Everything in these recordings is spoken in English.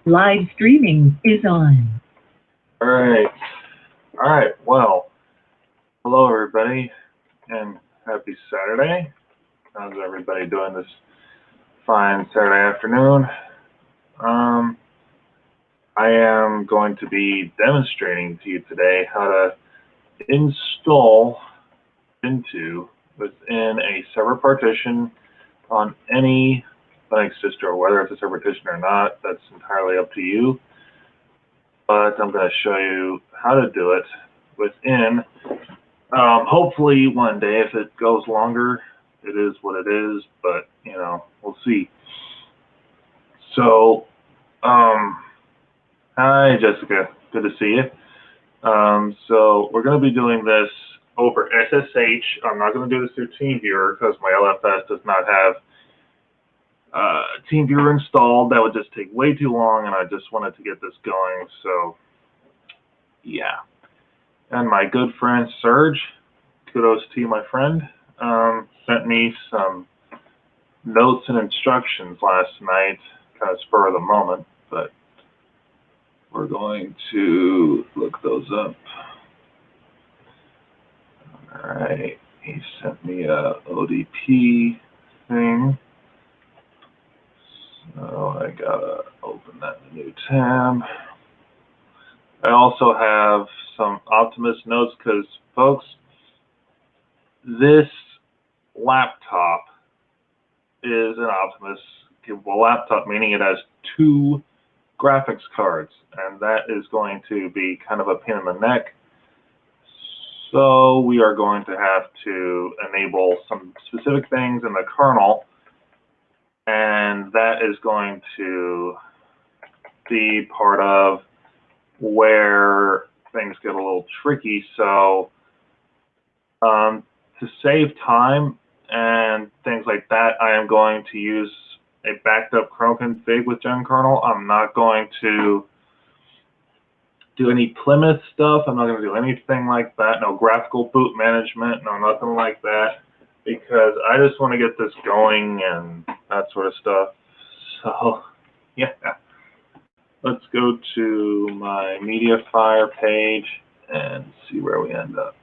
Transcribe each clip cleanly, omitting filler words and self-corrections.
Live streaming is on. All right. All right. Well, hello everybody, and happy Saturday. How's everybody doing this fine Saturday afternoon? Um, I am going to be demonstrating to you today how to install Gentoo within a server partition on any Linux distro. Whether it's a server partition or not, that's entirely up to you. But I'm going to show you how to do it within. Hopefully one day, if it goes longer, it is what it is, but we'll see. So, hi Jessica, good to see you. So we're going to be doing this over SSH. I'm not going to do this through TeamViewer because my LFS does not have TeamViewer installed. That would just take way too long, and I just wanted to get this going. So, yeah. And my good friend Serge, kudos to you, my friend, sent me some notes and instructions last night, kind of spur of the moment, but we're going to look those up. All right, he sent me a ODP thing, so I gotta open that in a new tab. I also have some Optimus notes because, folks, this laptop is an Optimus capable laptop, meaning it has two graphics cards, and that is going to be kind of a pain in the neck. So we are going to have to enable some specific things in the kernel, and that is going to be part of where things get a little tricky. So to save time and things like that, I am going to use a backed up Chrome config with GenKernel. I'm not going to do any Plymouth stuff. I'm not going to do anything like that. No graphical boot management, no nothing like that, because I just want to get this going and that sort of stuff. So, yeah. Let's go to my MediaFire page and see where we end up.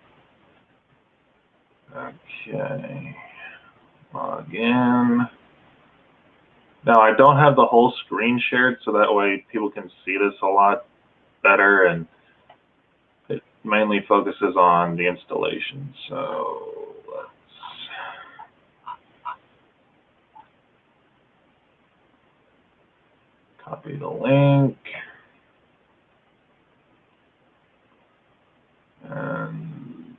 Okay, log in. Now I don't have the whole screen shared, so that way people can see this a lot better, and it mainly focuses on the installation. So let's copy the link, and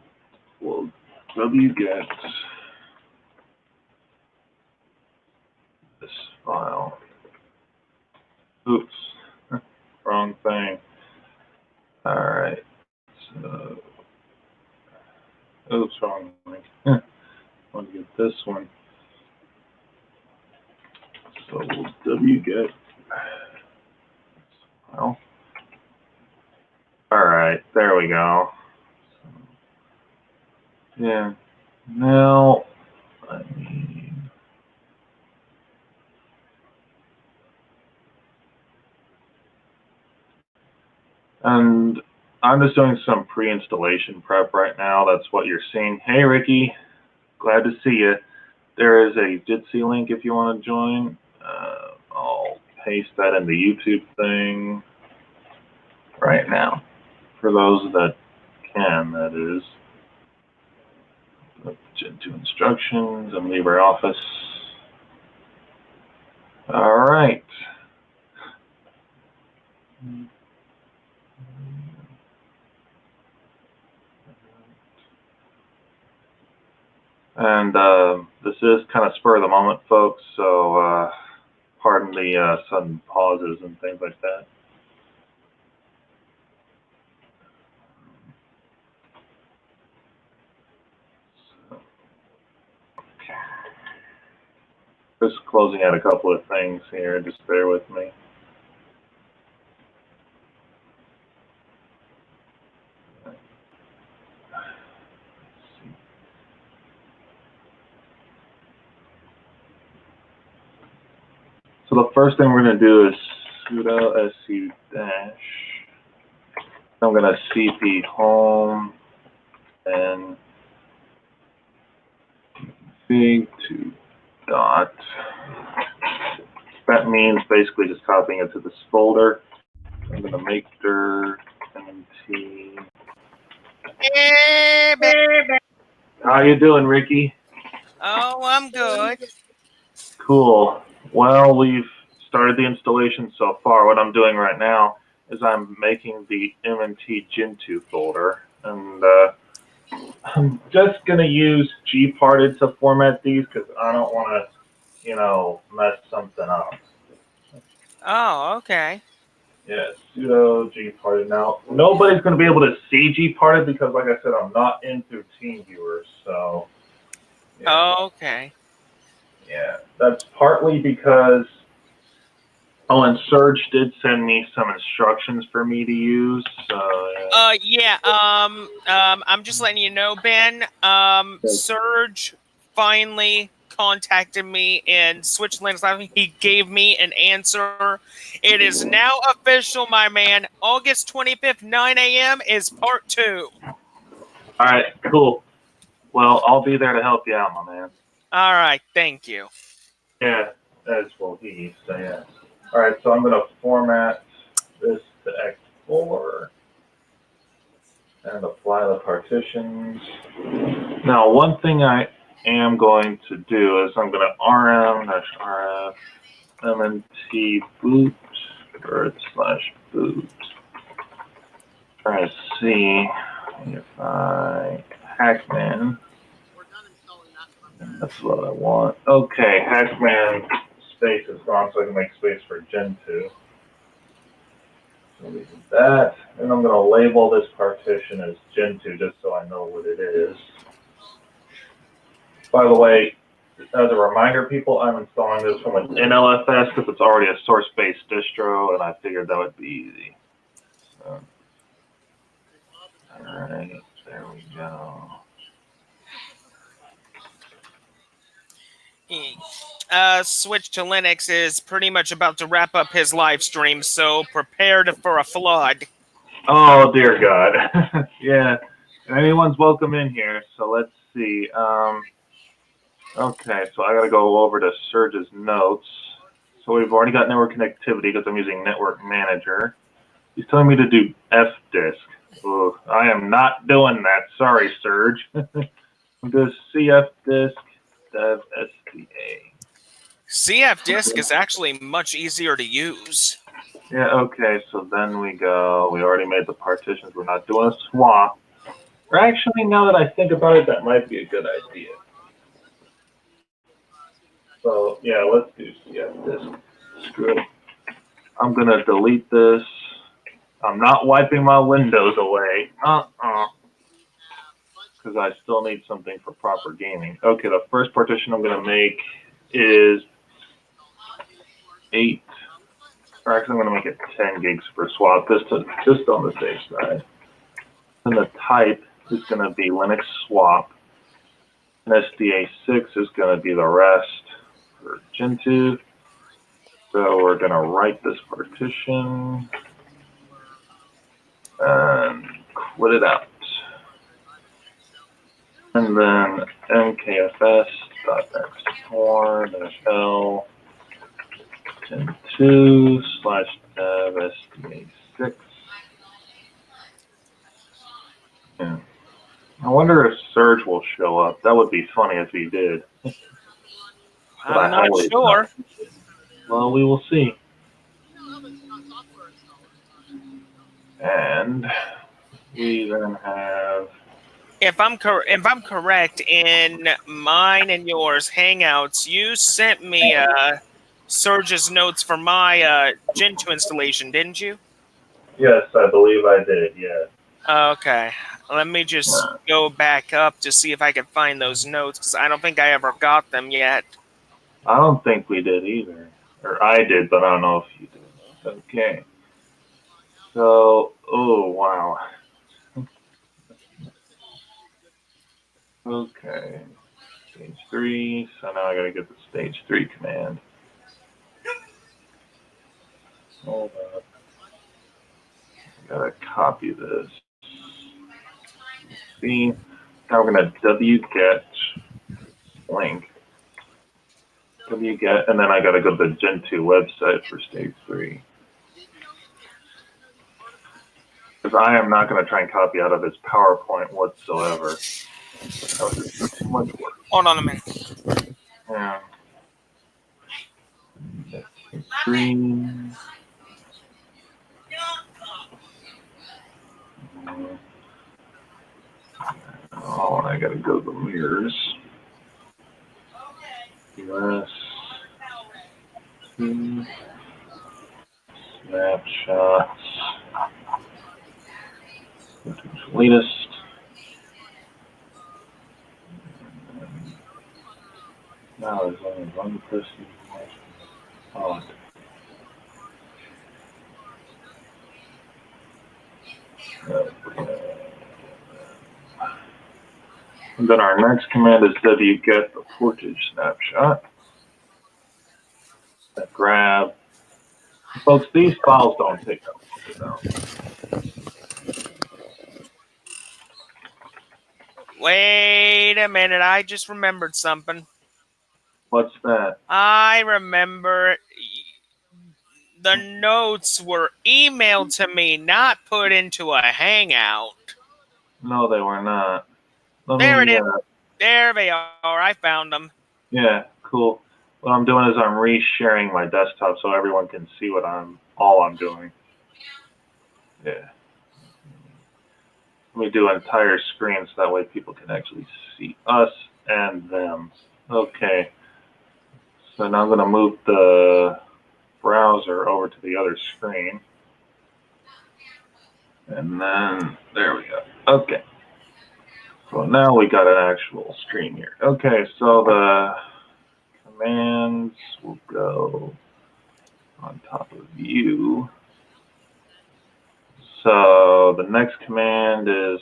we'll wget this file. Oops, wrong thing. All right, so, oops, wrong link. I want to get this one. So we'll wget this file. All right, there we go. So, yeah, now I need. And I'm just doing some pre-installation prep right now. That's what you're seeing. Hey, Ricky, glad to see you. There is a Jitsi link if you want to join. I'll paste that in the YouTube thing right now. For those that can, that is. Gentoo instructions and LibreOffice. All right. And this is kind of spur of the moment, folks, so pardon the sudden pauses and things like that. So, okay. Just closing out a couple of things here, just bear with me. So the first thing we're going to do is sudo sc dash. I'm going to cp home and config to dot. That means basically just copying it to this folder. I'm going to make dir mt. How you doing, Ricky? Oh, I'm good. Cool. Well, we've started the installation so far. What I'm doing right now is I'm making the MNT Gentoo folder, and I'm just gonna use gparted to format these because I don't want to, mess something up. Oh, okay. Yeah, sudo gparted. Now, nobody's gonna be able to see gparted because, like I said, I'm not in through TeamViewer, so. Yeah. Oh, okay. Yeah, that's partly because. Oh, and Serge did send me some instructions for me to use. So yeah. I'm just letting you know, Ben. Serge finally contacted me in Switch Linux. He gave me an answer. It is now official, my man. August 25th, 9 a.m. is part 2. All right, cool. Well, I'll be there to help you out, my man. All right, thank you. Yeah, as will he. So yeah. All right, so I'm going to format this to X4 and apply the partitions. Now, one thing I am going to do is I'm going to rm-rf mnt boot /boot. Trying to see if I Hackman. That's what I want. Okay, Hackman space is gone, so I can make space for Gentoo. So we do that, and I'm going to label this partition as Gentoo just so I know what it is. By the way, as a reminder, people, I'm installing this from an NLFS because it's already a source-based distro, and I figured that would be easy. So, all right, there we go. Switch to Linux is pretty much about to wrap up his live stream, so prepared for a flood. Oh, dear God. Yeah, anyone's welcome in here, so let's see. Okay, so I got to go over to Serge's notes. So we've already got network connectivity because I'm using Network Manager. He's telling me to do fdisk. Ooh, I am not doing that. Sorry, Serge. I'm going to cfdisk dev SDA. CFDisk is actually much easier to use. Yeah, okay, so then we already made the partitions. We're not doing a swap. Or actually, now that I think about it, that might be a good idea. So, yeah, let's do cfdisk. Screw it. I'm going to delete this. I'm not wiping my windows away. Because I still need something for proper gaming. Okay, the first partition I'm going to make is 8. Or actually, I'm going to make it 10 gigs per swap, just on the safe side. And the type is going to be Linux swap. And SDA6 is going to be the rest for Gentoo. So we're going to write this partition and quit it out. And then mkfs.x4-l Gentoo/dev SDA6. Yeah. I wonder if Serge will show up. That would be funny if he did. I'm not sure. Well, we will see. And we then have. If I'm correct in mine and yours Hangouts, you sent me Serge's notes for my Gentoo installation, didn't you? Yes, I believe I did. Yeah. Okay. Let me just go back up to see if I can find those notes, because I don't think I ever got them yet. I don't think we did either. Or I did, but I don't know if you did. Okay. So, oh, wow. Okay. Stage 3. So now I gotta get the stage 3 command. Hold on. I gotta copy this. See, now we're gonna wget link. Wget, and then I gotta go to the Gentoo website for stage 3. Because I am not gonna try and copy out of this PowerPoint whatsoever. That would just be too much work. Hold on a minute. Yeah. Screen. Oh, I gotta go to the mirrors. US. Snapshots. Latest. Now there's only one person. Oh. Okay. And then our next command is wget the portage snapshot. Grab. Folks, these files don't take up. Wait a minute. I just remembered something. What's that? I remember the notes were emailed to me, not put into a hangout. No, they were not. There it is. There they are. I found them. Yeah, cool. What I'm doing is I'm resharing my desktop so everyone can see what all I'm doing. Yeah. Let me do an entire screen so that way people can actually see us and them. Okay. So now I'm going to move the browser over to the other screen. And then, there we go. Okay. So now we got an actual screen here. Okay, so the commands will go on top of view. So the next command is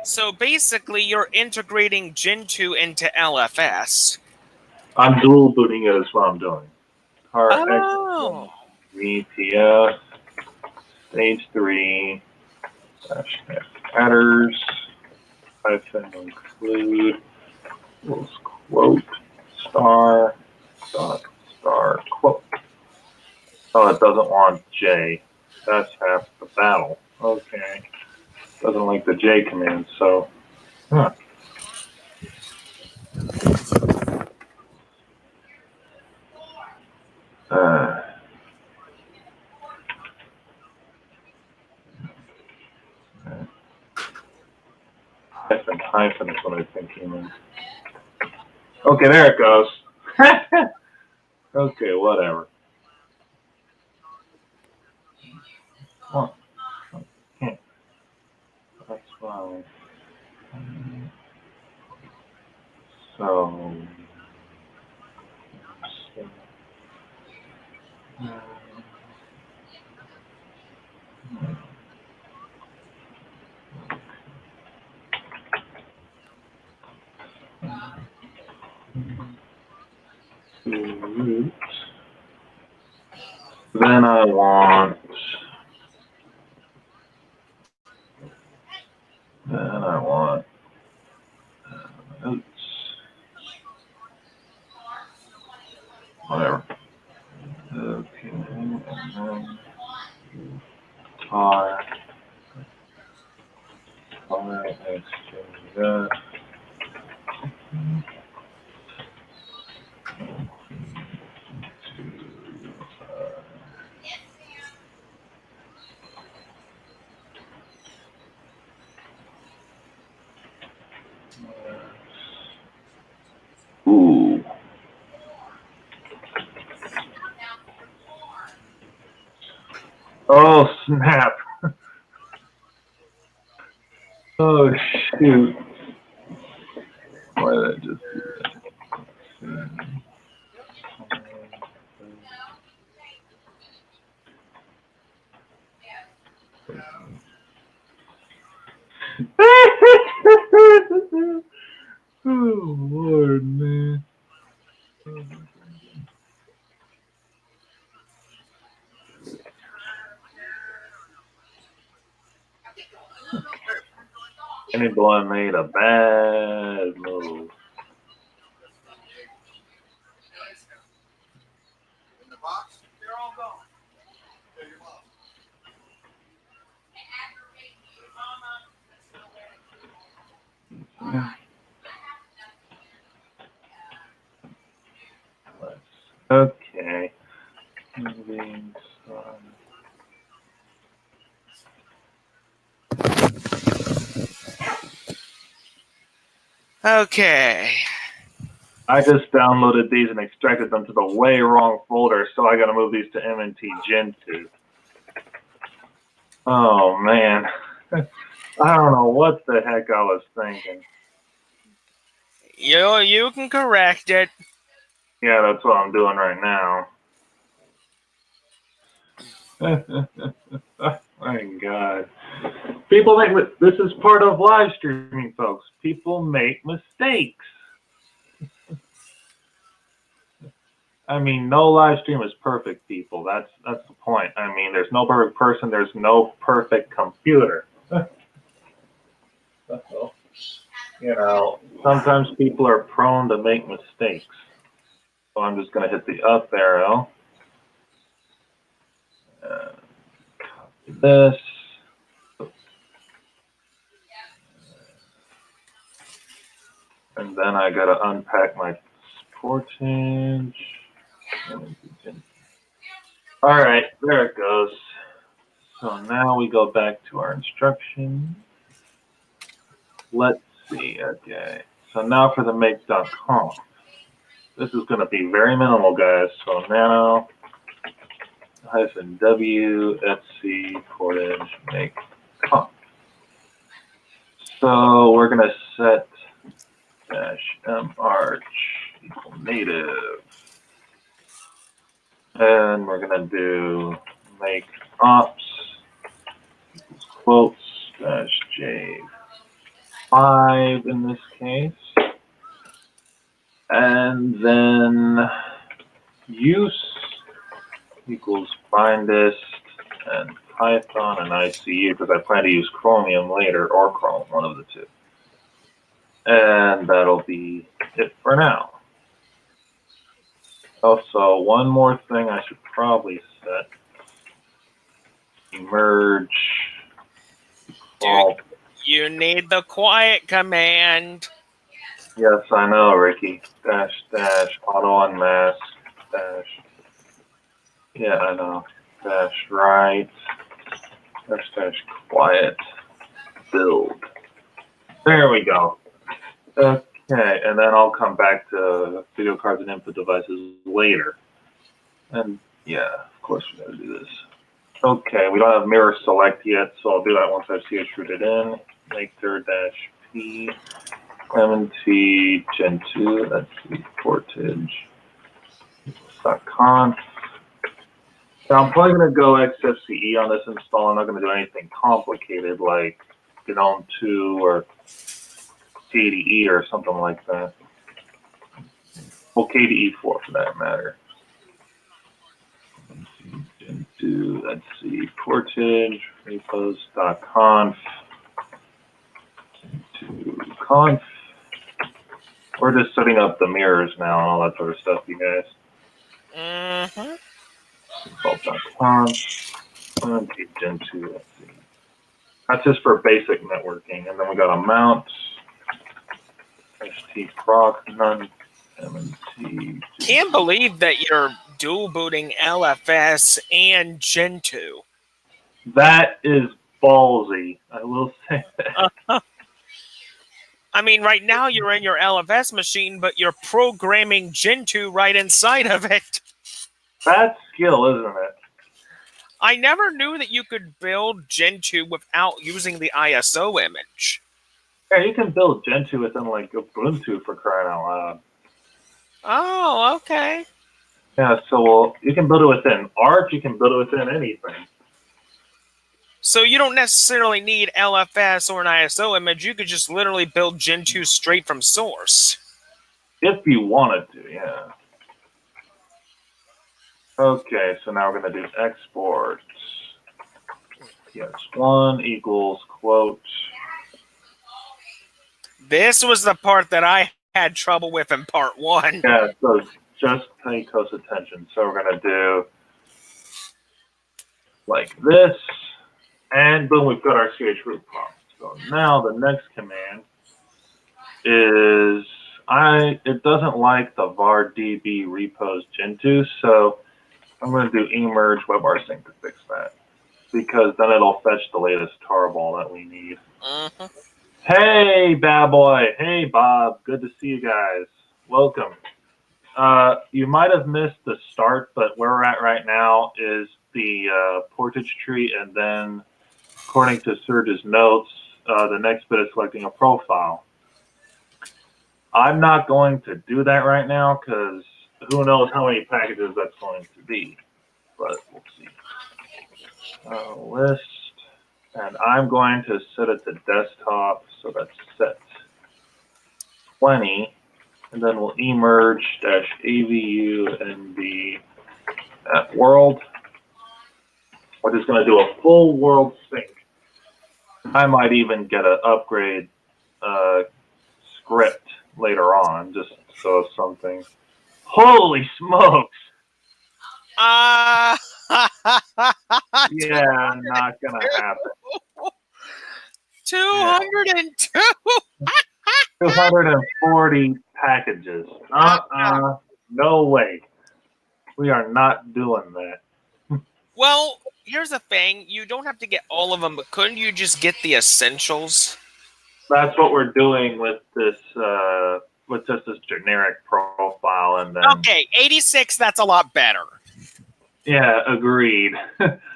So basically you're integrating Gentoo into LFS. I'm dual booting it is what I'm doing. Oh. VTF stage 3 adders hyphen include quote star dot star quote. Oh, it doesn't want J. That's half the battle. Okay. Doesn't like the J command, so huh. Hyphen is what I think he meant. Okay, there it goes. Okay, whatever. Oh, okay. That's fine. So, then I want oops, whatever. Okay, and then tar exchange that. Ooh. Oh, snap. Oh, shoot. Why did I just do that? Oh, Lord, man. Any boy made a bad move. Okay. Moving on. Okay. I just downloaded these and extracted them to the way wrong folder, so I gotta move these to MNT Gentoo. Oh man. I don't know what the heck I was thinking. You can correct it. Yeah, that's what I'm doing right now. Oh my God. People make, this is part of live streaming, folks. People make mistakes. I mean, no live stream is perfect, people. That's the point. I mean, there's no perfect person. There's no perfect computer. So, you know, sometimes people are prone to make mistakes. So I'm just going to hit the up arrow. Copy this. And then I got to unpack my portage. All right, there it goes. So now we go back to our instructions. Let's see, okay. So now for the make.conf. This is going to be very minimal, guys. So nano -w etc portage make conf. So we're going to set -march equal native. And we're going to do make ops equals quotes -j5 in this case. And then use equals bindist and Python and ICU because I plan to use Chromium later or Chrome, one of the two. And that'll be it for now. Also, one more thing I should probably set. Merge. Dude, you need the quiet command. Yes, I know, Ricky. -- auto unmask -- yeah, I know. -right -- quiet build. There we go. Okay, and then I'll come back to video cards and input devices later. And yeah, of course we gotta do this. Okay, we don't have mirror select yet, so I'll do that once I see it rooted in. Make -p MNT Gentoo, that's the portage. .conf. So I'm probably going to go XFCE on this install. I'm not going to do anything complicated like GNOME 2 or KDE or something like that. Well, KDE 4 for that matter. Gentoo, let's see, portage, repos.conf, Gentoo conf. We're just setting up the mirrors now and all that sort of stuff, you guys. Mm-hmm. Default.conf, Gentoo, let's see. That's just for basic networking. And then we got a mount, htproc, none, MNT. Can't believe that you're dual booting LFS and Gentoo. That is ballsy, I will say that. I mean, right now you're in your LFS machine, but you're programming Gentoo right inside of it. That's skill, isn't it? I never knew that you could build Gentoo without using the ISO image. Yeah, you can build Gentoo within like Ubuntu for crying out loud. Oh, okay. Yeah, so you can build it within Arch, you can build it within anything. So you don't necessarily need LFS or an ISO image. You could just literally build Gentoo straight from source. If you wanted to, yeah. Okay, so now we're going to do export. PS1 equals quote. This was the part that I had trouble with in part 1. Yeah, so just pay close attention. So we're going to do like this, and boom, we've got our CH root prompt. So now the next command is, it doesn't like the var db repos Gentoo, so I'm going to do emerge webrsync to fix that, because then it'll fetch the latest tarball that we need. Mm-hmm. Hey, bad boy. Hey, Bob. Good to see you guys. Welcome. You might have missed the start, but where we're at right now is the portage tree, and then, according to Serge's notes, the next bit is selecting a profile. I'm not going to do that right now because who knows how many packages that's going to be, but we'll see. List, and I'm going to set it to desktop, so that's set 20, and then we'll emerge -avu nb at world. We're just going to do a full world sync. I might even get an upgrade script later on, just so something. Holy smokes! Yeah, not gonna happen. 202. 240 packages. No way. We are not doing that. Well, here's the thing. You don't have to get all of them, but couldn't you just get the essentials? That's what we're doing with this with just this generic profile, and then Okay, 86, that's a lot better. yeah, agreed.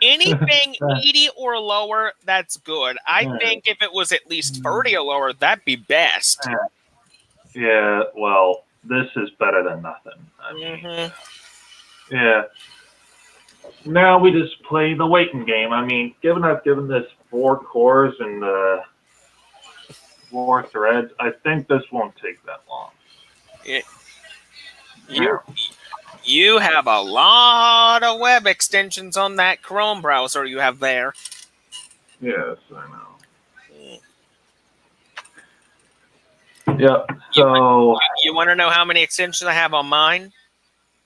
Anything 80 or lower, that's good. I think if it was at least 30 or lower, that'd be best. Yeah, well, this is better than nothing. I mean, yeah. Now we just play the waiting game. I mean, I've given this 4 cores and 4 threads, I think this won't take that long. You have a lot of web extensions on that Chrome browser you have there. Yes, I know. Yep. So you want to know how many extensions I have on mine?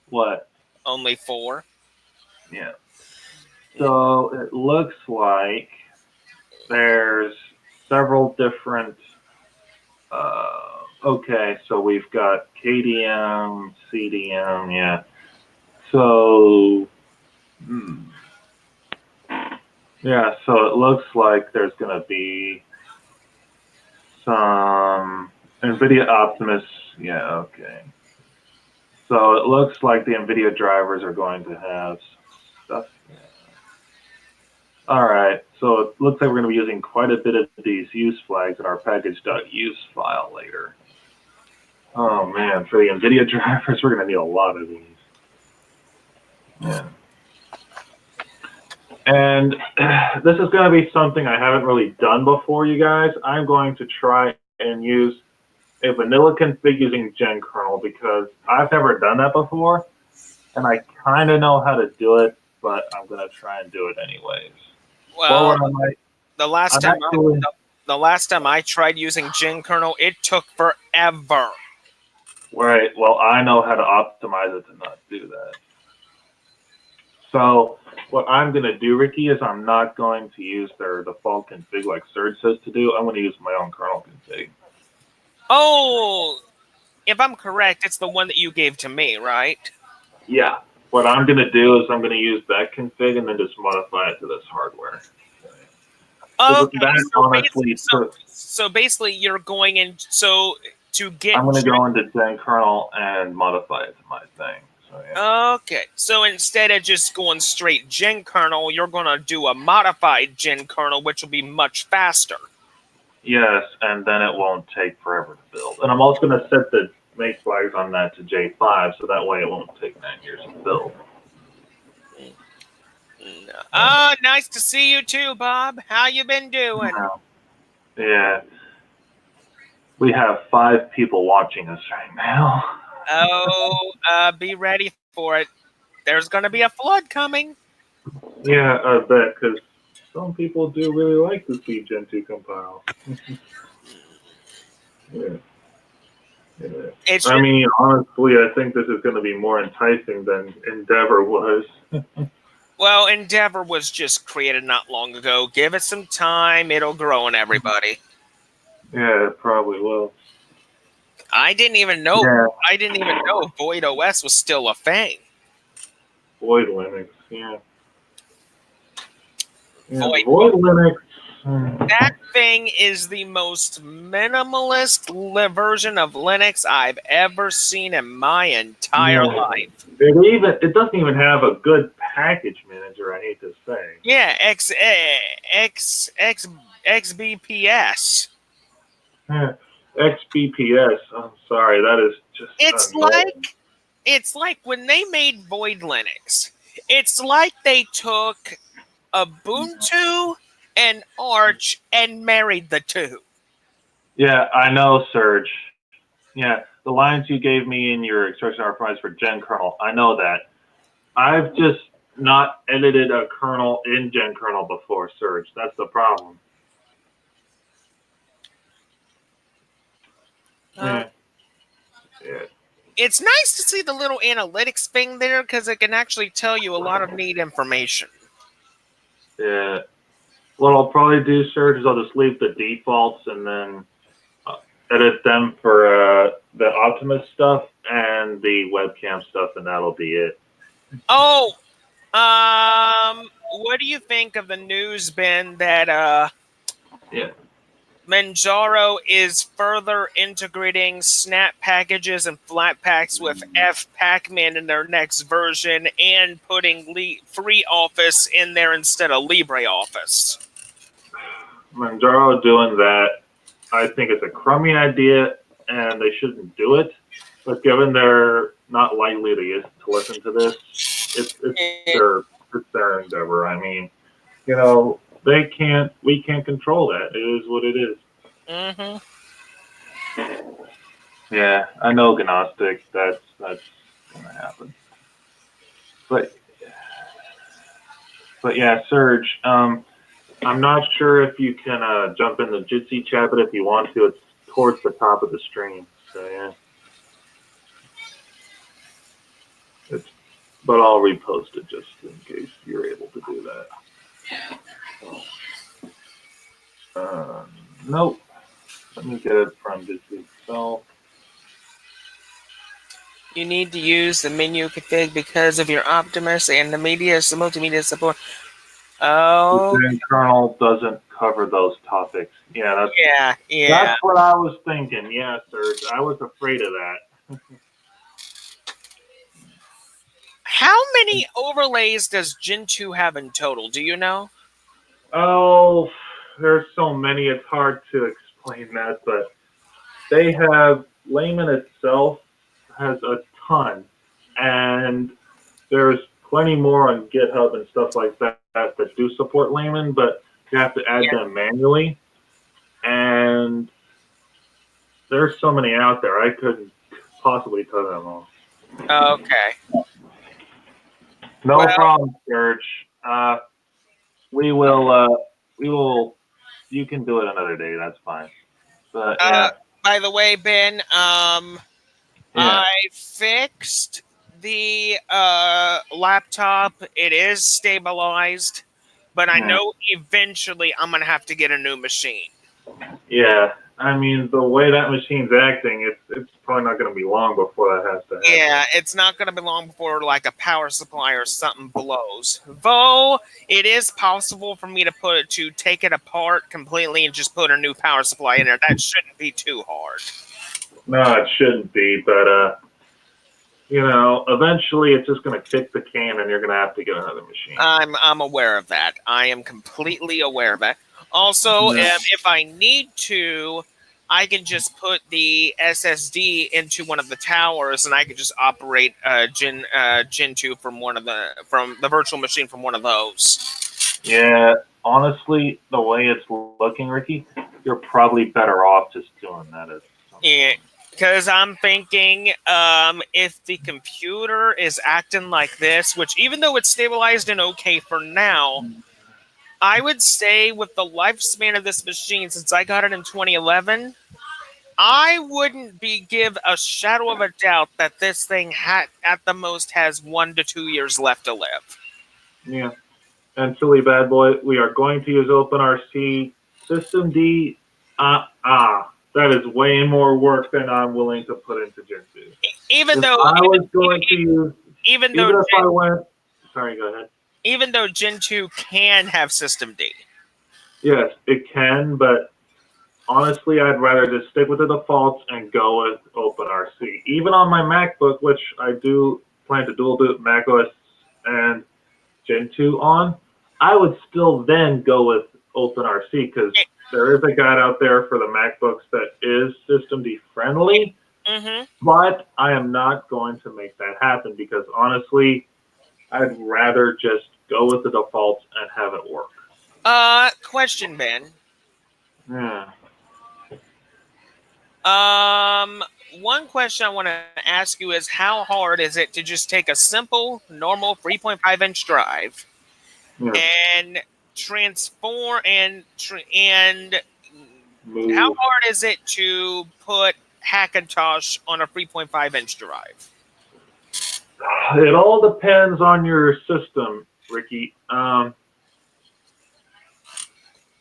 What? Only 4. Yeah. So it looks like there's several different. Okay, so we've got KDM, CDM, yeah. So, yeah, so it looks like there's going to be some NVIDIA Optimus, yeah, okay. So it looks like the NVIDIA drivers are going to have stuff. Yeah. All right, so it looks like we're going to be using quite a bit of these use flags in our package.use file later. Oh man, for the NVIDIA drivers, we're going to need a lot of these. Yeah. And this is going to be something I haven't really done before, you guys. I'm going to try and use a vanilla config using GenKernel because I've never done that before, and I kind of know how to do it, but I'm going to try and do it anyways. Well, the last time I tried using GenKernel, it took forever. Right. Well, I know how to optimize it to not do that. So what I'm going to do, Ricky, is I'm not going to use their default config like Surge says to do. I'm going to use my own kernel config. Oh, if I'm correct, it's the one that you gave to me, right? Yeah. What I'm going to do is I'm going to use that config and then just modify it to this hardware. Okay, so basically you're going in, to get... I'm going to go into GenKernel and modify it to my thing. So, yeah. Okay, so instead of just going straight GenKernel, you're going to do a modified GenKernel, which will be much faster. Yes, and then it won't take forever to build. And I'm also going to set the make flags on that to J5, so that way it won't take 9 years to build. No. Nice to see you too, Bob. How you been doing? Yeah. We have 5 people watching us right now. Oh, be ready for it. There's going to be a flood coming. Yeah, I bet, because some people do really like to see Gentoo compile. Yeah. It's I mean, honestly, I think this is going to be more enticing than Endeavor was. well, Endeavor was just created not long ago. Give it some time; it'll grow on everybody. Yeah, it probably will. I didn't even know. Yeah. I didn't even know Void OS was still a thing. Void Linux, yeah. Yeah, Void. Void Linux. That thing is the most minimalist version of Linux I've ever seen in my entire life. It doesn't even have a good package manager, I hate to say. Yeah, XBPS. Yeah, XBPS. I'm sorry, that is just annoying. It's like when they made Void Linux. It's like they took Ubuntu and Arch and married the two. Yeah, I know, Serge. Yeah, the lines you gave me in your instruction requirements for Gen kernel, I know that. I've just not edited a kernel in Gen kernel before, Serge. That's the problem. Yeah. It's nice to see the little analytics thing there because it can actually tell you a lot of neat information. Yeah. What I'll probably do, Serge, is I'll just leave the defaults and then edit them for the Optimus stuff and the webcam stuff, and that'll be it. Oh, what do you think of the news, Ben, that Yeah. Manjaro is further integrating snap packages and flat packs with F-Pacman in their next version and putting FreeOffice in there instead of LibreOffice? Manjaro doing that, I think it's a crummy idea, and they shouldn't do it. But given they're not likely to listen to this, it's their endeavor. I mean, we can't control that. It is what it is. Mm-hmm. Yeah, I know, Gnostic. That's gonna happen. But yeah, Serge. I'm not sure if you can jump in the Jitsi chat, but if you want to, it's towards the top of the stream. So yeah. But I'll repost it just in case you're able to do that. Nope. Let me get it from Jitsi itself. You need to use the menu config because of your Optimus and the multimedia support. Oh. The kernel doesn't cover those topics. Yeah, yeah. That's what I was thinking. Yeah, Serge. I was afraid of that. How many overlays does Gentoo have in total? Do you know? Oh, there's so many. It's hard to explain that, but they have Layman itself has a ton, and there's plenty more on GitHub and stuff like that do support Layman, but you have to add them manually. And there's so many out there, I couldn't possibly tell them all. Okay. No problem, Serge. We will. You can do it another day. That's fine. But yeah. By the way, Ben, I fixed the laptop. It is stabilized, but I know eventually I'm gonna have to get a new machine. Yeah. I mean, the way that machine's acting, it's probably not going to be long before that has to happen. Yeah, it's not going to be long before like a power supply or something blows. Though it is possible for me to take it apart completely and just put a new power supply in there. That shouldn't be too hard. No, it shouldn't be, but eventually it's just going to kick the can and you're going to have to get another machine. I'm aware of that. I am completely aware of that. Also, if I need to, I can just put the SSD into one of the towers, and I can just operate Gentoo from the virtual machine from one of those. Yeah, honestly, the way it's looking, Ricky, you're probably better off just doing that at some Yeah, point. because I'm thinking, if the computer is acting like this, which even though it's stabilized and okay for now, I would say with the lifespan of this machine, since I got it in 2011, I wouldn't give a shadow of a doubt that this thing at the most has 1 to 2 years left to live. Yeah. And silly bad boy, we are going to use OpenRC System D. That is way more work than I'm willing to put into Gentoo. Even If though, I was going to use, even even though, if I went, sorry, go ahead. even though Gentoo can have System D. Yes, it can, but honestly, I'd rather just stick with the defaults and go with OpenRC. Even on my MacBook, which I do plan to dual boot macOS and Gentoo on, I would still then go with OpenRC because there is a guide out there for the MacBooks that is systemd friendly, but I am not going to make that happen because honestly, I'd rather just go with the defaults and have it work. Question, Ben. Yeah. One question I want to ask you is how hard is it to just take a simple, normal 3.5-inch drive and transform and how hard is it to put Hackintosh on a 3.5-inch drive? It all depends on your system, Ricky.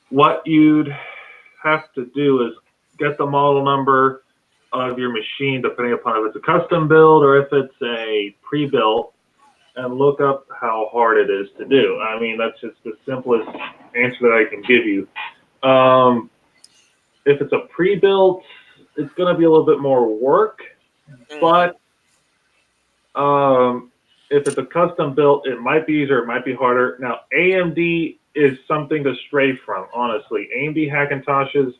What you'd have to do is get the model number of your machine, depending upon if it's a custom build or if it's a pre-built, and look up how hard it is to do. I mean, that's just the simplest answer that I can give you. If it's a pre-built, it's going to be a little bit more work, but if it's a custom built, it might be easier, it might be harder. Now, AMD is something to stray from, honestly. AMD Hackintoshes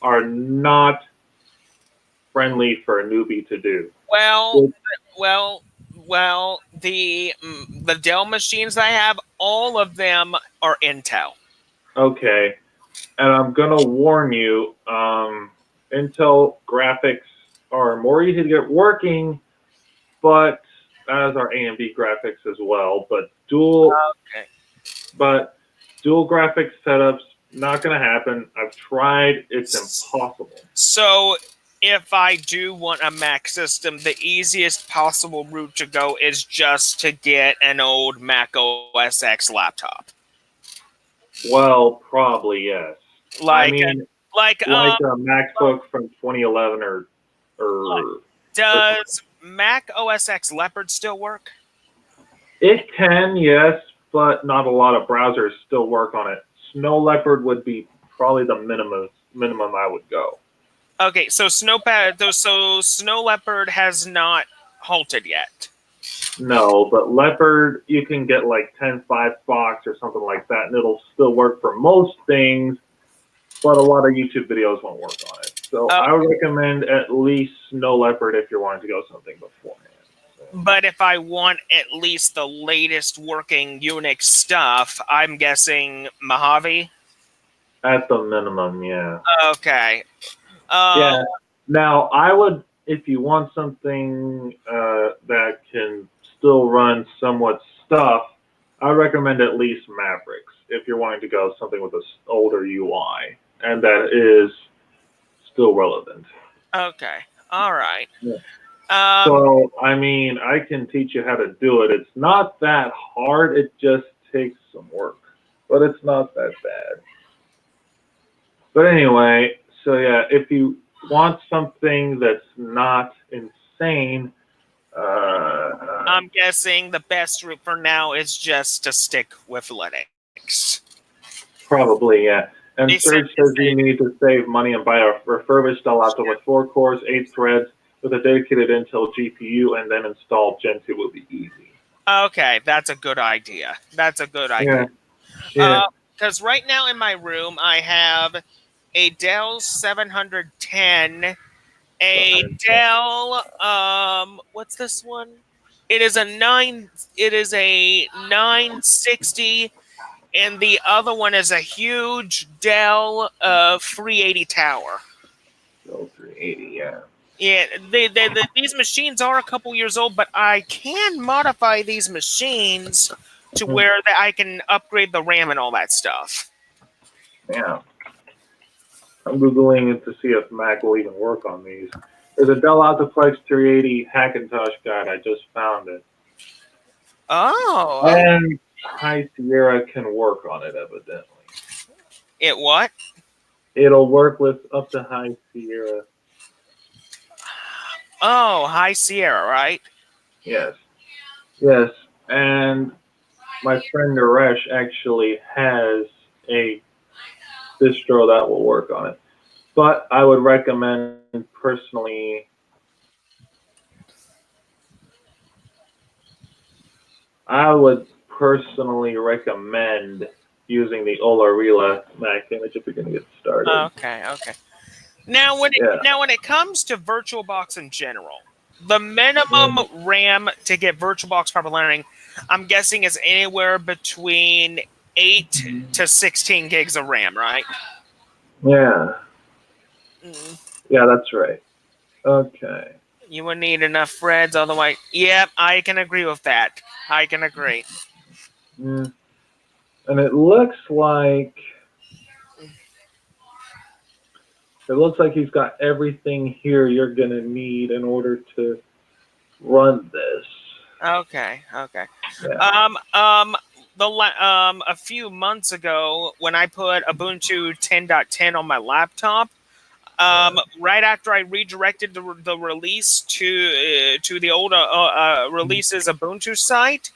are not friendly for a newbie to do. Well, the Dell machines I have, all of them are Intel. Okay, and I'm gonna warn you, Intel graphics are more easy to get working, but as are AMD graphics as well. But dual graphics setups not gonna happen. I've tried; it's impossible. So, if I do want a Mac system, the easiest possible route to go is just to get an old Mac OS X laptop. Well, probably yes. Like a MacBook from 2011 or. Does Mac OS X Leopard still work? It can, yes, but not a lot of browsers still work on it. Snow Leopard would be probably the minimum I would go. Okay, so Snow Leopard has not halted yet. No, but Leopard, you can get like 10.5 box or something like that, and it'll still work for most things, but a lot of YouTube videos won't work on it. So I would recommend at least Snow Leopard if you're wanting to go something beforehand. So. But if I want at least the latest working Unix stuff, I'm guessing Mojave? At the minimum, yeah. Okay. Yeah. Now, I would, if you want something that can still run somewhat stuff, I would recommend at least Mavericks if you're wanting to go something with an older UI and that is still relevant. Okay. All right. Yeah. So, I mean, I can teach you how to do it. It's not that hard. It just takes some work, but it's not that bad. But anyway, so yeah, if you want something that's not insane, I'm guessing the best route for now is just to stick with Linux. Probably, yeah. And Serge says you need to save money and buy a refurbished Dell laptop with 4 cores, 8 threads, with a dedicated Intel GPU, and then install Gentoo will be easy. Okay, that's a good idea. That's a good idea. Yeah. Because right now in my room, I have a Dell 710, a 710. Dell what's this one? It is a 960, and the other one is a huge Dell 380 tower. Dell 380, yeah. Yeah, these machines are a couple years old, but I can modify these machines to where that I can upgrade the RAM and all that stuff. Yeah. I'm Googling it to see if Mac will even work on these. There's a Dell Optiplex 380 Hackintosh guide. I just found it. Oh, And High Sierra can work on it, evidently. it what? It'll work with up to High Sierra. Oh, High Sierra, right? Yes. Yes. And my friend Naresh actually has a distro that will work on it. But I would recommend personally recommend using the Olarila Mac image if you're going to get started. Okay. Now, when it comes to VirtualBox in general, the minimum RAM to get VirtualBox proper learning, I'm guessing, is anywhere between 8 to 16 gigs of RAM, right? Yeah. Yeah, that's right. Okay. You would need enough threads, otherwise. Yep, I can agree with that. I can agree. Yeah. And it looks like he's got everything here you're gonna need in order to run this. Okay. Yeah. A few months ago, when I put Ubuntu 10.10 on my laptop, right after I redirected the release to the old releases Ubuntu site,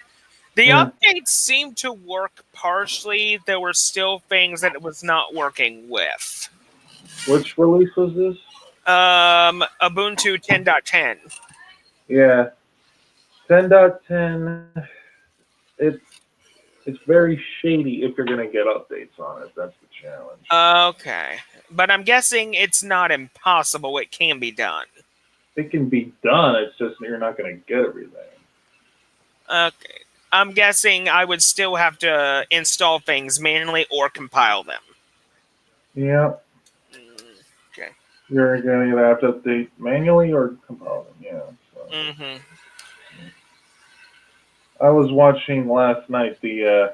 the updates seemed to work partially. There were still things that it was not working with. Which release was this? Ubuntu 10.10. Yeah. 10.10. It's very shady if you're gonna get updates on it. That's the challenge. Okay. But I'm guessing it's not impossible. It can be done. It can be done. It's just you're not gonna get everything. Okay. I'm guessing I would still have to install things manually or compile them. Yeah. Okay. You're gonna either have to update manually or compile them. Yeah. So. I was watching last night the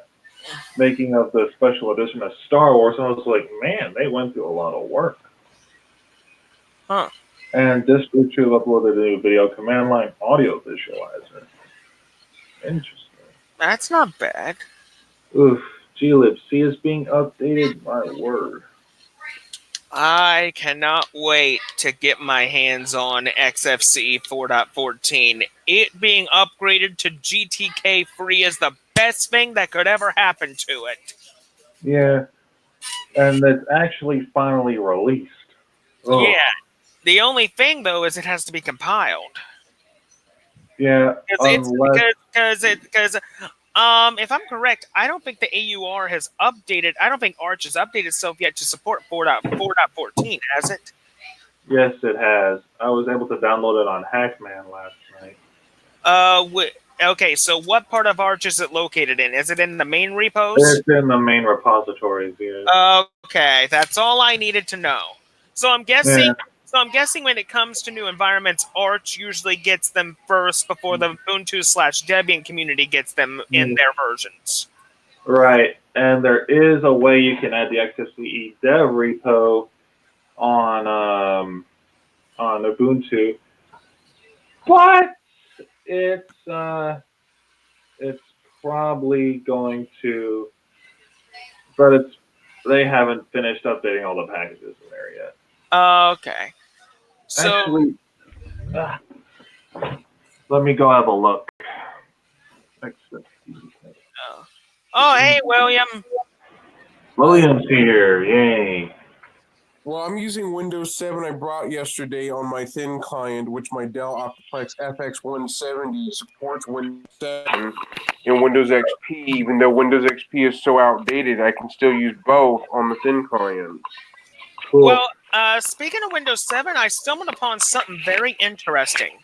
making of the special edition of Star Wars, and I was like, man, they went through a lot of work. Huh. And this YouTube uploaded a new video command line audio visualizer. Interesting. That's not bad. Oof. glibc is being updated. My word. I cannot wait to get my hands on XFCE 4.14. It being upgraded to GTK 3 is the best thing that could ever happen to it. Yeah. And it's actually finally released. Oh. Yeah. The only thing, though, is it has to be compiled. Yeah. Because if I'm correct, I don't think the AUR has updated. I don't think Arch has updated itself yet to support 4.14, has it? Yes, it has. I was able to download it on Hackman last night. Okay, so what part of Arch is it located in? Is it in the main repos? It's in the main repositories, yeah. Okay, that's all I needed to know. So I'm guessing. Yeah. So I'm guessing when it comes to new environments, Arch usually gets them first before the Ubuntu/Debian community gets them in their versions. Right, and there is a way you can add the XFCE dev repo on Ubuntu, but it's probably going to, but they haven't finished updating all the packages in there yet. Okay. So, actually, let me go have a look. Oh, hey, William. William's here. Yay. Well, I'm using Windows 7 I brought yesterday on my thin client, which my Dell Optiplex FX170 supports Windows 7 and Windows XP. Even though Windows XP is so outdated, I can still use both on the thin client. Cool. Well, speaking of Windows 7, I stumbled upon something very interesting.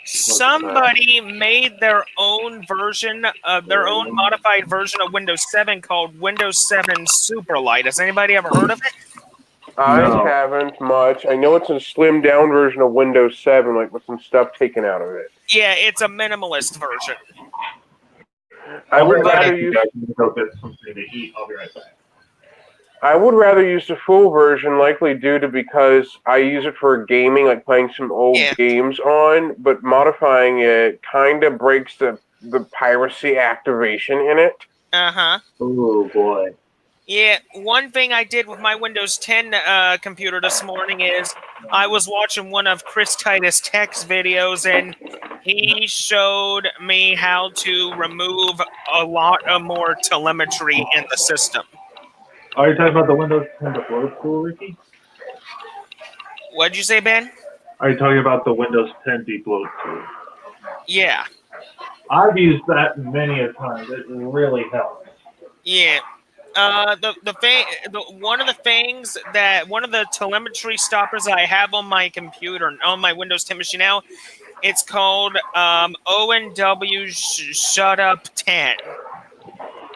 Somebody made their own version, their own modified version of Windows 7 called Windows 7 Superlight. Has anybody ever heard of it? I No. haven't much. I know it's a slimmed down version of Windows 7, like with some stuff taken out of it. Yeah, it's a minimalist version. I would But rather it- use. Go get something to eat. I'll be right back. I would rather use the full version, likely due to because I use it for gaming, like playing some old Yeah. games on. But modifying it kind of breaks the piracy activation in it. Uh-huh. Oh boy. Yeah, one thing I did with my Windows 10 computer this morning is I was watching one of Chris Titus Tech's videos, and he showed me how to remove a lot of more telemetry in the system. Are you talking about the Windows 10 upload tool, Ricky? What'd you say, Ben? Are you talking about the Windows 10 depload tool? Yeah, I've used that many a time. It really helps. yeah. One of the telemetry stoppers I have on my computer, on my Windows 10 machine now, it's called ONW Shut Up 10.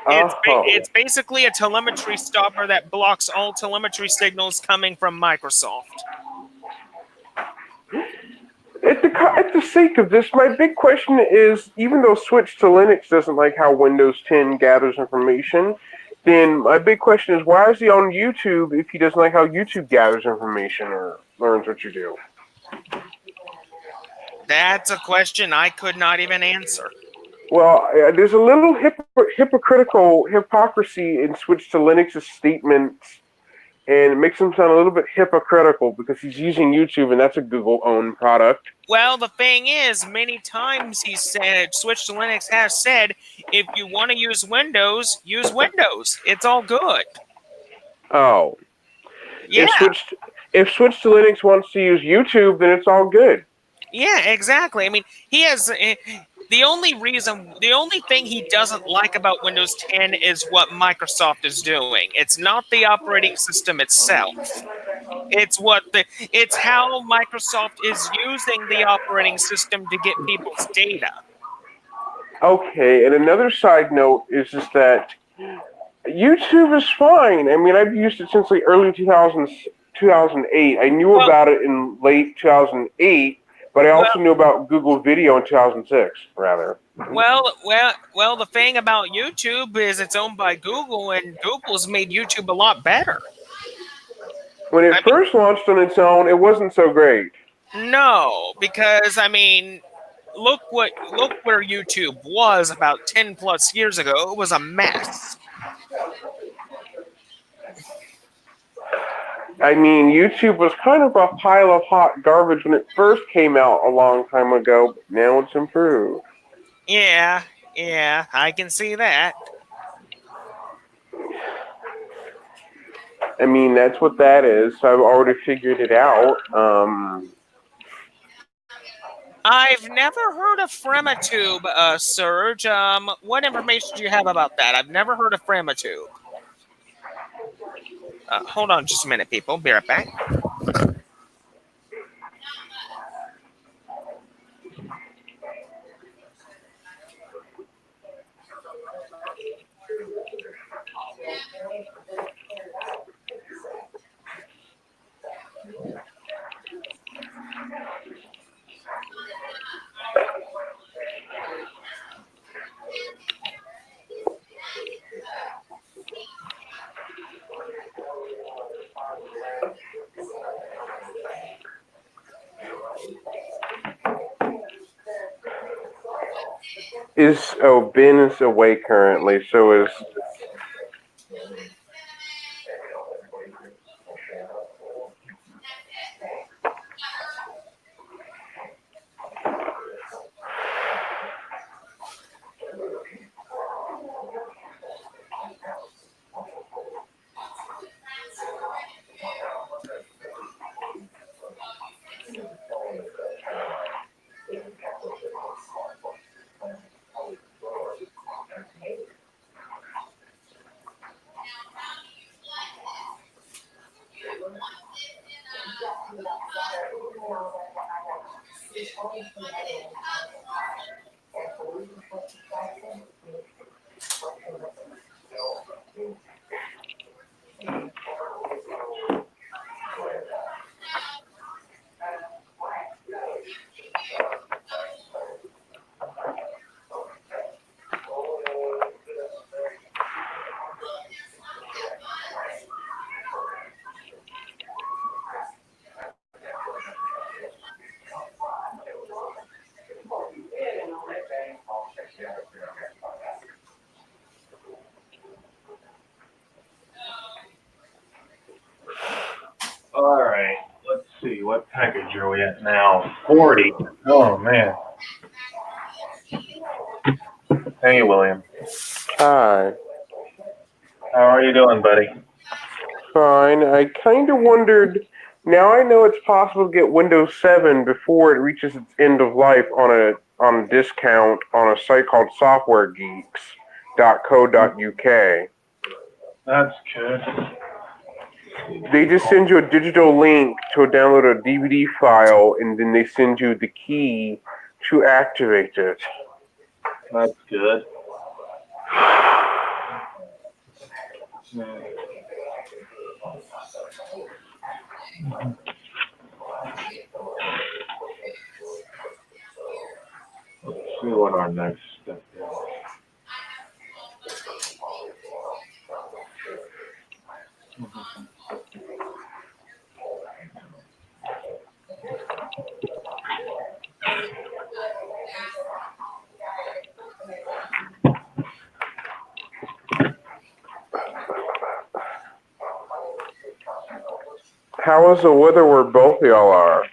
It's basically a telemetry stopper that blocks all telemetry signals coming from Microsoft. At the sake of this, my big question is, even though Switch to Linux doesn't like how Windows 10 gathers information, then my big question is, why is he on YouTube if he doesn't like how YouTube gathers information or learns what you do? That's a question I could not even answer. Well, there's a little hypocrisy in Switch to Linux's statements, and it makes him sound a little bit hypocritical because he's using YouTube, and that's a Google-owned product. Well, the thing is, many times he said, Switch to Linux has said, if you want to use Windows, use Windows. It's all good. Oh. Yeah. If Switch to Linux wants to use YouTube, then it's all good. Yeah, exactly. I mean, he has the only thing he doesn't like about Windows 10 is what Microsoft is doing. It's not the operating system itself. It's how Microsoft is using the operating system to get people's data. Okay, and another side note is just that YouTube is fine. I mean, I've used it since like early 2008. I knew about it in late 2008, but I also knew about Google Video in 2006, rather. Well, the thing about YouTube is it's owned by Google, and Google's made YouTube a lot better. When it first launched on its own, it wasn't so great. No, because I mean, look where YouTube was about 10 plus years ago. It was a mess. I mean, YouTube was kind of a pile of hot garbage when it first came out a long time ago, but now it's improved. Yeah, I can see that. I mean, that's what that is. So I've already figured it out. I've never heard of Frematube, Serge. What information do you have about that? I've never heard of Frematube. Hold on just a minute, people. Be right back. Ben is away currently, so is. All right, let's see. What package are we at now? 40. Oh, man. Hey, William. Hi. How are you doing, buddy? Fine. I kind of wondered. Now I know it's possible to get Windows 7 before it reaches its end of life on a discount on a site called SoftwareGeeks.co.uk. That's good. They just send you a digital link to download a DVD file, and then they send you the key to activate it. That's good. Let's see what our next step is. How is the weather where both of y'all are?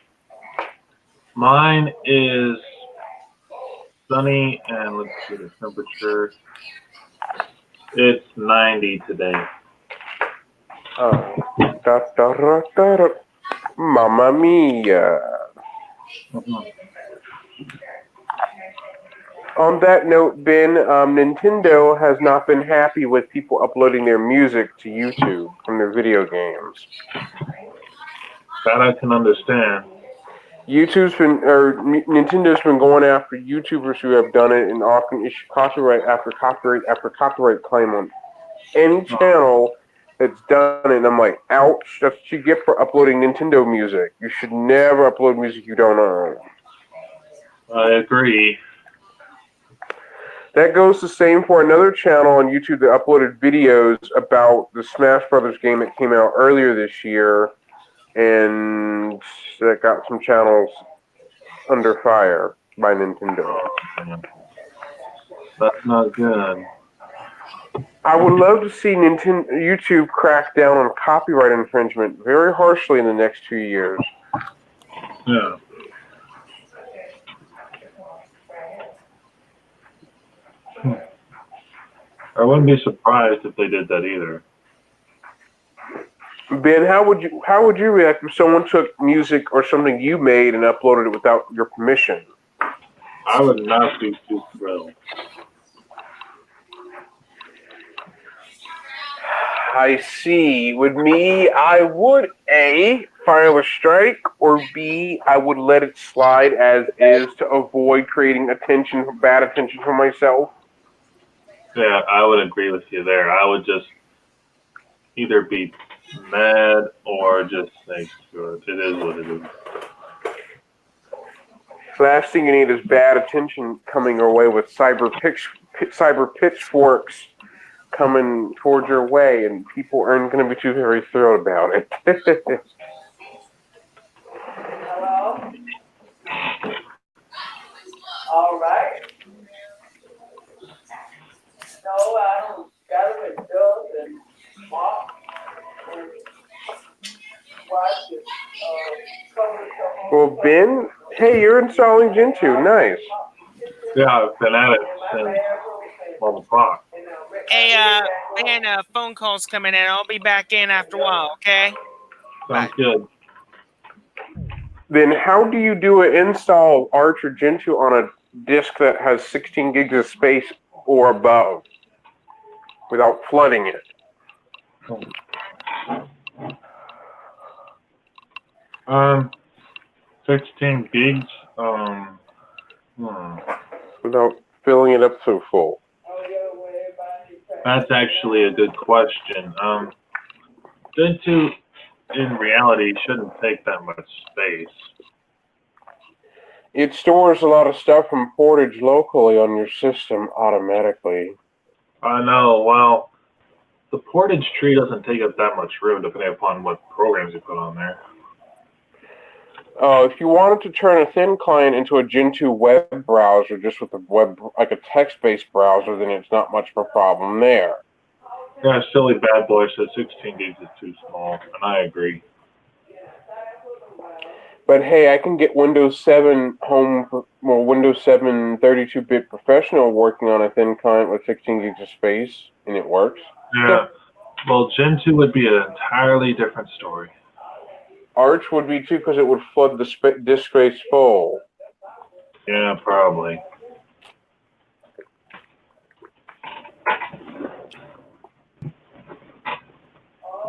Mine is sunny, and let's see the temperature. It's 90 today. Mamma mia. On that note, Ben, Nintendo has not been happy with people uploading their music to YouTube from their video games. That I can understand. Nintendo's been going after YouTubers who have done it and often issue copyright after copyright claim on any channel that's done it. And I'm like, ouch, that's what you get for uploading Nintendo music. You should never upload music you don't own. I agree. That goes the same for another channel on YouTube that uploaded videos about the Smash Brothers game that came out earlier this year, and that got some channels under fire by Nintendo. That's not good. I would love to see YouTube crack down on copyright infringement very harshly in the next 2 years. Yeah. I wouldn't be surprised if they did that either. Ben, how would you react if someone took music or something you made and uploaded it without your permission? I would not be too thrilled. I see. With me, I would A, file a strike, or B, I would let it slide as is to avoid creating bad attention for myself. Yeah, I would agree with you there. I would just either be mad or just say, sure, it is what it is. Last thing you need is bad attention coming your way with cyber pitchforks coming towards your way, and people aren't going to be too very thrilled about it. Hello? All right. No, I don't gather with Doug and Mark and watch it. Cover stuff. Well, Ben, hey, you're installing Gentoo. Nice. Yeah, I've been at it since 12 o'clock. Hey, man, phone call's coming in. I'll be back in after a while, okay? Sounds good. Then how do you do an install of Arch or Gentoo on a disk that has 16 gigs of space or above without flooding it? 16 gigs. Without filling it up so full. That's actually a good question. Gentoo, in reality, shouldn't take that much space. It stores a lot of stuff from Portage locally on your system automatically. I know, well, the portage tree doesn't take up that much room depending upon what programs you put on there. If you wanted to turn a thin client into a Gentoo web browser just with a web, like a text-based browser, then it's not much of a problem there. Yeah, silly bad boy says 16 gigs is too small, and I agree. But hey, I can get Windows 7 Windows 7 32-bit Professional working on a thin client with 16 gigs of space, and it works. Yeah, well, Gentoo would be an entirely different story. Arch would be too, because it would flood the disk space full. Yeah, probably.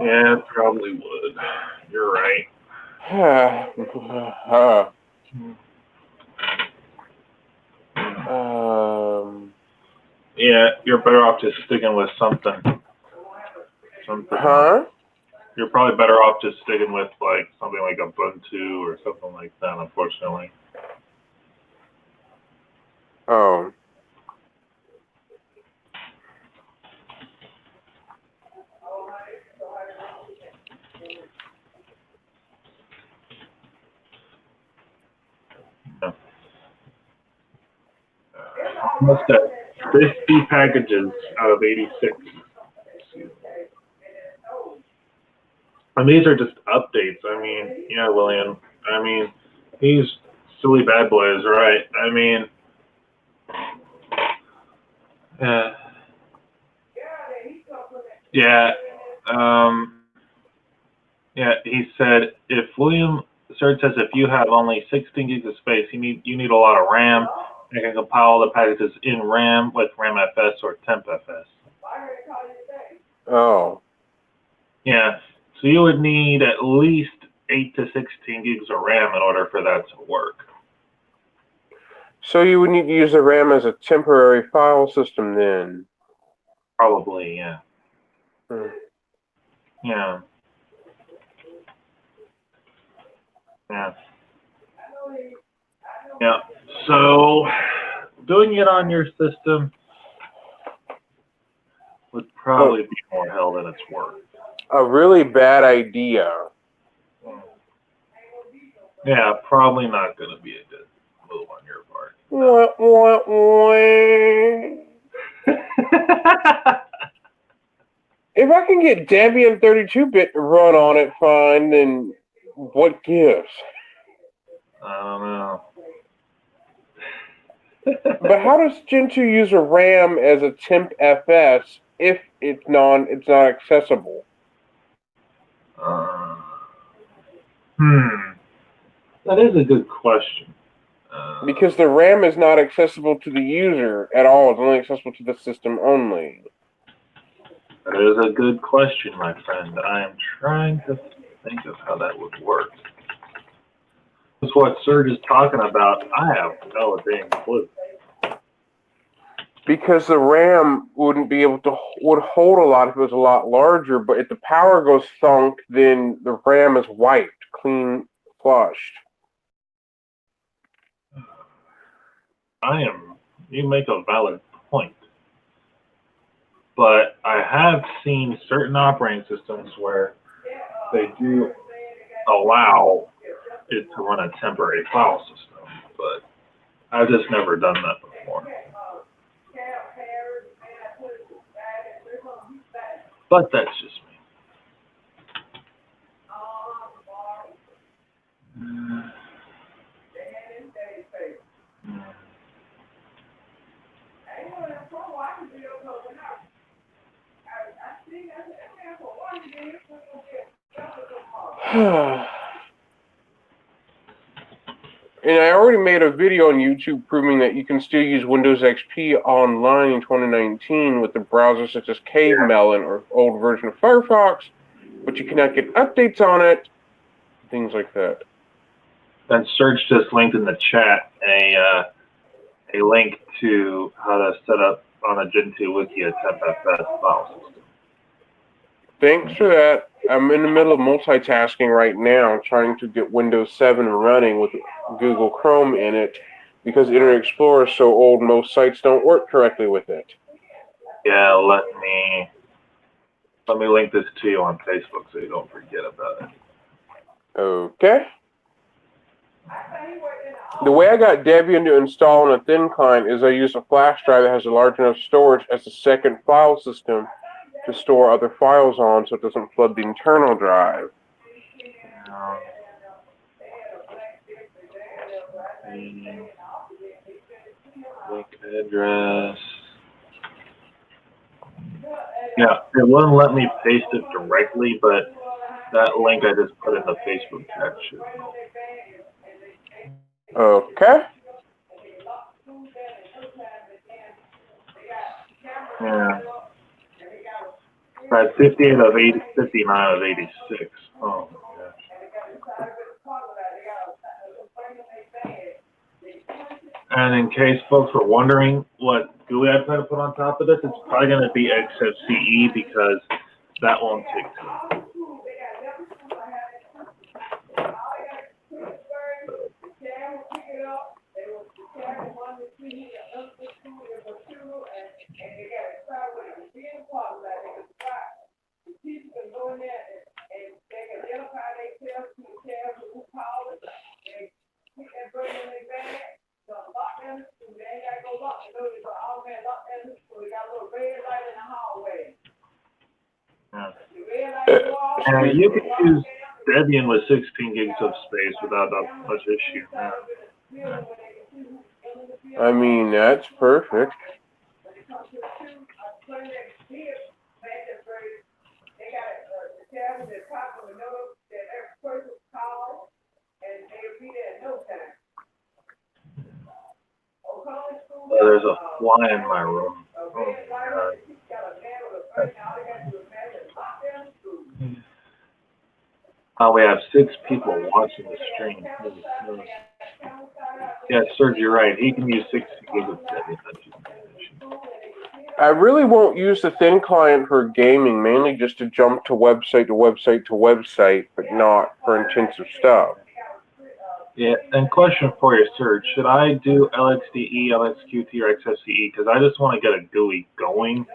Yeah, it probably would. You're right. Yeah, you're better off just sticking with something. Huh? You're probably better off just sticking with like something like Ubuntu or something like that, unfortunately. Oh. Yeah. Almost at 50 packages out of 86. And these are just updates. I mean, yeah, William. I mean, these silly bad boys, right? I mean, yeah. Yeah, he said if William Surge says if you have only 16 gigs of space, you need a lot of RAM. And you can compile the packages in RAM with RAMFS or TempFS. Oh. Yeah, so you would need at least 8 to 16 gigs of RAM in order for that to work. So you would need to use the RAM as a temporary file system then? Probably, yeah. Yeah. Yeah. Yeah. So doing it on your system would probably be more hell than it's worth. A really bad idea. Yeah, probably not going to be a good move on your part. If I can get Debian 32-bit to run on it fine, then what gives? I don't know. But how does Gentoo use a RAM as a TempFS if it's not accessible? That is a good question. Because the RAM is not accessible to the user at all. It's only accessible to the system only. That is a good question, my friend. I am trying to think of how that would work. That's what Serge is talking about. I have no dang clue. Because the RAM would hold a lot if it was a lot larger, but if the power goes thunk, then the RAM is wiped, clean, flushed. You make a valid point. But I have seen certain operating systems where they do allow it to run a temporary file system, but I've just never done that before. But that's just me. And I already made a video on YouTube proving that you can still use Windows XP online in 2019 with the browsers such as CaveMelon or old version of Firefox, but you cannot get updates on it, things like that. Then Serge just linked in the chat a link to how to set up on a Gentoo wiki a TempFS file system. Thanks for that. I'm in the middle of multitasking right now, trying to get Windows 7 running with Google Chrome in it, because Internet Explorer is so old, most sites don't work correctly with it. Yeah, let me link this to you on Facebook so you don't forget about it. Okay. The way I got Debian to install on a thin client is I use a flash drive that has a large enough storage as a second file system to store other files on so it doesn't flood the internal drive. Link address. Yeah, it wouldn't let me paste it directly, but that link I just put in the Facebook chat should. Okay. Yeah. Right, 58 of 80, 59 of 86. Oh my gosh. And in case folks were wondering what GUI I plan to put on top of this, it's probably going to be XFCE because that won't take too long. And you can use Debian with 16 gigs of space without that much issue. Yeah. I mean, that's perfect. There's a fly in my room. Oh my God. We have 6 people watching the stream. Yeah, Serge, you're right. He can use 16 gigs of Debian. I really won't use the thin client for gaming, mainly just to jump to website to website to website, but not for intensive stuff. Yeah, and question for you, Serge. Should I do LXDE, LXQT, or XFCE? Because I just want to get a GUI going,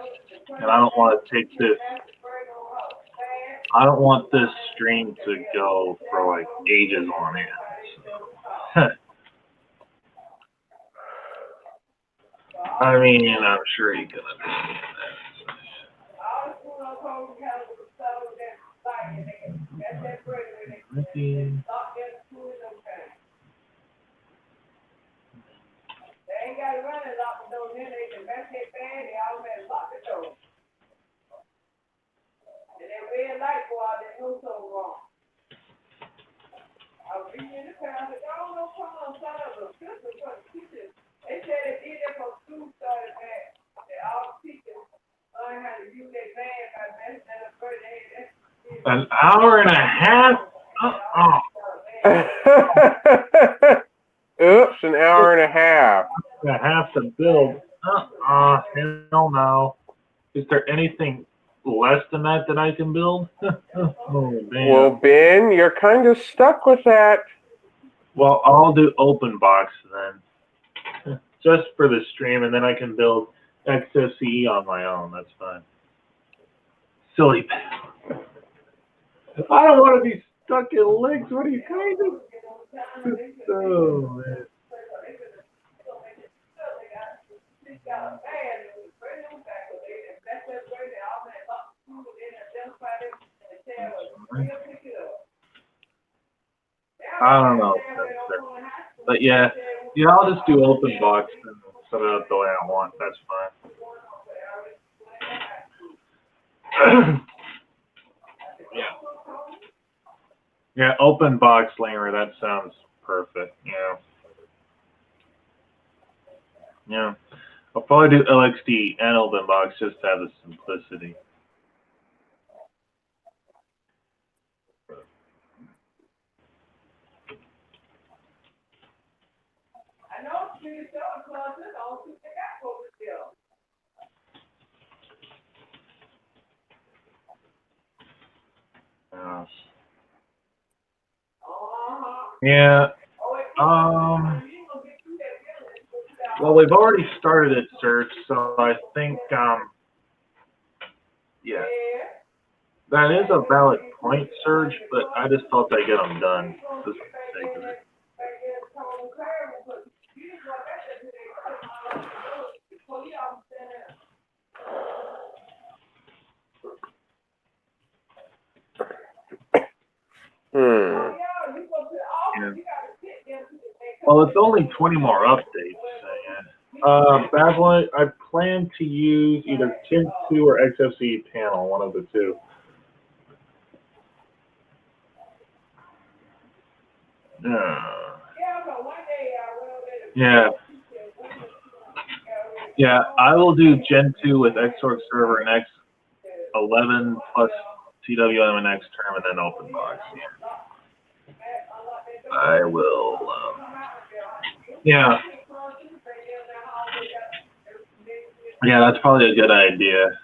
and I don't want to take this. I don't want this stream to go for like ages on end. So. I mean, I'm sure you can understand that. An hour and a half? Oops, an hour and a half. I have to build. Hell no. Is there anything less than that I can build? Oh, man. Well, Ben, you're kind of stuck with that. Well, I'll do OpenBox then. Just for the stream, and then I can build XFCE on my own. That's fine. Silly. I don't want to be stuck in links. What are you kind of? Oh, man. I don't know. But yeah, I'll just do OpenBox and set it up the way I want. That's fine. Yeah, OpenBox Lamer, that sounds perfect. Yeah. I'll probably do LXD and OpenBox just to have the simplicity. Yeah. Well, we've already started it, Serge, so I think, yeah. That is a valid point, Serge, but I just thought I'd get them done just for the sake of it. Yeah. Well, it's only 20 more updates. Babylon, I plan to use either Gentoo or XFCE panel, one of the two. Yeah. Yeah, I will do Gentoo with Xorg server and X11 plus TWM and Xterm and then open box. Yeah. I will. Yeah. Yeah, that's probably a good idea.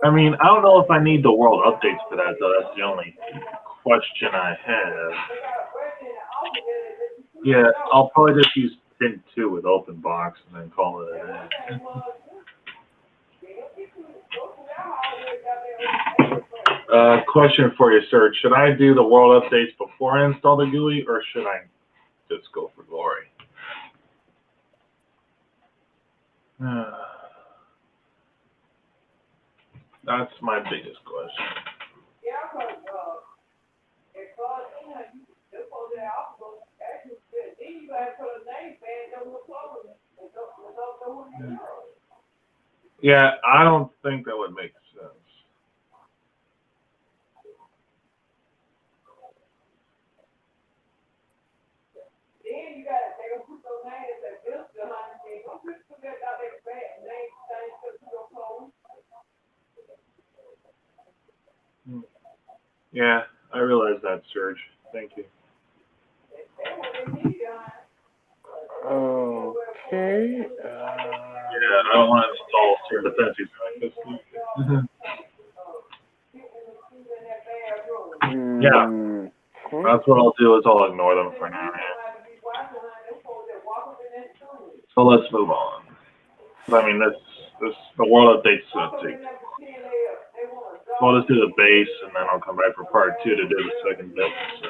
I mean, I don't know if I need the world updates for that, though. That's the only question I have. Yeah, I'll probably just use Pin 2 with open box and then call it a day. Question for you, Serge. Should I do the world updates before I install the GUI, or should I just go for glory? That's my biggest question. Yeah, I don't think that would make sense. Yeah, I realize that, Serge. Thank you. Okay. Yeah, I don't want to install certain dependencies like this. Yeah, that's what I'll do. Is I'll ignore them for now. So let's move on. I mean, the world update's gonna take. So I'll just do the base, and then I'll come back for part 2 to do the second bit. So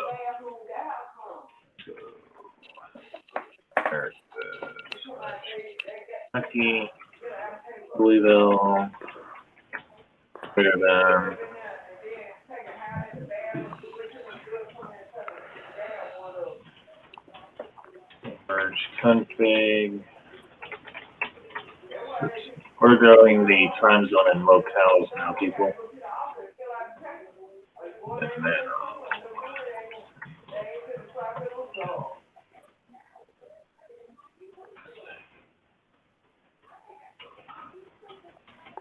there's Kentucky, Louisville, bigger than. Merge config. We're growing the time zone and locales now, people.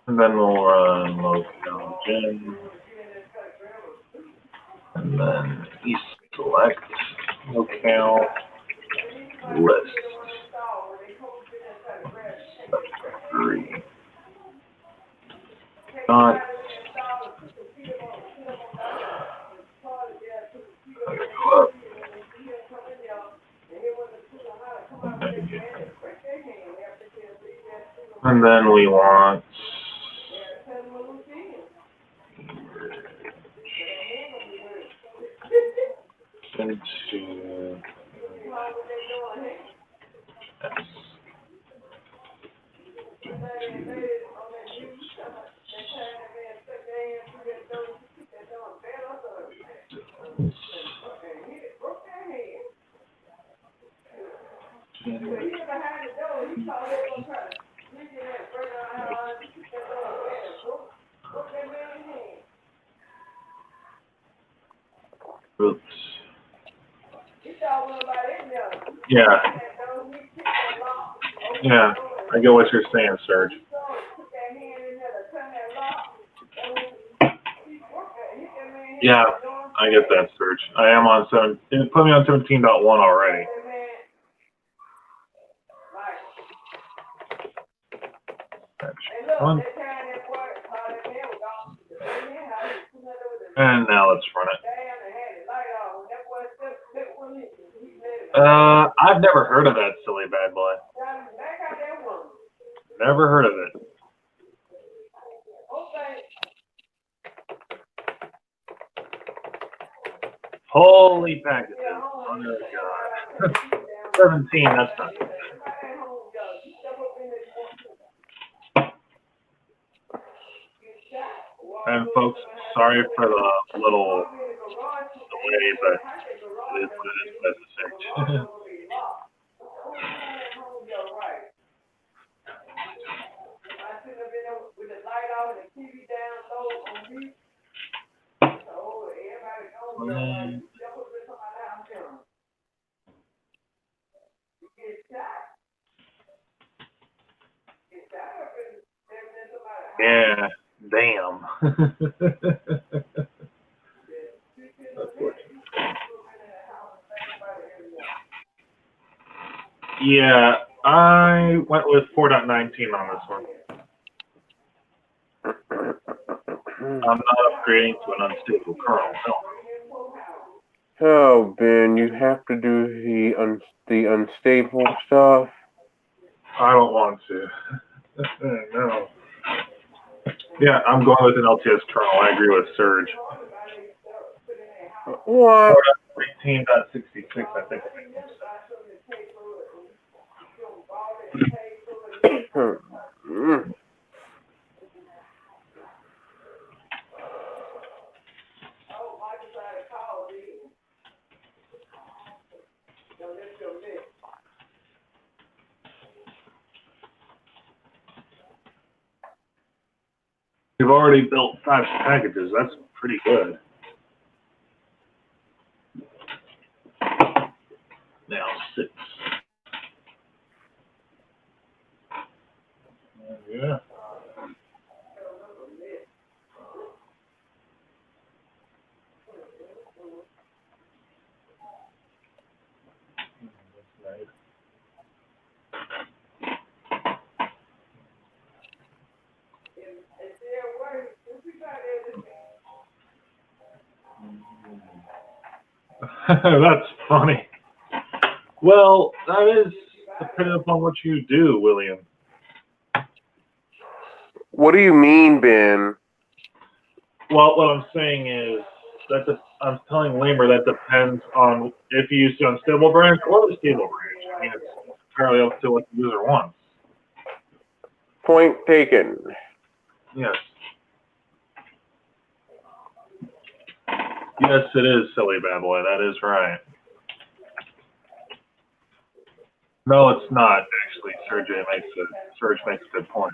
And then, we'll run locale gen. And then select locale list. 3. Not. Go up. And then we want into oops. Yeah. Yeah, I get what you're saying, Serge. Yeah, I get that, Serge. I am on 7. It put me on 17.1 already. Fun. And now let's run it. I've never heard of that silly bad boy. Never heard of it. Holy packages. Oh my God. 17, that's not good. And folks, sorry for the little delay, but it is what it is necessary. Yeah, damn. Yeah, I went with 4.19 on this one. I'm not upgrading to an unstable kernel. No. Oh, Ben, you have to do the unstable stuff. I don't want to. No. Yeah, I'm going with an LTS kernel. I agree with Serge. What? 4.18.66, I think. We've already built 5 packages. That's pretty good. Now 6. Yeah. That's funny. Well, that is depending upon what you do, William. What do you mean, Ben? Well, what I'm saying is I'm telling Lamer that depends on if you use the unstable branch or the stable branch. I mean, it's entirely up to what the user wants. Point taken. Yes. Yes, it is, silly bad boy. That is right. No, it's not, actually. Serge makes a good point.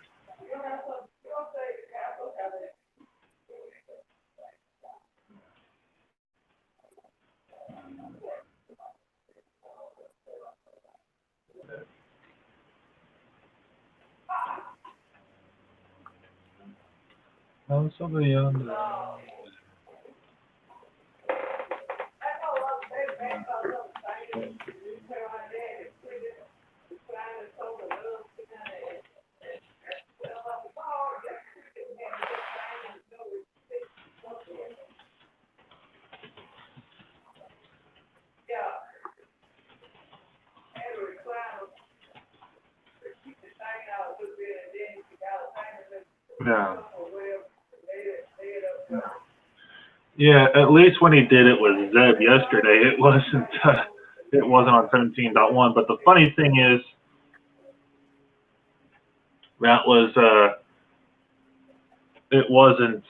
Oh, somebody on the... Yeah. Yeah, at least when he did it with Zeb yesterday, it wasn't on 17.1. But the funny thing is, that was it wasn't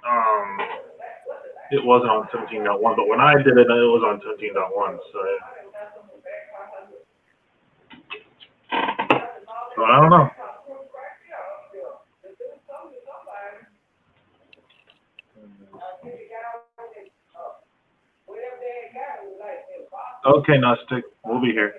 on 17.1. But when I did it, it was on 17.1. So I don't know. Okay, Gnostic, we'll be here.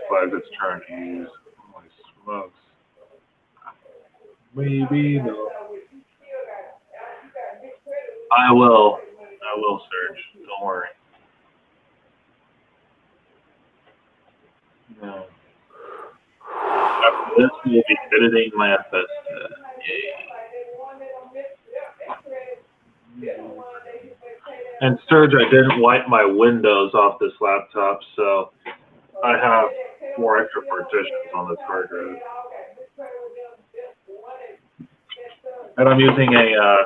flags it's trying to use. Holy smokes. Maybe no. I will, Serge. Don't worry. No. After this, we will be editing my FS. Yay. And Serge, I didn't wipe my windows off this laptop, so I have 4 extra partitions on this hard drive. And I'm using a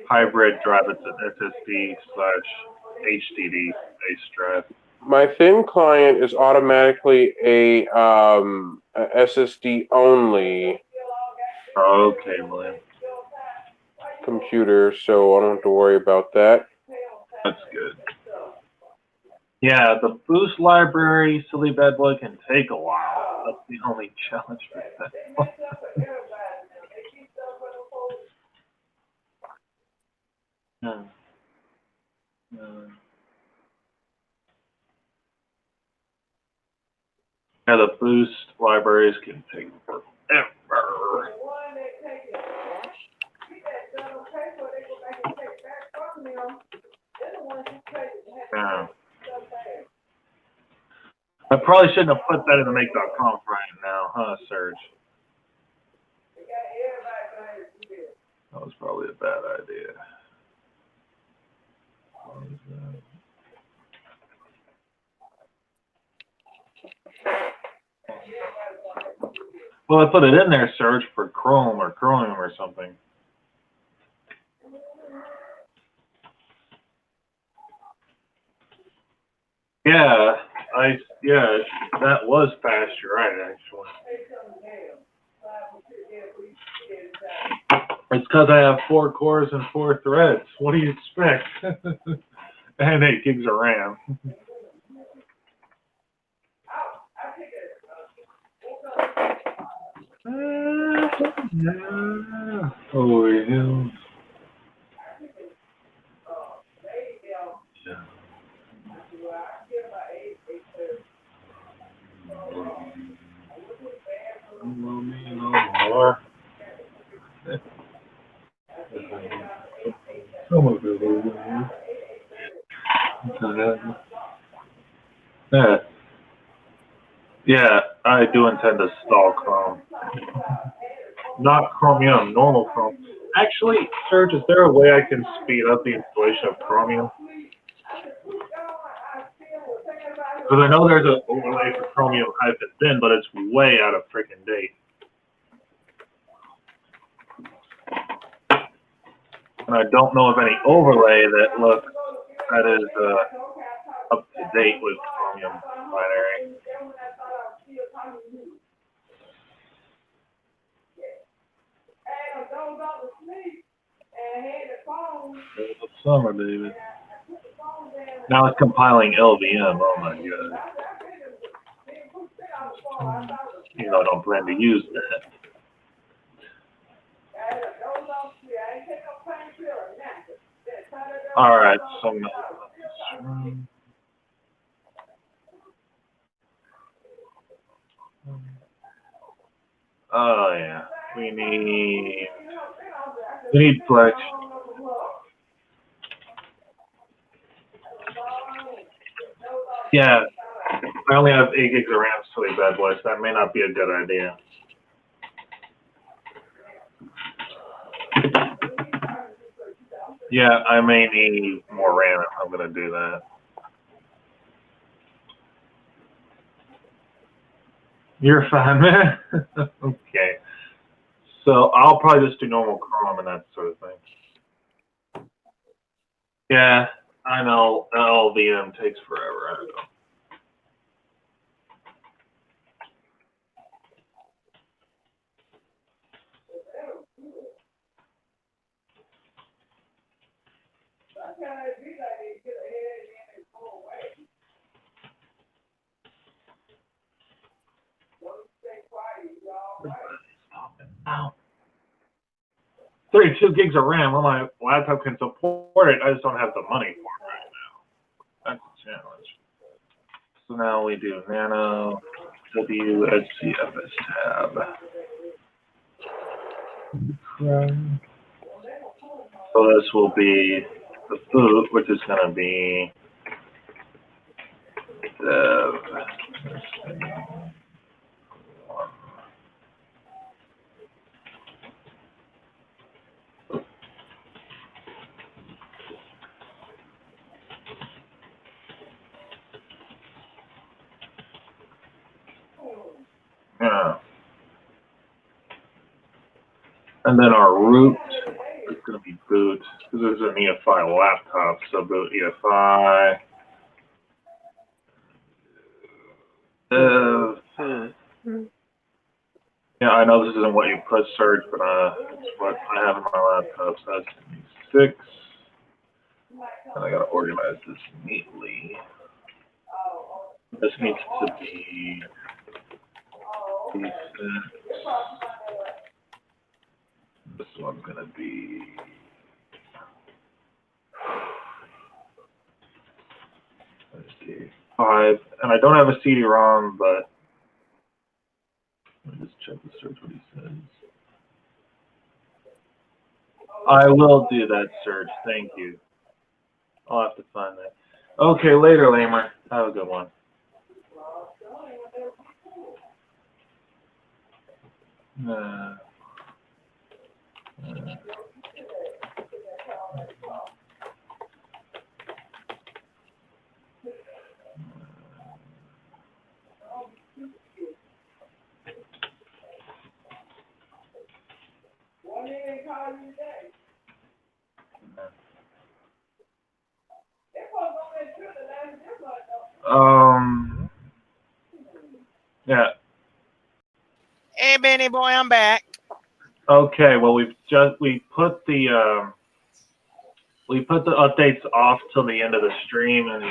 hybrid drive. It's an SSD/HDD based drive. My thin client is automatically a SSD only Okay, William. computer, so I don't have to worry about that. That's good. Yeah, the boost library, silly bad boy, can take a while. That's the only challenge with that. Yeah, the boost libraries can take forever. Yeah. I probably shouldn't have put that in the make.conf right now, huh, Serge? That was probably a bad idea. What is that? Well, I put it in there, Serge, for Chrome or Chromium or something. Yeah, that was fast. You're right, actually. It's because I have 4 cores and 4 threads. What do you expect? And 8 gigs of RAM. Oh, yeah. Yeah, I do intend to install Chrome. Not Chromium, normal Chrome. Actually, Serge, is there a way I can speed up the installation of Chromium? Because I know there's an overlay for Chromium-bin, but it's way out of freaking date. And I don't know of any overlay that is up to date with Chromium binary. It's summer, David. Now it's compiling LVM. Oh my god. You know, I don't plan to use that. All right, so oh yeah, we need Flex. Yeah, I only have 8 gigs of RAM, silly bad boy, so that may not be a good idea. Yeah, I may need more RAM if I'm going to do that. You're fine, man. Okay. So I'll probably just do normal Chrome and that sort of thing. Yeah, I know LVM takes forever. I don't know. Ow. 32 gigs of RAM. Well, my laptop can support it. I just don't have the money for it right now. That's a challenge. So now we do Nano. WSCFS tab. So this will be the boot, which is going to be dev. Yeah. And then our root is going to be boot, because this is an EFI laptop, so boot EFI. Yeah, I know this isn't what you put search, but it's what I have in my laptop, so that's 6. And I got to organize this neatly. This needs to be D6. This one's going to be D5. And I don't have a CD-ROM, but let me just check the search what he says. I will do that search. Thank you. I'll have to find that. Okay, later, Lamer. Have a good one. Yeah. Hey, Benny boy, I'm back. Okay. Well, we put the updates off till the end of the stream, and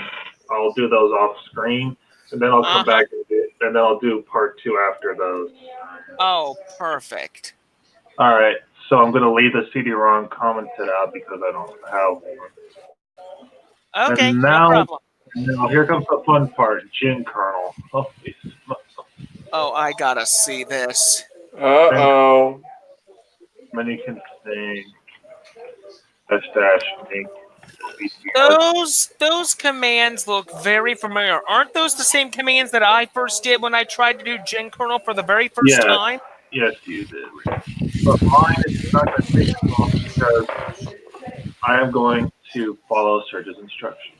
I'll do those off screen, and then I'll come back and then I'll do part 2 after those. Oh, perfect. All right. So I'm going to leave the CD-ROM commented out because I don't have one. Okay, and no problem. Now here comes the fun part, Gin kernel. Oh, I gotta see this. Uh-oh. Then you can sing --make. Those commands look very familiar. Aren't those the same commands that I first did when I tried to do Gin kernel for the very first time? Yes, you did. But mine is not going to take as long because I am going to follow Serge's instructions.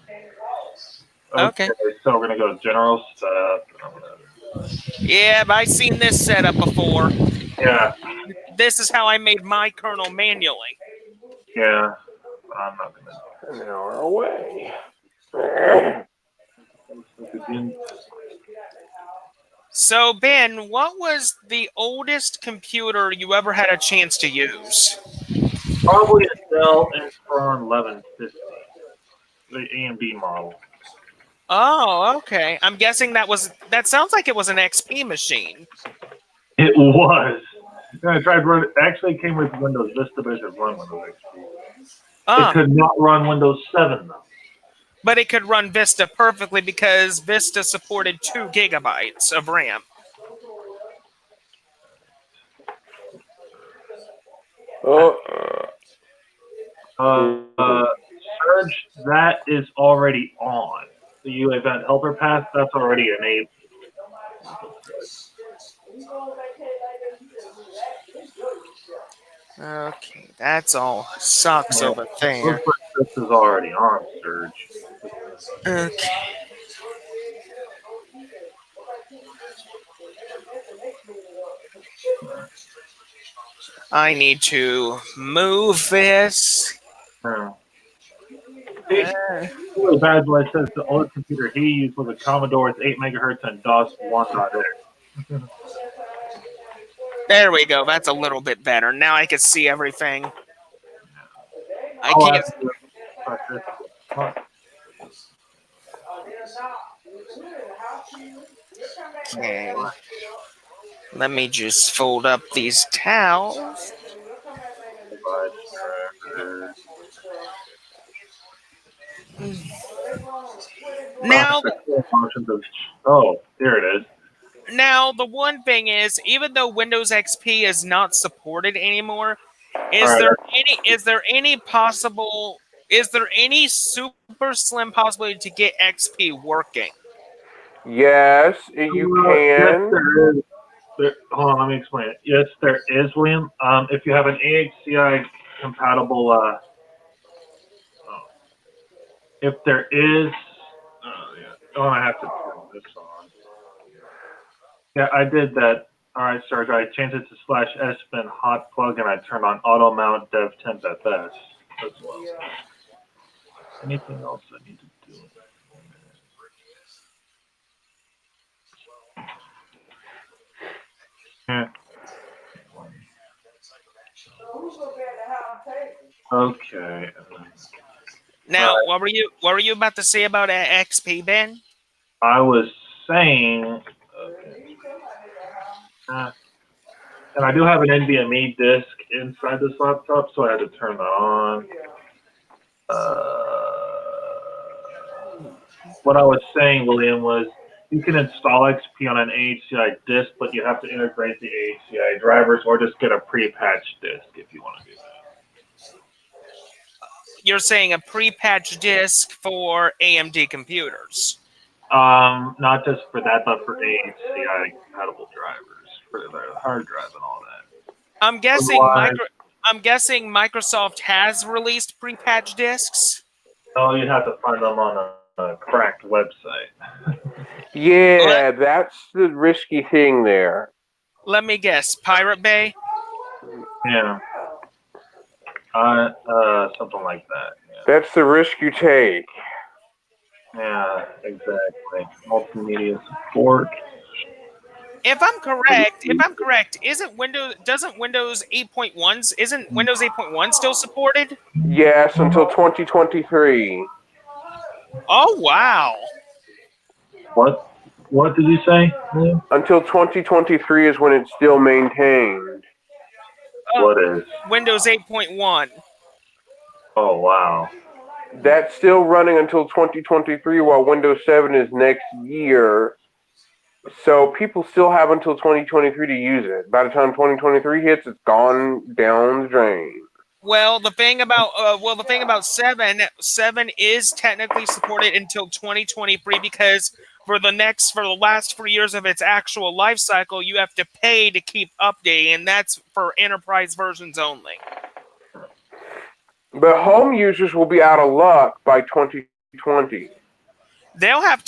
Okay. So we're going to go to general stuff. Yeah, I've seen this setup before. Yeah. This is how I made my kernel manually. Yeah. I'm not going to. An hour away. So, Ben, what was the oldest computer you ever had a chance to use? Probably a Dell Inspiron 1150, the AMD model. Oh, okay. I'm guessing that sounds like it was an XP machine. It was. I tried run. It actually came with Windows Vista, but it could run Windows XP. It could not run Windows 7 though. But it could run Vista perfectly because Vista supported 2 gigabytes of RAM. Surge, that is already on. The U event helper path, that's already enabled. Okay, that's all sucks over there. Looks like this is already on, Surge. Okay. I need to move this. Bad boy says the old computer he used was a Commodore's 8 megahertz and DOS 1.x. There we go. That's a little bit better. Now I can see everything. I can't. Okay. Let me just fold up these towels. Now, oh, here it is. Now, the one thing is, even though Windows XP is not supported anymore, All right. is there any super slim possibility to get XP working? Yes, you Yes, can. there is. Hold on, let me explain it. Yes, there is, William. If you have an AHCI compatible, if there is, I have to turn this on. Yeah, I did that. All right, Serge, I changed it to /sbin hot plug and I turned on auto mount dev temp at best as well. Anything else I need to do? Yeah. Okay. Now, what were you about to say about XP, Ben? I was saying, okay. And I do have an NVMe disk inside this laptop, so I had to turn that on. What I was saying, William, was you can install XP on an AHCI disk, but you have to integrate the AHCI drivers or just get a pre-patched disk if you want to do that. You're saying a pre-patched disk for AMD computers. Not just for that, but for AHCI compatible drivers for the hard drive and all that. I'm guessing Otherwise, Microsoft has released pre-patched disks. no, you'd have to find them on a cracked website. Yeah, that's the risky thing there. Let me guess, Pirate Bay? Yeah. Something like that. Yeah. That's the risk you take. Yeah, exactly. Multimedia support. If I'm correct, isn't Windows 8.1 still supported? Yes, until 2023. Oh wow. What did you say? Until 2023 is when it's still maintained. What is? Windows 8.1. Oh wow. That's still running until 2023, while Windows 7 is next year. So people still have until 2023 to use it. By the time 2023 hits, it's gone down the drain. Well, the thing about 7 is technically supported until 2023 because for the last 3 years of its actual life cycle, you have to pay to keep updating, and that's for enterprise versions only. But home users will be out of luck by 2020. They'll have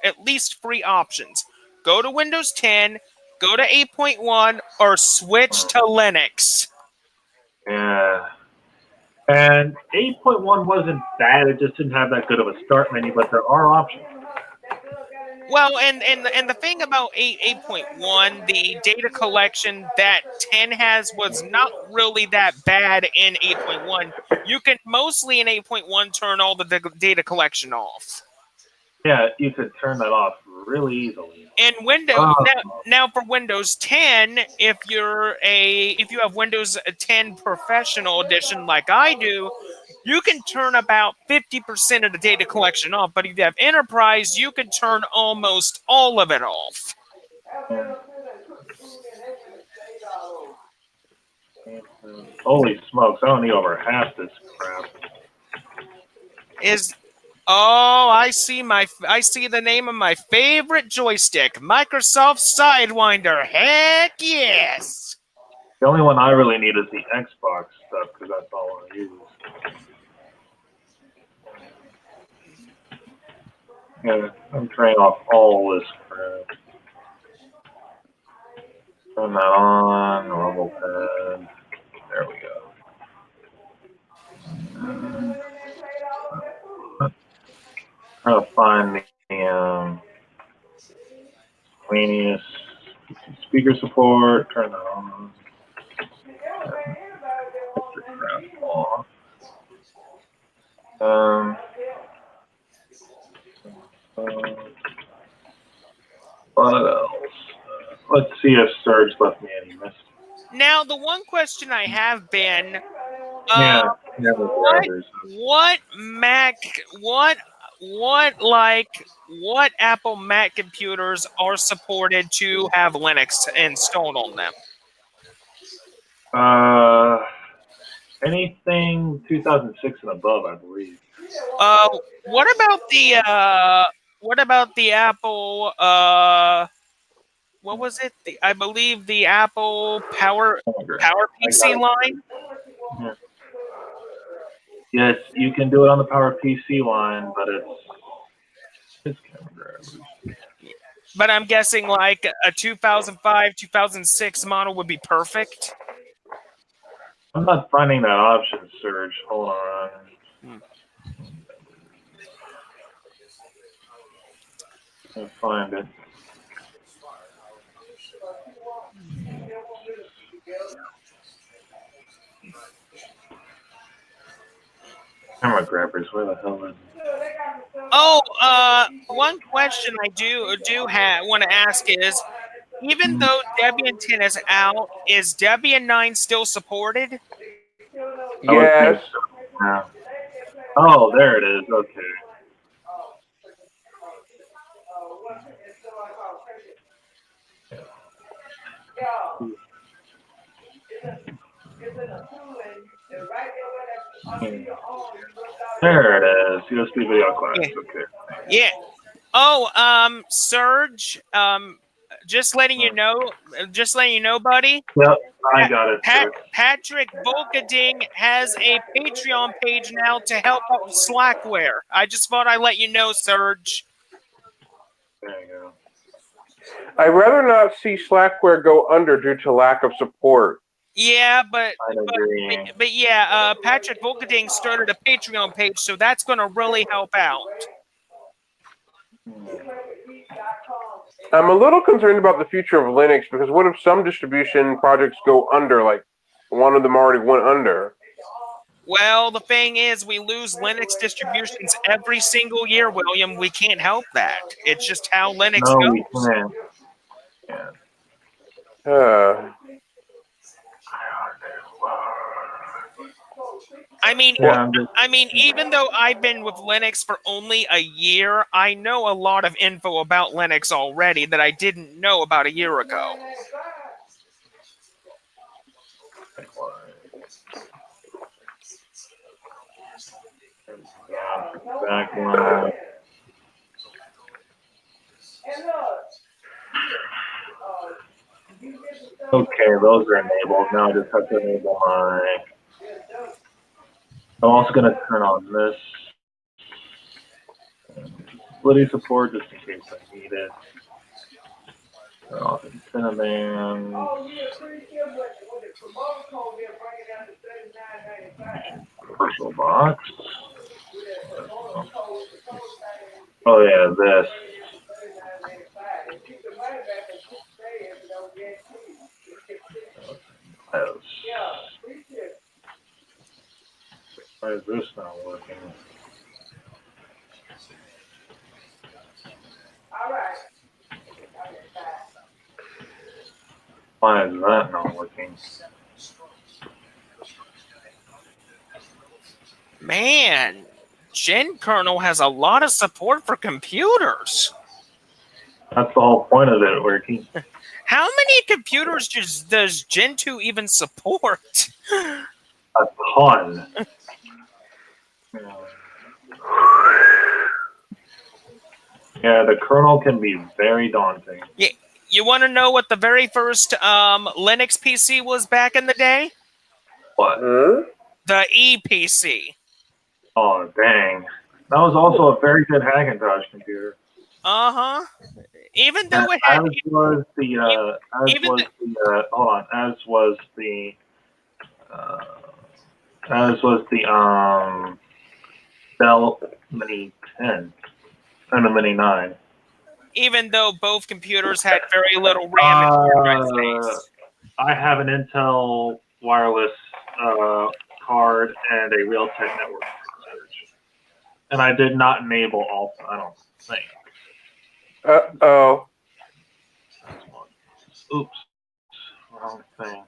at least 3 options. Go to Windows 10, go to 8.1, or switch to Linux. Yeah. And 8.1 wasn't bad. It just didn't have that good of a start menu, but there are options. Well, and the thing about 8.1, the data collection that 10 has was not really that bad in 8.1. You can mostly in 8.1 turn all the data collection off. Yeah, you could turn that off really easily. And now for Windows 10, if you have Windows 10 Professional Edition like I do, you can turn about 50% of the data collection off. But if you have Enterprise, you can turn almost all of it off. Yeah. Holy smokes! I don't need over half this crap. I see the name of my favorite joystick, Microsoft Sidewinder. Heck yes! The only one I really need is the Xbox stuff because that's all I use. Yeah, I'm turning off all this crap. Turn that on, normal pad. There we go. Trying to find the miscellaneous speaker support. Turn that on. Crap off. What else? Let's see if Serge left me any messages. Now, the one question I have been, Yeah, the drivers. what Mac, what Apple Mac computers are supported to have Linux installed on them? Anything 2006 and above, I believe. Uh, what about the Apple? What was it? I believe the Apple Power I got PC it. line. Yeah. Yes, you can do it on the Power PC line, but it's camera grabs. But I'm guessing like a 2005, 2006 model would be perfect. I'm not finding that option, Serge. Hold on. Can't find it. Camera grabbers, where the hell is it? Oh, one question I do want to ask is, even though Debian 10 is out, is Debian 9 still supported? I would think Yes. so. Yeah. Oh, there it is. Okay. There it is. USB video class. Yeah. Okay. Yeah. Oh, Serge, just letting you know, buddy. Yep, I got it. Serge. Patrick Volkading has a Patreon page now to help out with Slackware. I just thought I'd let you know, Serge. There you go. I'd rather not see Slackware go under due to lack of support. Yeah, but Yeah. Patrick Volkading started a Patreon page, so that's going to really help out. I'm a little concerned about the future of Linux because what if some distribution projects go under, like one of them already went under? Well, the thing is, we lose Linux distributions every single year, William. We can't help that. It's just how Linux No, goes. we can't. Yeah. I mean, Yeah, even though I've been with Linux for only a year, I know a lot of info about Linux already that I didn't know about a year ago. Back one. Okay, those are enabled. Now I just have to enable my. I'm also going to turn on this splitting support just in case I need it. Turn off Cinnamon. Virtual box. Oh yeah, this. Why is this not working? Why is that not working? Man, Gen kernel has a lot of support for computers. That's the whole point of it working. How many computers does Gentoo even support? A ton. Yeah, the kernel can be very daunting. Yeah, you want to know what the very first Linux PC was back in the day? What? The ePC. Oh, dang. That was also a very good Hackintosh computer. Uh-huh. Even though it had... Hold on. As was the Dell Mini 10 and the Mini 9. Even though both computers had very little RAM and hard drive space. I have an Intel wireless card and a Realtek network search. And I did not enable Alpha, I don't think. Uh-oh. Oops. Wrong thing.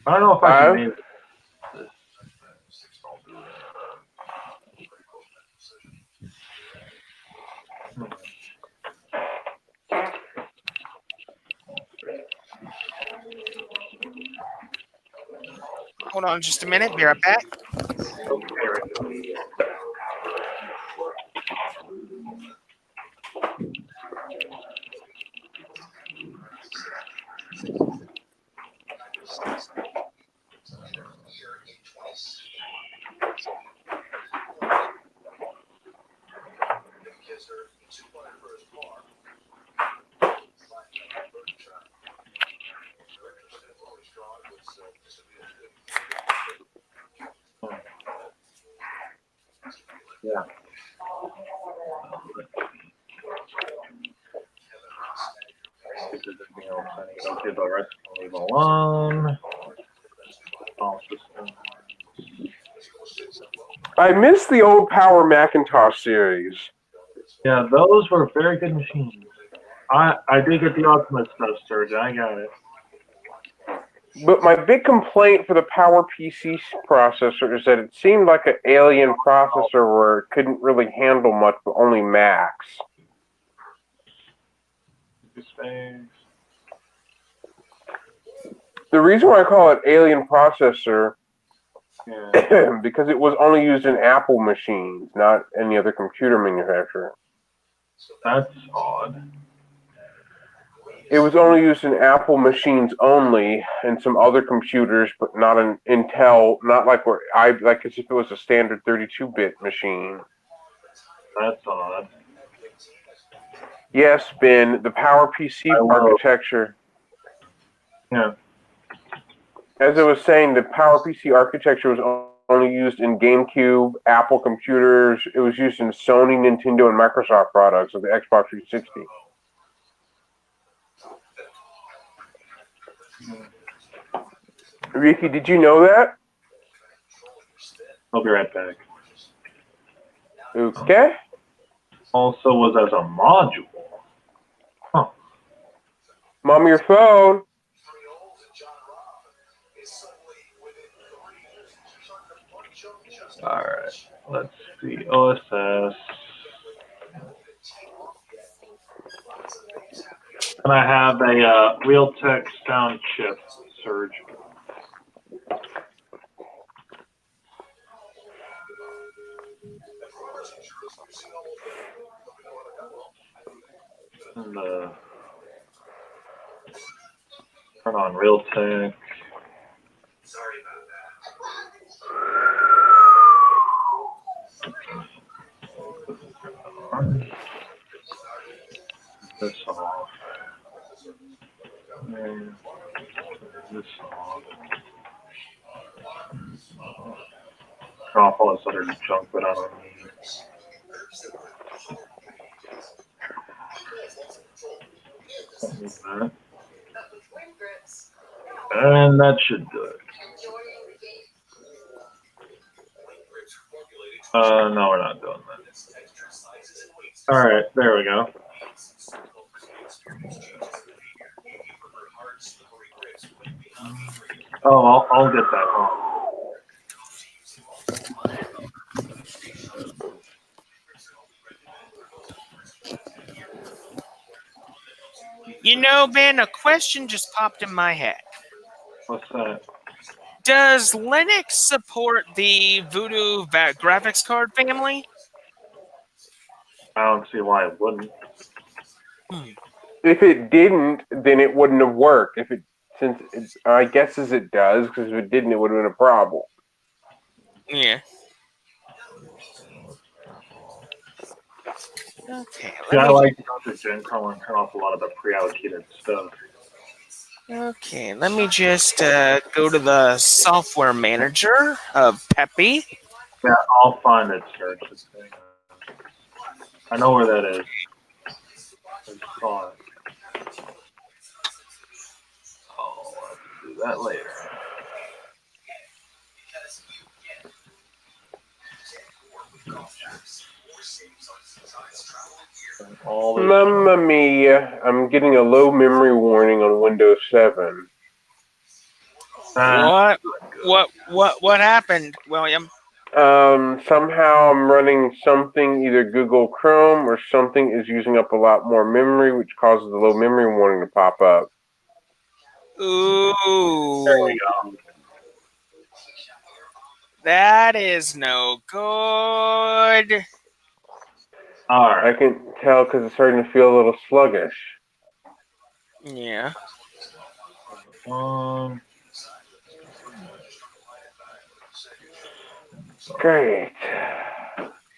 I don't know if I can name this. hold on just a minute. Be right back. Yeah. Okay, the rest can leave alone. All systems. I miss the old Power Macintosh series. Yeah, those were very good machines. I did get the Ultimate stuff, Surge. I got it. But my big complaint for the Power PC processor is that it seemed like an alien processor where it couldn't really handle much, but only max. The reason why I call it alien processor because it was only used in Apple machines, not any other computer manufacturer. That's odd. It was only used in Apple machines only, and some other computers, but not in Intel. Not like as if it was a standard 32-bit machine. That's odd. Yes, Ben, the Power PC architecture. Yeah. As I was saying, the Power PC architecture was only used in GameCube, Apple computers. It was used in Sony, Nintendo, and Microsoft products of the Xbox 360. Ricky, did you know that? I'll be right back. Okay. Also was as a module. Huh. Mom, your phone. Alright, let's see. OSS. And I have a Realtek sound chip, Surge. And turn on Realtek. Sorry about that. This off. And this off. Turn off all this other junk that I don't need. Don't need that. And that should do it. No, we're not doing that. Alright, there we go. Oh, I'll get that on. You know, Ben, a question just popped in my head. What's that? Does Linux support the Voodoo graphics card family? I don't see why it wouldn't. If it didn't, then it wouldn't have worked. I guess as it does, because if it didn't, it would have been a problem. Yeah. Okay. Yeah, I like to go to Gentoo and turn off a lot of the pre-allocated stuff. Okay, let me just go to the software manager of Peppy. Yeah, I'll find it, Serge. I know where that is. I just saw it. Oh, I'll have to do that later. Mamma mia, I'm getting a low memory warning on Windows 7. What happened, William? Somehow I'm running something, either Google Chrome or something is using up a lot more memory, which causes the low memory warning to pop up. Ooh. There we go. That is no good. All I right. can tell because it's starting to feel a little sluggish. Yeah. Um, Great.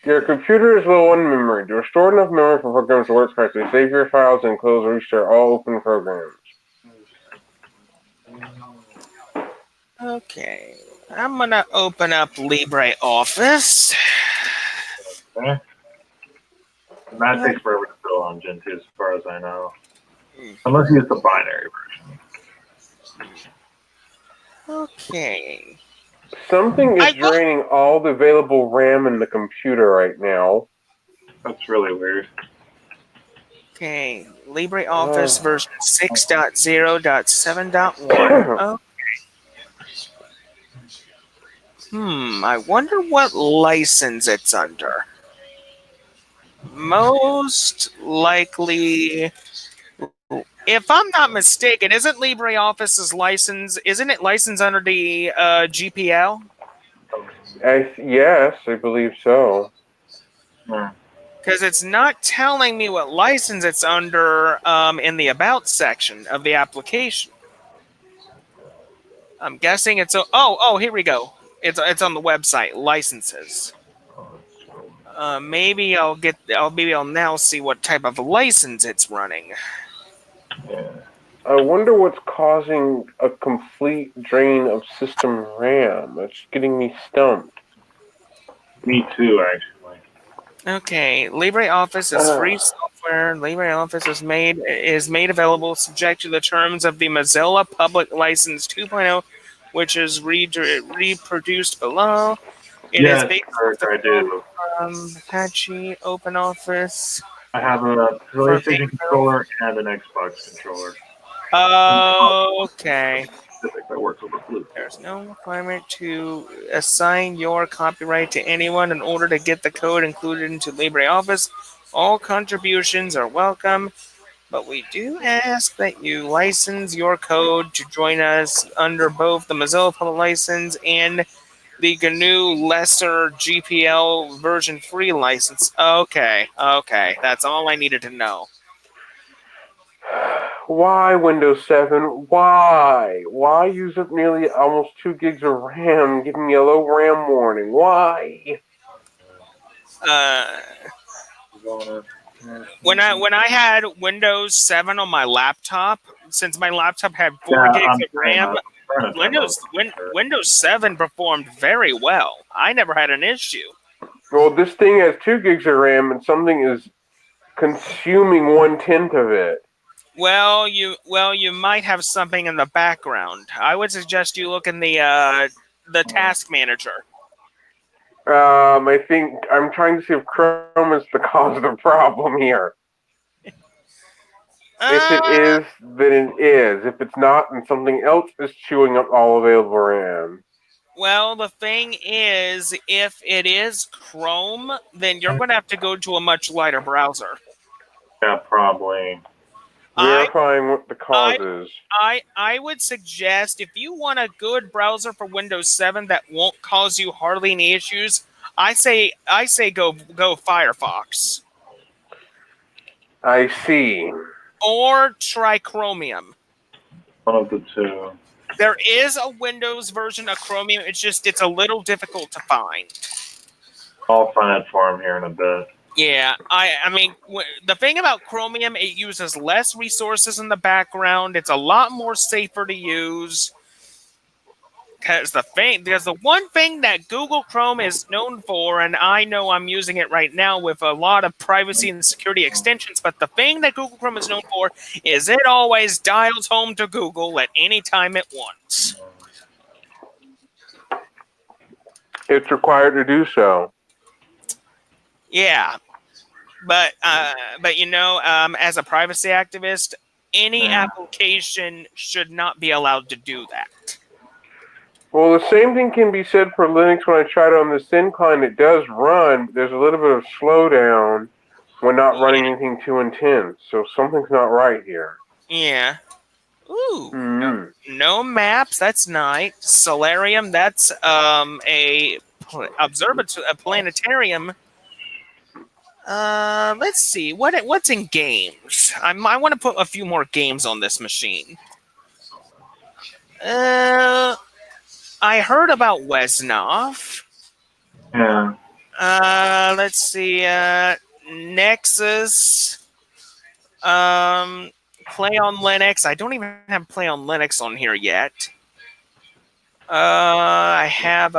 Your computer is low on memory. To restore enough memory for programs to work correctly, save your files and close or restart all open programs. Okay. I'm gonna open up LibreOffice. okay. And that takes forever to fill on Gentoo, as far as I know. Unless you use the binary version. Okay. Something is I will. draining all the available RAM in the computer right now. That's really weird. Okay. LibreOffice version 6.0.7.1. Oh. I wonder what license it's under. Most likely, if I'm not mistaken, isn't LibreOffice's license, isn't it licensed under the GPL? Yes, I believe so. Hmm. Because it's not telling me what license it's under in the About section of the application. I'm guessing it's here we go. It's on the website, licenses. Maybe I'll now see what type of license it's running. Yeah. I wonder what's causing a complete drain of system RAM. It's getting me stumped. Me too, actually. Okay, LibreOffice is free software. LibreOffice is made available subject to the terms of the Mozilla Public License 2.0, which is reproduced below. It is Yes, based off Kirk, the I code do. from Apache OpenOffice I have a for PlayStation controller and an Xbox controller. Okay. Specific that works over Bluetooth. There's no requirement to assign your copyright to anyone in order to get the code included into LibreOffice. All contributions are welcome, but we do ask that you license your code to join us under both the Mozilla Public License and the GNU Lesser GPL version free license. Okay, that's all I needed to know. Why Windows 7? Why? Why use up nearly almost 2 gigs of RAM, giving me a low RAM warning? Why? Uh, when I had Windows 7 on my laptop, since my laptop had 4 Yeah, gigs I'm of RAM, trying to turn those on. Windows 7 performed very well. I never had an issue. Well, this thing has 2 gigs of RAM, and something is consuming 1/10 of it. Well, you might have something in the background. I would suggest you look in the task manager. I think I'm trying to see if Chrome is the cause of the problem here. If it is, then it is. If it's not, then something else is chewing up all available RAM. Well, the thing is, if it is Chrome, then you're going to have to go to a much lighter browser. Yeah, probably. Verifying what the I cause is. I would suggest if you want a good browser for Windows 7 that won't cause you hardly any issues, I say go Firefox I see. or try Chromium. One of the two. There is a Windows version of Chromium. It's a little difficult to find. I'll find it for him here in a bit. Yeah, I mean, the thing about Chromium, it uses less resources in the background. It's a lot more safer to use. Because the one thing that Google Chrome is known for, and I know I'm using it right now with a lot of privacy and security extensions, but the thing that Google Chrome is known for is it always dials home to Google at any time it wants. It's required to do so. Yeah, but as a privacy activist, any application should not be allowed to do that. Well, the same thing can be said for Linux. When I tried it on the thin client, it does run, but there's a little bit of slowdown when not running anything too intense. So something's not right here. Yeah. Ooh, Mm. no maps. That's nice. Solarium. That's a observatory, a planetarium. Let's see what's in games. I want to put a few more games on this machine. I heard about Wesnoff. Yeah. Let's see. Nexus. Play on Linux. I don't even have Play on Linux on here yet. I have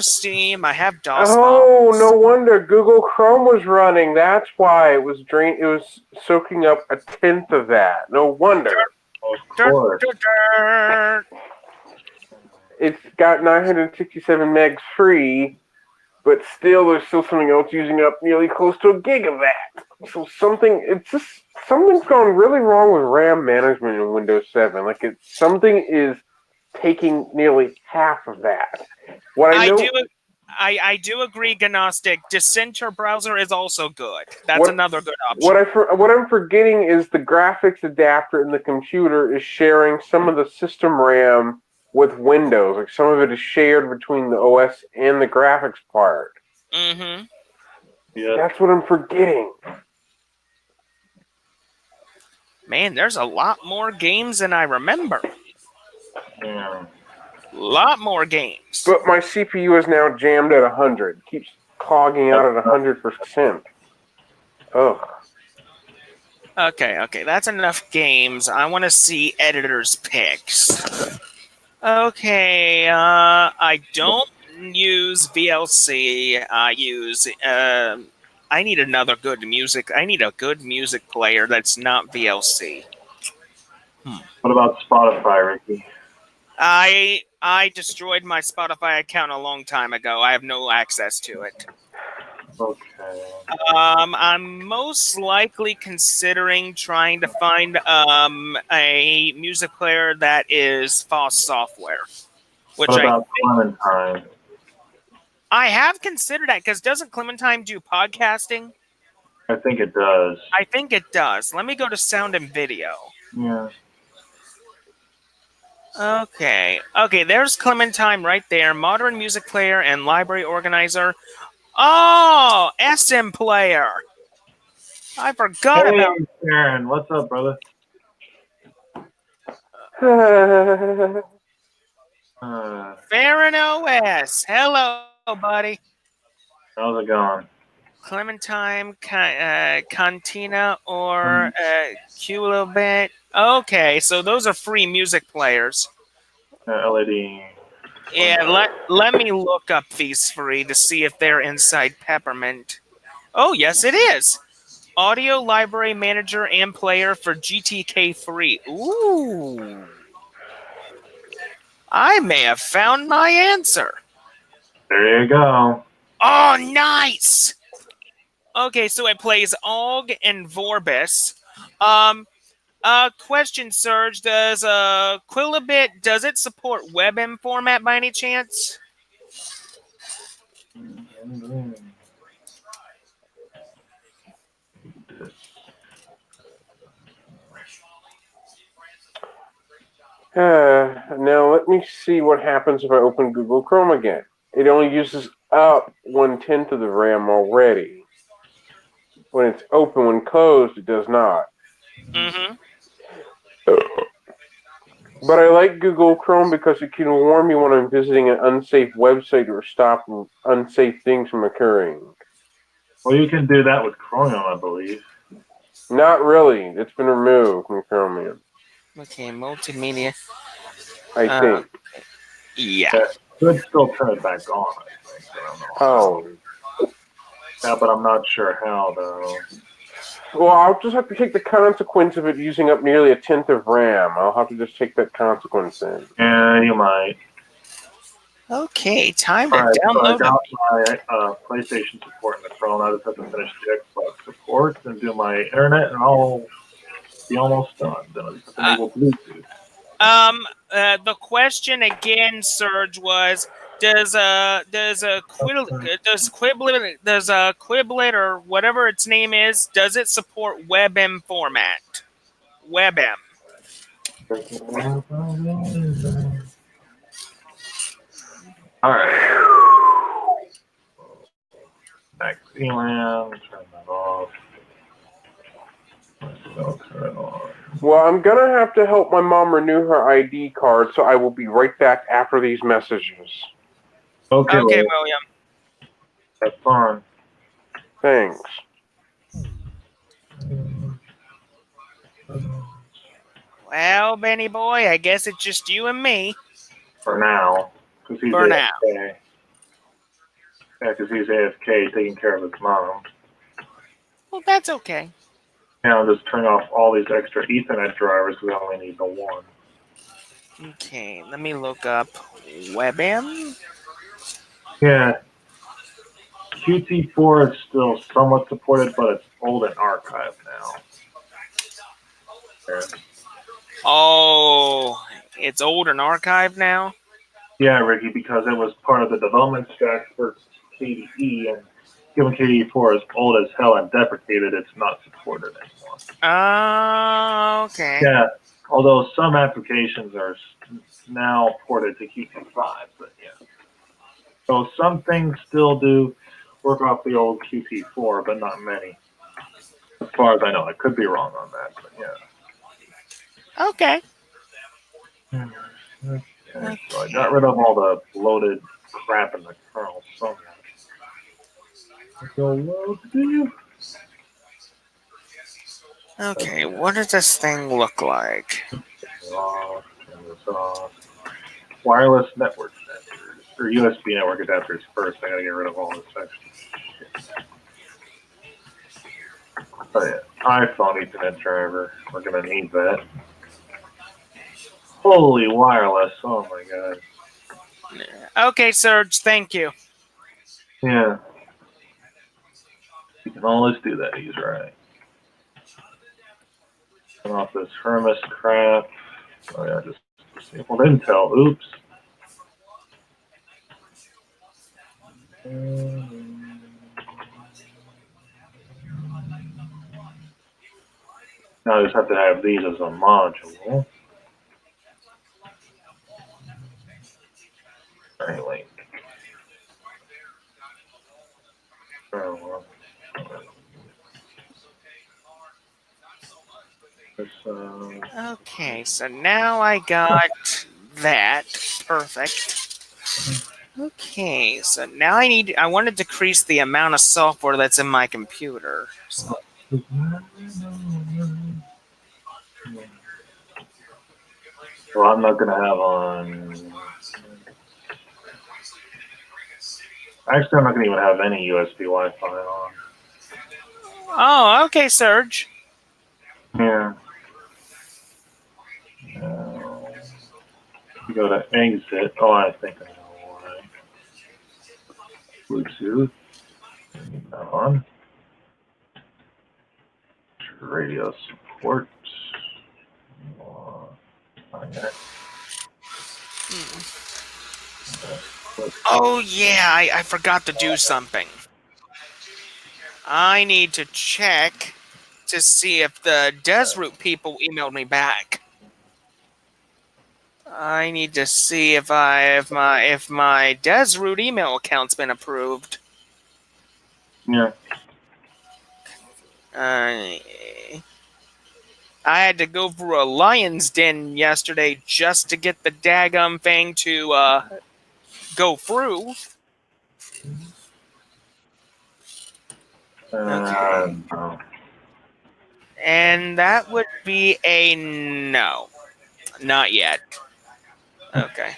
Steam. I have DOS. Oh, no wonder Google Chrome was running. That's why it was It was soaking up a tenth of that. No wonder. Of course. It's got 967 megs free, but still, there's still something else using up nearly close to a gig of that. So something's gone really wrong with RAM management in Windows 7. Like something is taking nearly half of that. What I know. I do agree, Gnostic. Dissenter browser is also good. That's another good option. What I'm forgetting is the graphics adapter in the computer is sharing some of the system RAM with Windows. Like some of it is shared between the OS and the graphics part. Mm-hmm. Yeah. That's what I'm forgetting. Man, there's a lot more games than I remember. Yeah. A lot more games. But my CPU is now jammed at 100. It keeps clogging out at 100%. Ugh. Okay, that's enough games. I want to see editors' picks. Okay, I don't use VLC. I need another good music. I need a good music player that's not VLC. What about Spotify, Ricky? I destroyed my Spotify account a long time ago. I have no access to it. Okay. I'm most likely considering trying to find a music player that is FOSS software. Which What about Clementine? I have considered that because doesn't Clementine do podcasting? I think it does. I think it does. Let me go to sound and video. Yeah. Okay, there's Clementine right there. Modern music player and library organizer. Oh, SM player. I forgot about. Hey, Aaron, what's up, brother? Farron OS. Hello, buddy. How's it going? Clementine, Cantina, or Qlobit. Okay, so those are free music players. LED. Yeah, let me look up these free to see if they're inside Peppermint. Oh, yes, it is. Audio Library Manager and Player for GTK3. Ooh. I may have found my answer. There you go. Oh, nice! Okay, so it plays AUG and Vorbis. Question, Serge. Does Quillabit, does it support WebM format by any chance? Now let me see what happens if I open Google Chrome again. It only uses up 1/10 of the RAM already. When it's open, when closed, it does not. Mm-hmm. But I like Google Chrome because it can warn me when I'm visiting an unsafe website or stop unsafe things from occurring. Well, you can do that with Chromium, I believe. Not really. It's been removed from Chromium. Okay, multimedia. I think. Yeah. Could still turn it back on, I think. I don't know. Oh. Yeah, but I'm not sure how, though. Well, I'll just have to take the consequence of it using up nearly 1/10 of RAM. I'll have to just take that consequence then. Yeah, you might. Okay, time to Alright, so I download got my PlayStation support in the Chrome. I just have to finish the Xbox support and do my internet, and I'll be almost done. Then I'll just have to enable Bluetooth. The question again, Serge, was does Quiblet or whatever its name is, does it support WebM format? WebM. All right. Next ELAN, turn that off. I'll turn it on. Well, I'm gonna have to help my mom renew her ID card, so I will be right back after these messages. Okay, Okay, well, William. have fun. Thanks. Well, Benny boy, I guess it's just you and me For now, because he's for now. AFK. Yeah, because he's AFK taking care of his mom. Well, that's okay. Now I'm just turning off all these extra Ethernet drivers because I only need the one. Okay, let me look up WebM. Yeah. Qt4 is still somewhat supported, but it's old and archived now. There. Oh, it's old and archived now? Yeah, Ricky, because it was part of the development stack for KDE, and given KDE4 is old as hell and deprecated, it's not supported anymore. Oh, okay. Yeah, although some applications are now ported to Qt5, but yeah. So some things still do work off the old Qt4, but not many. As far as I know, I could be wrong on that, but yeah. Okay. Okay, so I got rid of all the bloated crap in the kernel somewhere. Go load to Okay, what does this thing look like? off, turn this off. Wireless network adapters, or USB network adapters first. I gotta get rid of all this extra shit. Oh yeah, iPhone Ethernet driver. We're gonna need that. Holy wireless! Oh my god. Okay, Serge, thank you. Yeah. You can always do that. He's right. Turn off this Hermes crap. Oh yeah, just disabled Intel. Oops. Now I just have to have these as a module. Anyway. Oh, well. Okay, so now I got that. Perfect. Okay, so now I want to decrease the amount of software that's in my computer. So, Well, I'm not gonna have on. Actually, I'm not gonna even have any USB Wi-Fi on. oh, okay, Serge. Yeah. You go to exit. Oh, I think I know why. Bluetooth. On. Radio support. Okay. Oh yeah, I forgot to do something. I need to check to see if the Desroot people emailed me back. I need to see if my Desroot email account's been approved. Yeah. I had to go through a lion's den yesterday just to get the daggum thing to go through. Okay. No. And that would be a no. Not yet. Okay.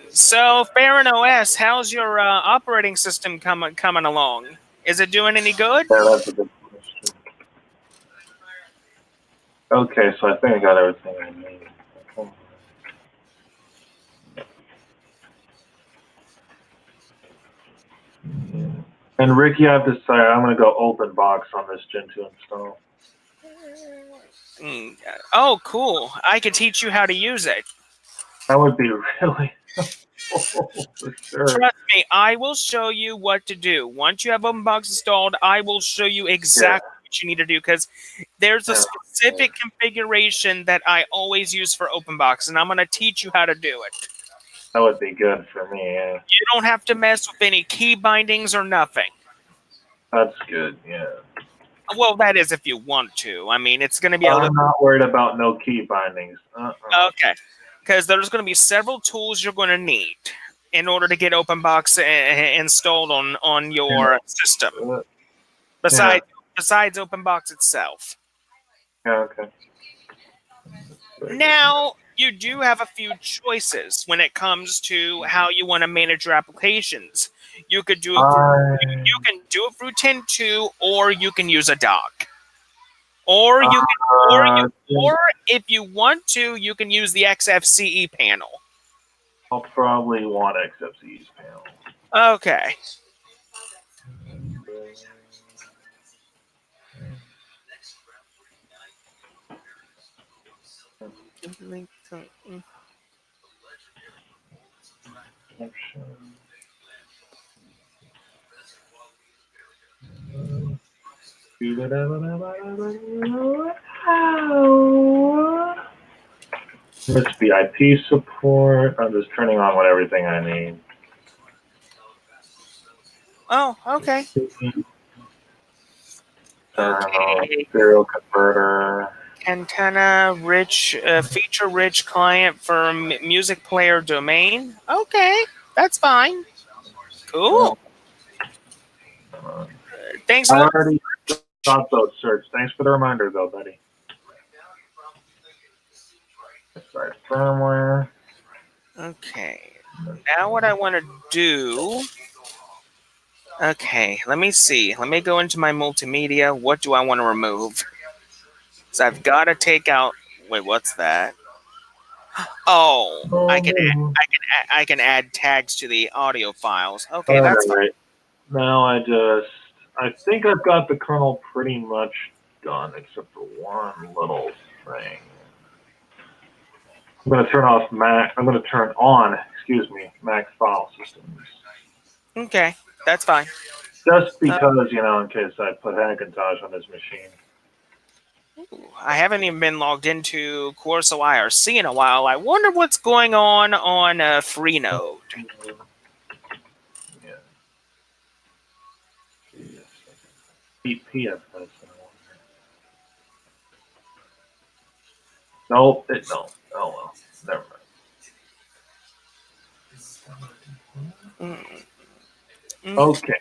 So, Farron OS, how's your operating system coming along? Is it doing any good? Yeah, that's a good question. Okay, so I think I got everything I need. And Ricky, I've decided I'm going to go open box on this Gentoo install. Mm, oh, cool. I could teach you how to use it. That would be really for sure. Trust me, I will show you what to do. Once you have OpenBox installed, I will show you exactly what you need to do because there's a specific configuration that I always use for OpenBox, and I'm going to teach you how to do it. That would be good for me. Yeah. You don't have to mess with any key bindings or nothing. That's good. Yeah. Well, that is if you want to. I mean, it's going to be a I'm little... not worried about no key bindings. Okay. Because there's going to be several tools you're going to need in order to get OpenBox installed on your system. Besides OpenBox itself. Yeah. Okay. Now, you do have a few choices when it comes to how you want to manage your applications. You could do it through Gentoo, or you can use a dock. Or if you want to, you can use the XFCE panel. I'll probably want XFCE's panel. Okay. This VIP support. I'm just turning on what everything I need. Oh, okay. Serial converter. Antenna rich, feature-rich client for music player domain. Okay, that's fine. Cool. Thanks a I lot. already got those certs. Thanks for the reminder, though, buddy. Sorry, firmware. Okay. Now what I want to do... Okay, let me see. Let me go into my multimedia. What do I want to remove? So I've got to take out... Wait, what's that? Oh, I can add tags to the audio files. Okay, that's fine. Now I think I've got the kernel pretty much done, except for one little thing. I'm going to turn on Mac file systems. Okay, that's fine. Just because, in case I put Hackintosh on this machine. I haven't even been logged into Corso IRC in a while. I wonder what's going on Freenode. Yeah. PF. Nope. No. Oh well. Never mind. Okay.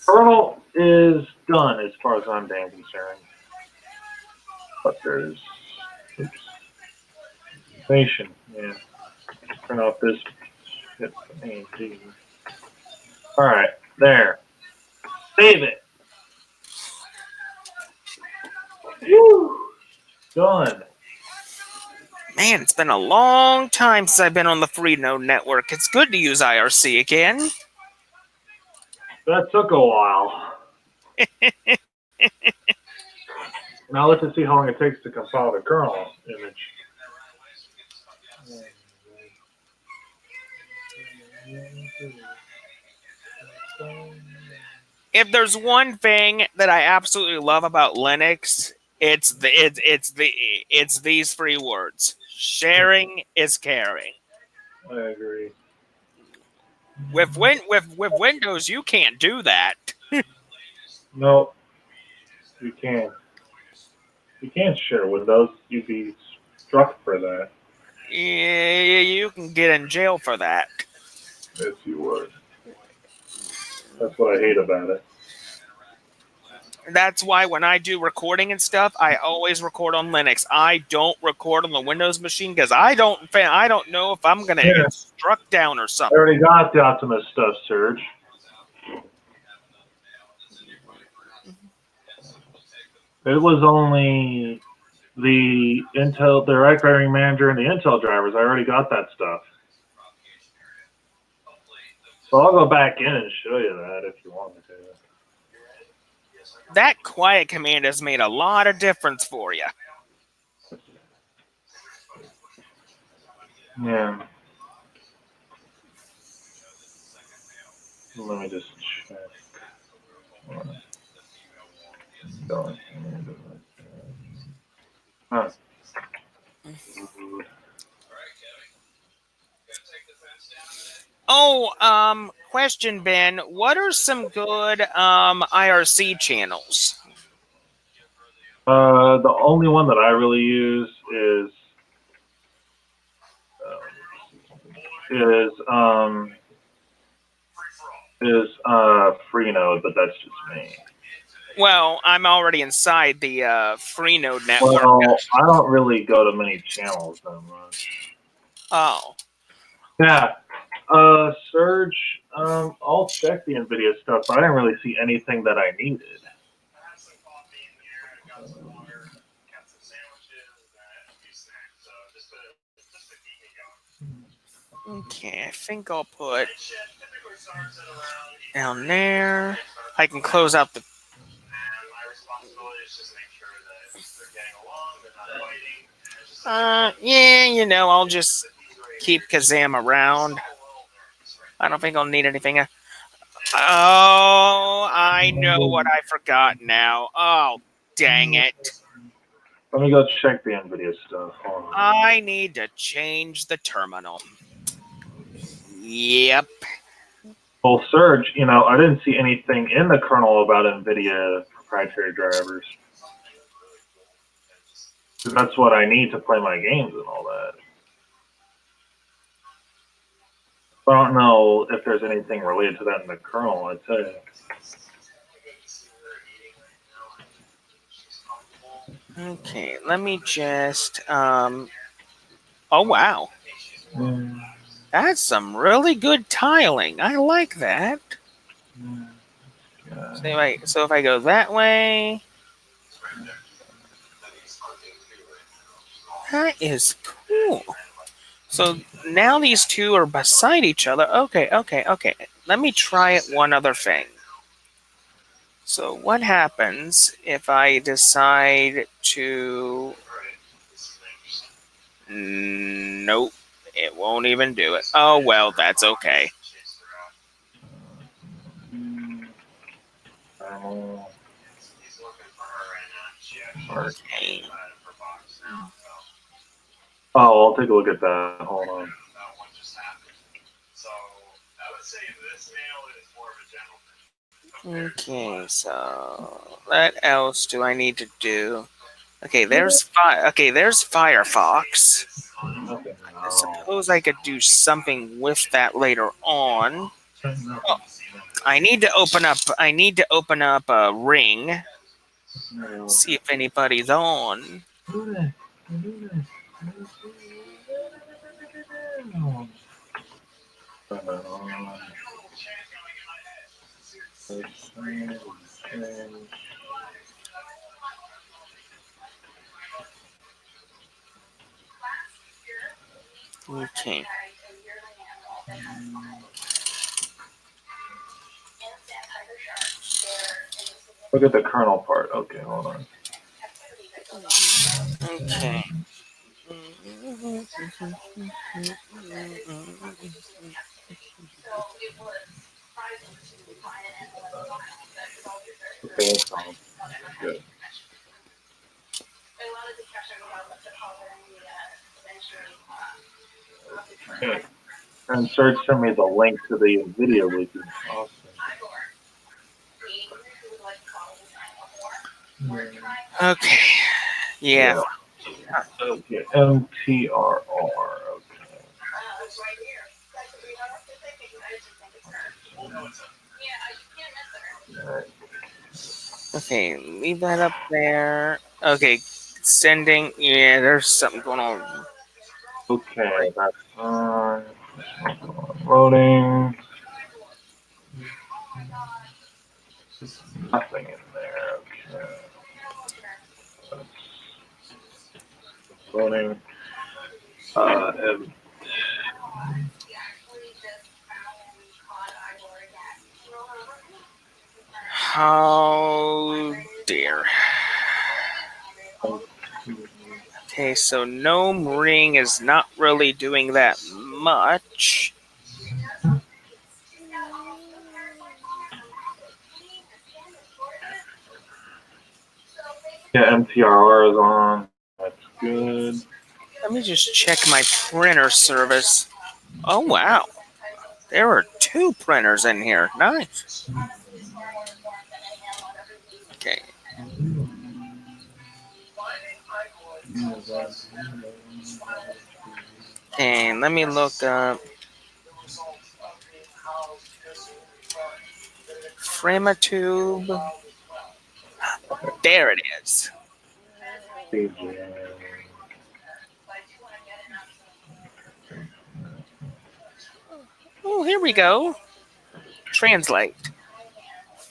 Kernel is done as far as I'm damn concerned. But there's information. Yeah. Turn off this. Hit the main. All right. There. Save it. Whew. Done. Man, it's been a long time since I've been on the Freenode network. It's good to use IRC again. That took a while. Now let's see how long it takes to compile the kernel image. If there's one thing that I absolutely love about Linux, it's these three words: sharing is caring. I agree. With Windows, you can't do that. No, you can't. You can't share Windows. You'd be struck for that. Yeah, you can get in jail for that. Yes, you would. That's what I hate about it. That's why when I do recording and stuff, I always record on Linux. I don't record on the Windows machine because I don't know if I'm gonna get struck down or I something. already got the Optimus stuff, Serge. It was only the Intel Direct Wiring Manager and the Intel drivers. I already got that stuff. So I'll go back in and show you that if you want me to. That quiet command has made a lot of difference for you. Yeah. Let me just check. Huh. Oh, question, Ben. What are some good IRC channels? The only one that I really use is Freenode, but that's just me. Well, I'm already inside the Freenode network. Well, I don't really go to many channels that much. Oh. Yeah. Surge, I'll check the NVIDIA stuff, but I didn't really see anything that I needed. Okay, I think I'll put down there. I can close out the. Yeah, you know, I'll just keep Kazam around. I don't think I'll need anything. Oh, I know what I forgot now. Oh, dang it. Let me go check the NVIDIA stuff. Hold on. I need to change the terminal. Yep. Well, Surge, I didn't see anything in the kernel about NVIDIA proprietary drivers. 'Cause that's what I need to play my games and all that. I don't know if there's anything related to that in the kernel, I'd say. Okay, let me just oh wow. That's some really good tiling. I like that. So if I go that way, that is cool. So now these two are beside each other. Okay. Let me try it one other thing. So what happens if I decide to... Nope, it won't even do it. Oh, well, that's okay. Okay. Oh, I'll take a look at that. Hold on. Okay, so what else do I need to do? Okay, there's Firefox. Okay, I suppose I could do something with that later on. Oh, I need to open up a Ring. See if anybody's on. Okay. Look at the kernel part. Okay, hold on. Okay. Okay, that's all. Good. Okay. And Serge sent me the link to the video wiki. Awesome. Okay. Yeah. Okay, MTRR. Okay. Alright. Okay, leave that up there. Okay, sending. Yeah, there's something going on. Okay, that's loading. Nothing in there. Okay. That's loading. And How dear. Okay, so Gnome Ring is not really doing that much. Yeah, MTRR is on. That's good. Let me just check my printer service. Oh, wow. There are 2 printers in here. Nice. Okay. And let me look up Framatube. There it is. Oh, here we go. Translate.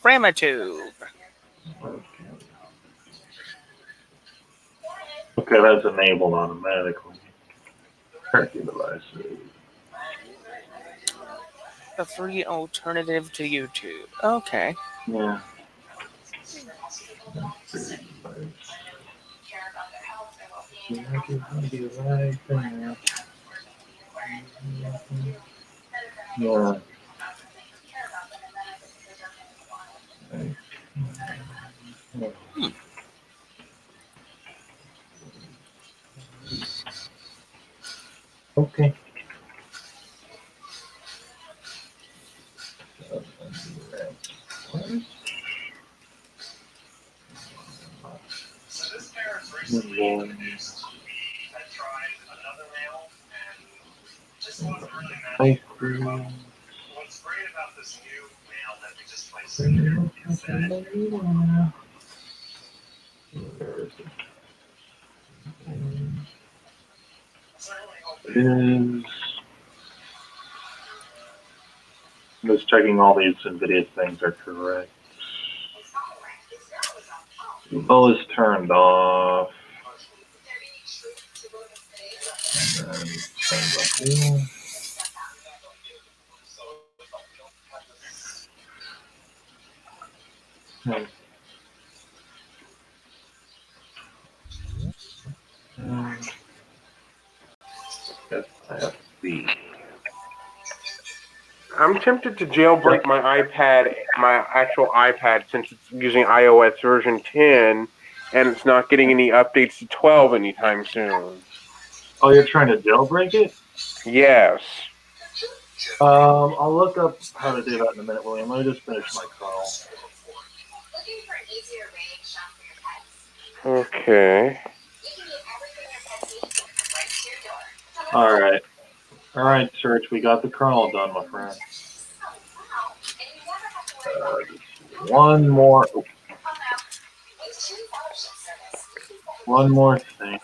Framatube. Okay, that's enabled automatically. Tracking devices. A free alternative to YouTube. Okay. Yeah. Yeah. Okay. Ice cream. Is I'm just checking all these NVIDIA things are correct. Bow is turned off. And then turn back on. FFB. I'm tempted to jailbreak my iPad, my actual iPad, since it's using iOS version 10, and it's not getting any updates to 12 anytime soon. Oh, you're trying to jailbreak it? Yes. I'll look up how to do that in a minute, William. Let me just finish my call. Okay. Alright. Alright, Search, we got the kernel done, my friend. One more. One more thing.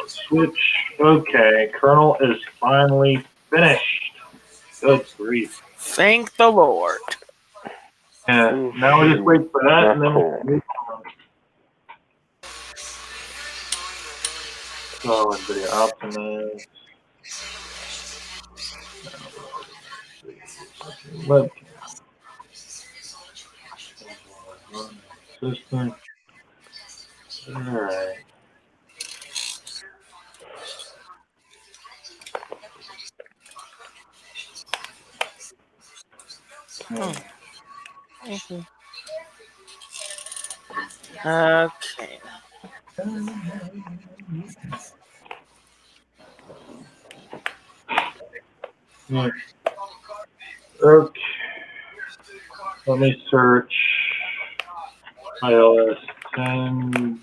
Switch. Okay, kernel is finally finished. Good grief. Thank the Lord. Yeah, now we just wait for that and then we'll move on. So, NVIDIA Optimus. Webcam. System. Alright. Okay. Yeah. Okay. Let me search iOS 10.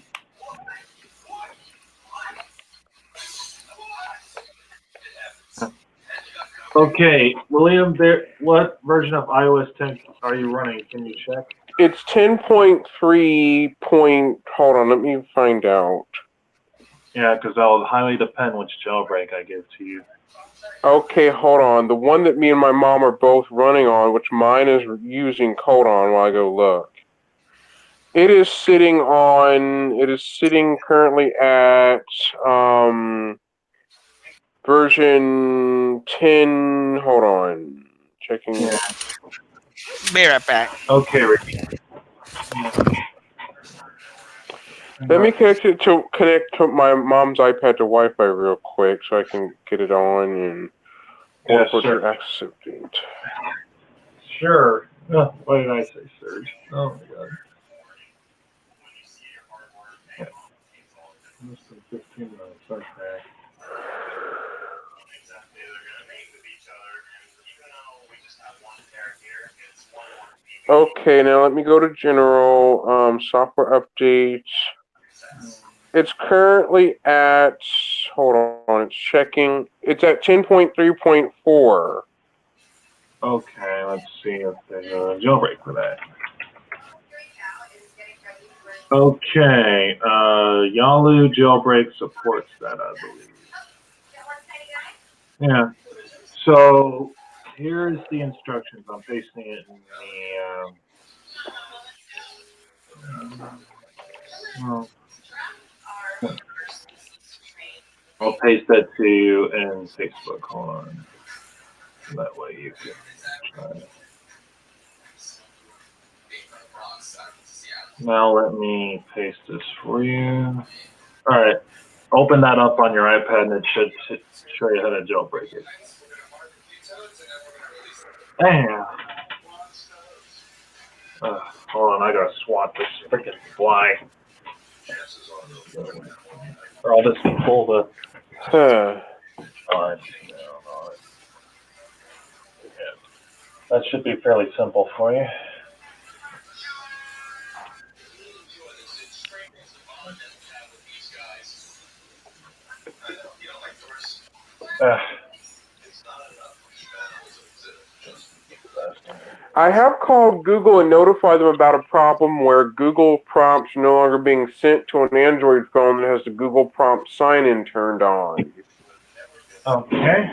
Okay, William, what version of iOS 10 are you running? Can you check? It's 10.3 point. Hold on, let me find out. Yeah, because that'll highly depend which jailbreak I give to you. Okay, hold on. The one that me and my mom are both running on, which mine is using, hold on while I go look. It is sitting currently at version 10. Hold on. Checking. Yeah. Be right back. Okay, Ricky. Let me connect to my mom's iPad to Wi-Fi real quick so I can get it on and Yes, put sir. your acceptance. Sure. Oh, what did I say, Serge? Oh my god. Yeah. Less than 15 minutes. Okay. Okay, now let me go to general software updates. It's currently at, hold on, it's checking. It's at 10.3.4. Okay, let's see if there's a jailbreak for that. Okay, Yalu jailbreak supports that, I believe. Yeah. So here's the instructions. I'm pasting it in the. Well, I'll paste that to you in Facebook. Hold on. That way you can try it. Now let me paste this for you. All right. Open that up on your iPad and it should show you how to jailbreak it. Damn. Hold on, I gotta swat this freaking fly. Or I'll just pull the. Fine. Yeah. That should be fairly simple for you. I have called Google and notified them about a problem where Google prompts are no longer being sent to an Android phone that has the Google prompt sign-in turned on. Okay.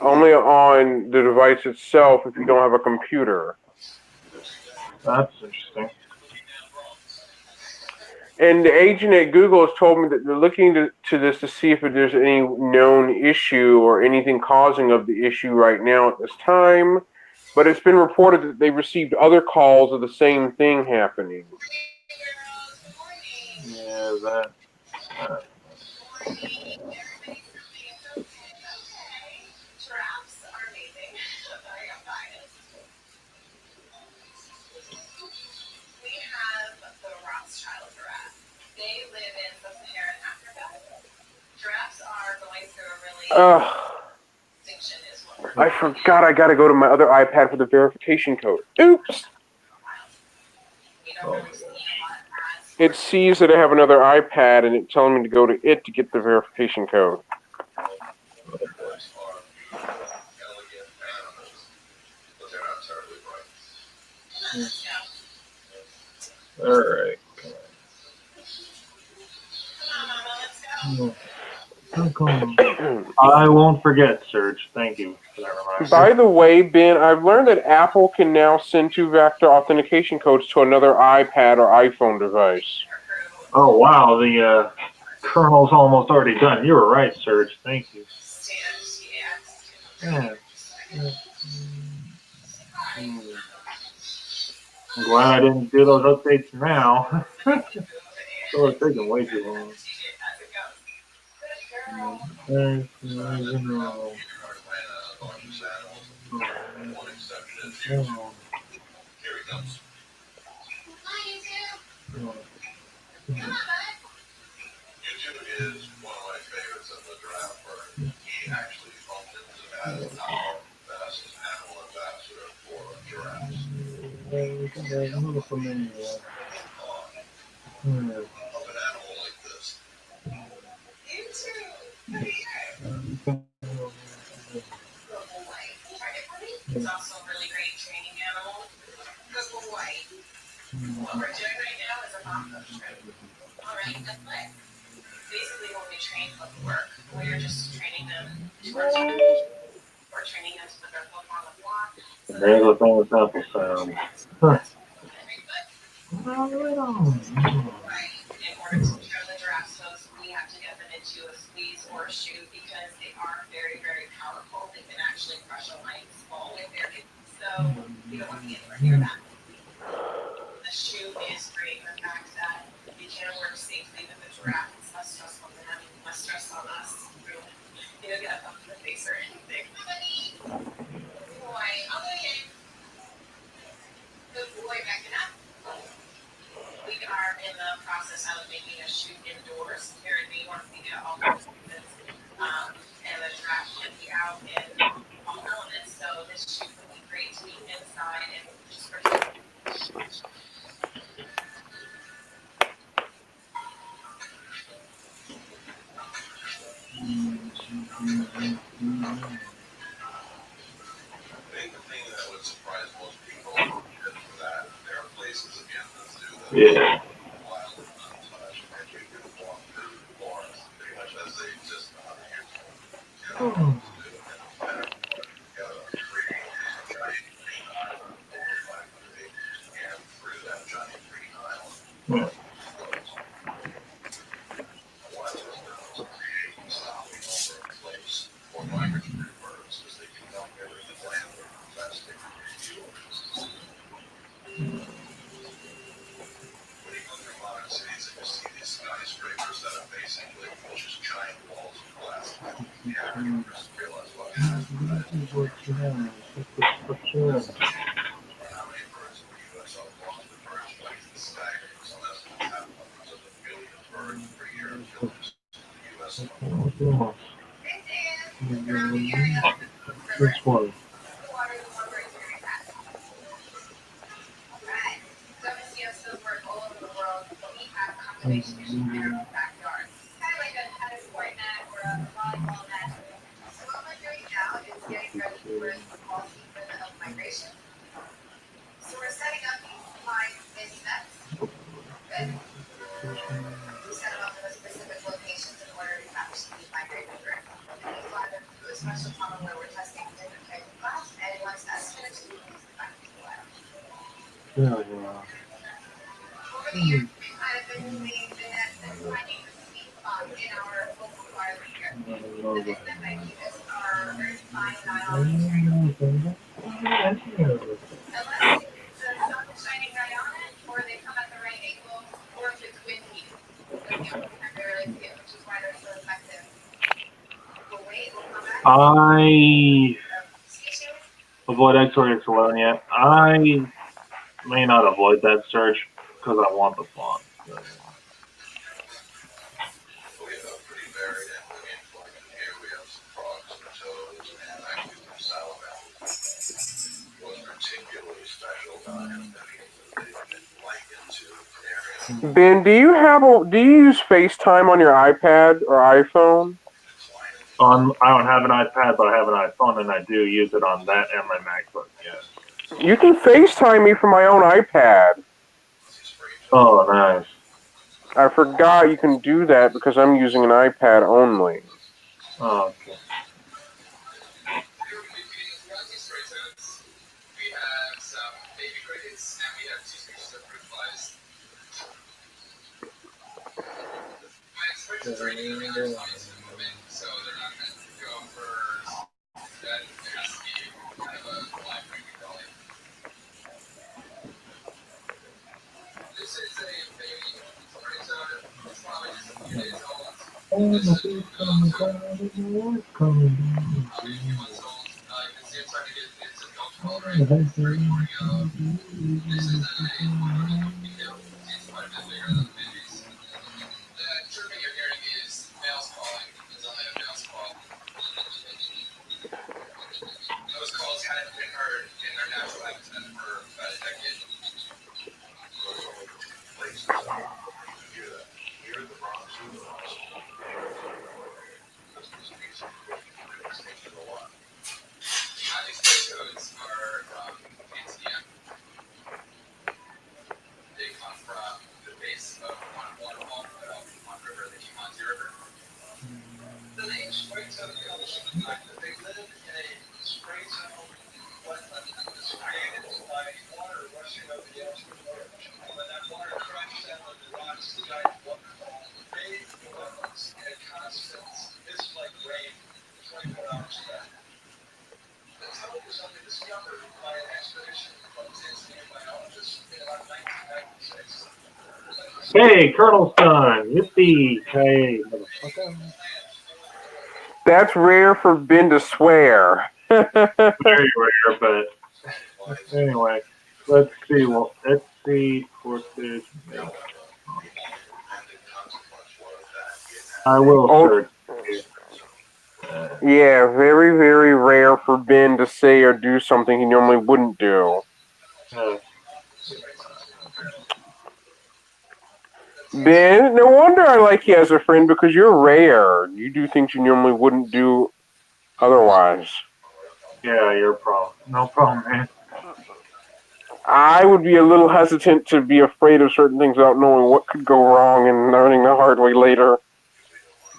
Only on the device itself if you don't have a computer. That's interesting. And the agent at Google has told me that they're looking to this to see if there's any known issue or anything causing of the issue right now at this time. But it's been reported that they received other calls of the same thing happening. Yeah, that. I forgot I gotta go to my other iPad for the verification code. Oops! Oh, It sees that I have another iPad and it's telling me to go to it to get the verification code. all right. I won't forget, Serge. Thank you for that reminder. By the way, Ben, I've learned that Apple can now send two-factor authentication codes to another iPad or iPhone device. Oh, wow. The kernel's almost already done. You were right, Serge. Thank you. Yeah. I'm glad I didn't do those updates now. It would have taken way too long. basically when we train foot work, we're just training them to our technique. We're training them to put their foot on the block. And there's the famous apple sound. Huh. Right. In order to show the giraffes those, we have to get them into a squeeze or a shoe because they are very, very powerful. They can actually crush a lion's skull with their hips. So we don't want to be anywhere near that. The shoe is great in the fact that we can work safely with the giraffe. It's less stressful for them, less stress on us. You don't get a bump in the face or anything. Boy, okay. Good boy, backing up. We are in the process of making a shoot indoors here in New York. We get all those seasons, and the giraffe can be out in all elements. So this shoot would be great to be inside and just protect. Yeah. This one. So we're setting up these 5 mini nets. We set them up in the specific locations in order to catch the migrating bird. And we fly them through a special tunnel where we're testing different types of glass, and once that's finished, we release it back to the lab. Over the years, we've kind of been moving the nets and finding the sweet spot in our local environment here. The big net I use are very fine nylon material. Unless the sun is shining right on it, or they come at the right angle, or if it's windy. They're the only time they really see it, which is why they're so effective. We'll wait, we'll come back. I avoid X or X alone yet. I may not avoid that search because I want the font. Ben, do you use FaceTime on your iPad or iPhone? I don't have an iPad, but I have an iPhone, and I do use it on that and my MacBook. Yes. You can FaceTime me from my own iPad. Oh, nice. I forgot you can do that because I'm using an iPad only. Oh, okay. Hey, Colonel's done. Yippee! Hey, motherfucker. That's rare for Ben to swear. Very rare, but anyway. Let's see. Well, let's see. Portage. Yeah. I will search. Yeah, very, very rare for Ben to say or do something he normally wouldn't do. Ben, no wonder I like you as a friend because you're rare. You do things you normally wouldn't do otherwise. Yeah, your problem. No problem, man. I would be a little hesitant to be afraid of certain things without knowing what could go wrong and learning the hard way later.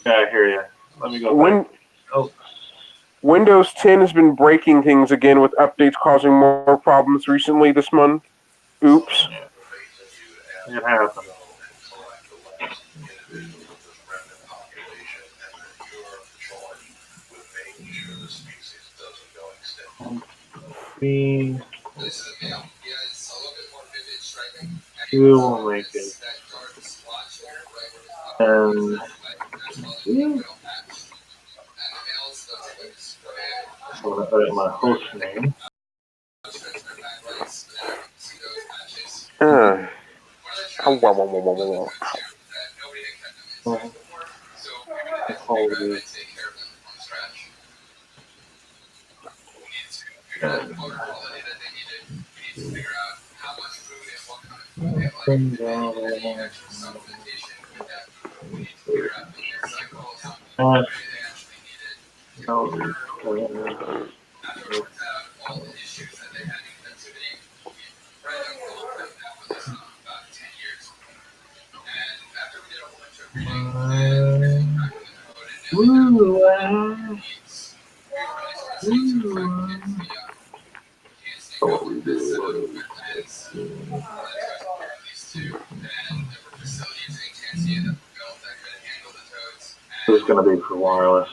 Yeah, I hear you. Let me go back. Oh. Windows 10 has been breaking things again with updates causing more problems recently this month. Oops. It happened. We will make it. And I'm going to edit my host name. This is going to be for wireless.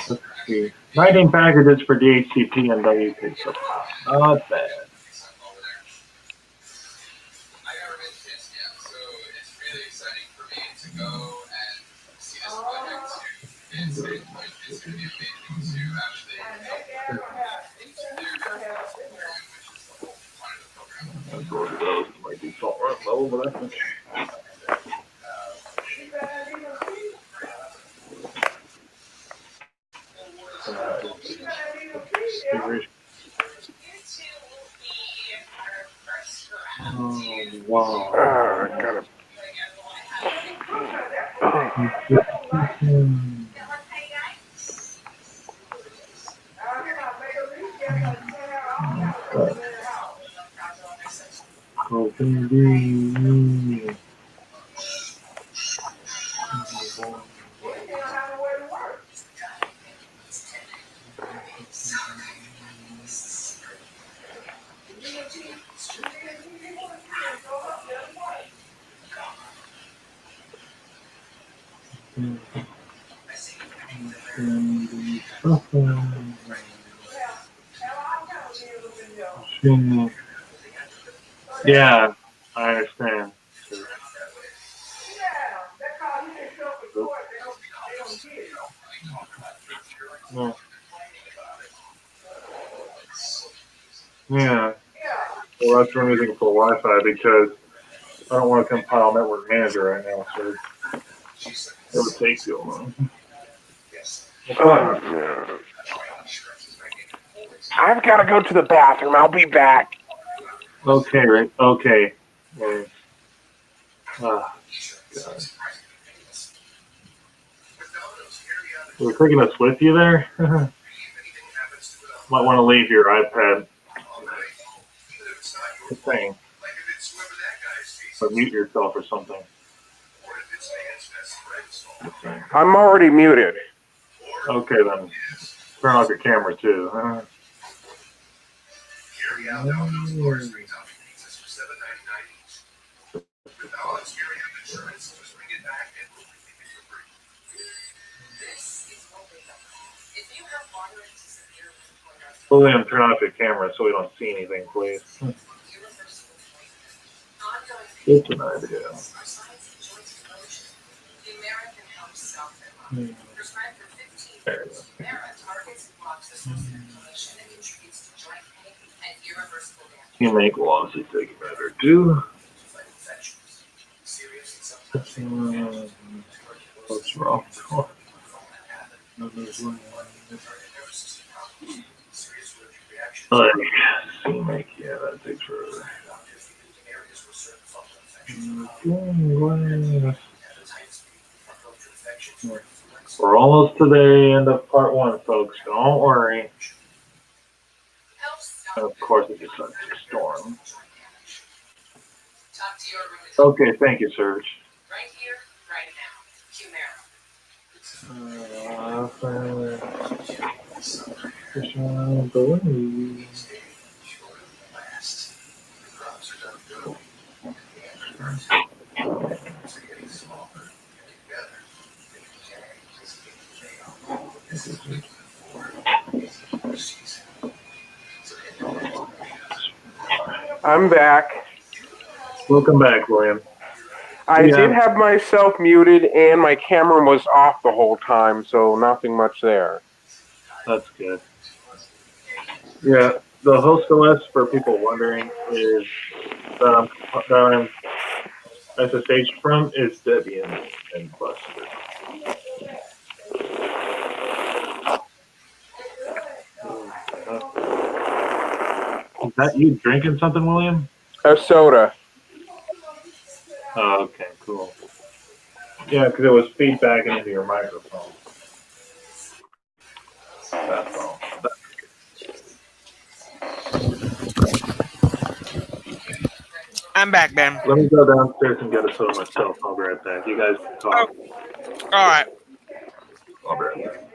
Let's see. 19 packages for DHCP and WP. So not bad. I'll go to those to my default level, but that's okay. Oh, wow. Got it. Yeah, I understand. Yeah. Yeah. Well, that's what I'm using for Wi-Fi because I don't want to compile Network Manager right now, so it would take too long. I've got to go to the bathroom. I'll be back. Okay, right. Okay. Right. God. We're taking us with you there? Might want to leave your iPad. Just saying. Or mute yourself or something. I'm already muted. Okay, then turn off your camera too. William, turn off your camera so we don't see anything, please. It's an idea. There you go. Teammate will also take a minute or two. What's wrong? Like, teammate, yeah, that takes forever. We're almost to the end of part one, folks. Don't worry. And of course, it just starts to storm. Okay, thank you, Serge. Right here, right I'm back. Welcome back, William. I did have myself muted and my camera was off the whole time, so nothing much there. That's good. Yeah, the host OS, for people wondering, is that I'm SSH from is Debian and Buster. Is that you drinking something, William? A soda. Oh, okay, cool. Yeah, because it was feedbacking into your microphone. That's all. I'm back, Ben. Let me go downstairs and get a soda myself. I'll be right back. You guys can talk. All right. I'll be right back.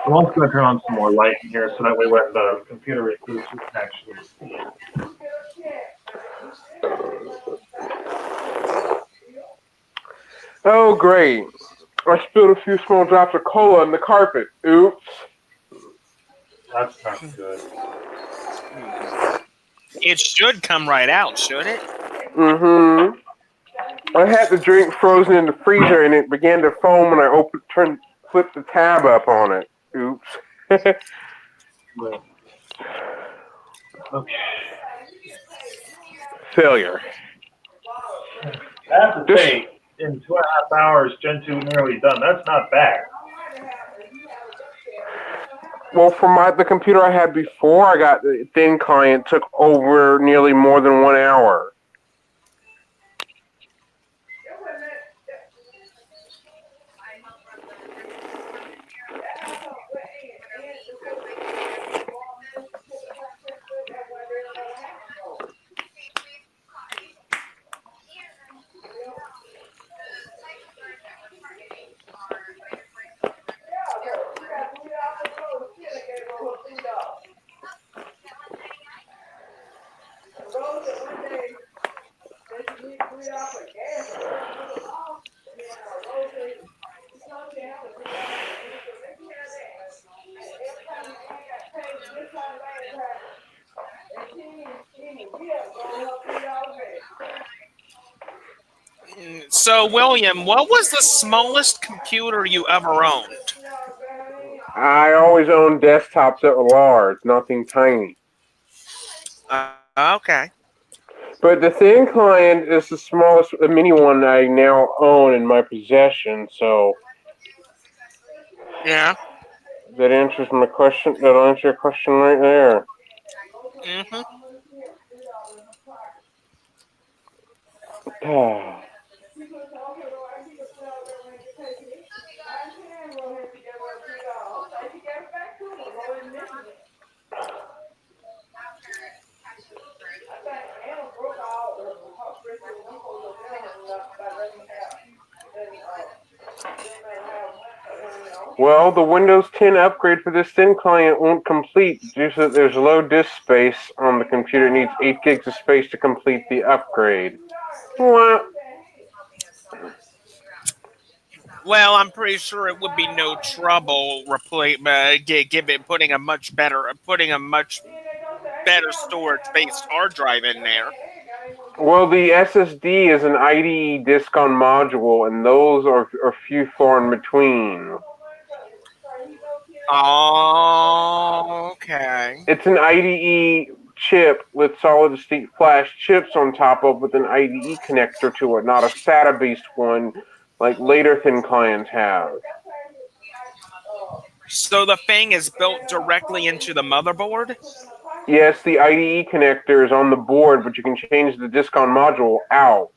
I'm also going to turn on some more light in here so that way when the computer reboots, we can actually see it. Oh, great. I spilled a few small drops of cola on the carpet. Oops. That's not good. It should come right out, should it? Mm-hmm. I had the drink frozen in the freezer and it began to foam when I flipped the tab up on it. Oops. Well, okay. Failure. I have to say, in 2.5 hours, Gentoo nearly done. That's not bad. Well, from the computer I had before, I got the thin client took over nearly more than 1 hour. So, William, what was the smallest computer you ever owned? I always owned desktops that were large, nothing tiny. Okay. But the thin client is the smallest, the mini one I now own in my possession, so... Yeah. That answers my question. That'll answer your question right there. Mm-hmm. Well, the Windows 10 upgrade for this thin client won't complete due to that there's low disk space on the computer. It needs 8 gigs of space to complete the upgrade. Wah. Well, I'm pretty sure it would be no trouble putting a much better storage-based hard drive in there. Well, the SSD is an IDE disk on module, and those are few far in between. Oh, okay. It's an IDE chip with solid-state flash chips on top of with an IDE connector to it, not a SATA-based one like later thin clients have. So the thing is built directly into the motherboard? Yes, the IDE connector is on the board, but you can change the disk on module out.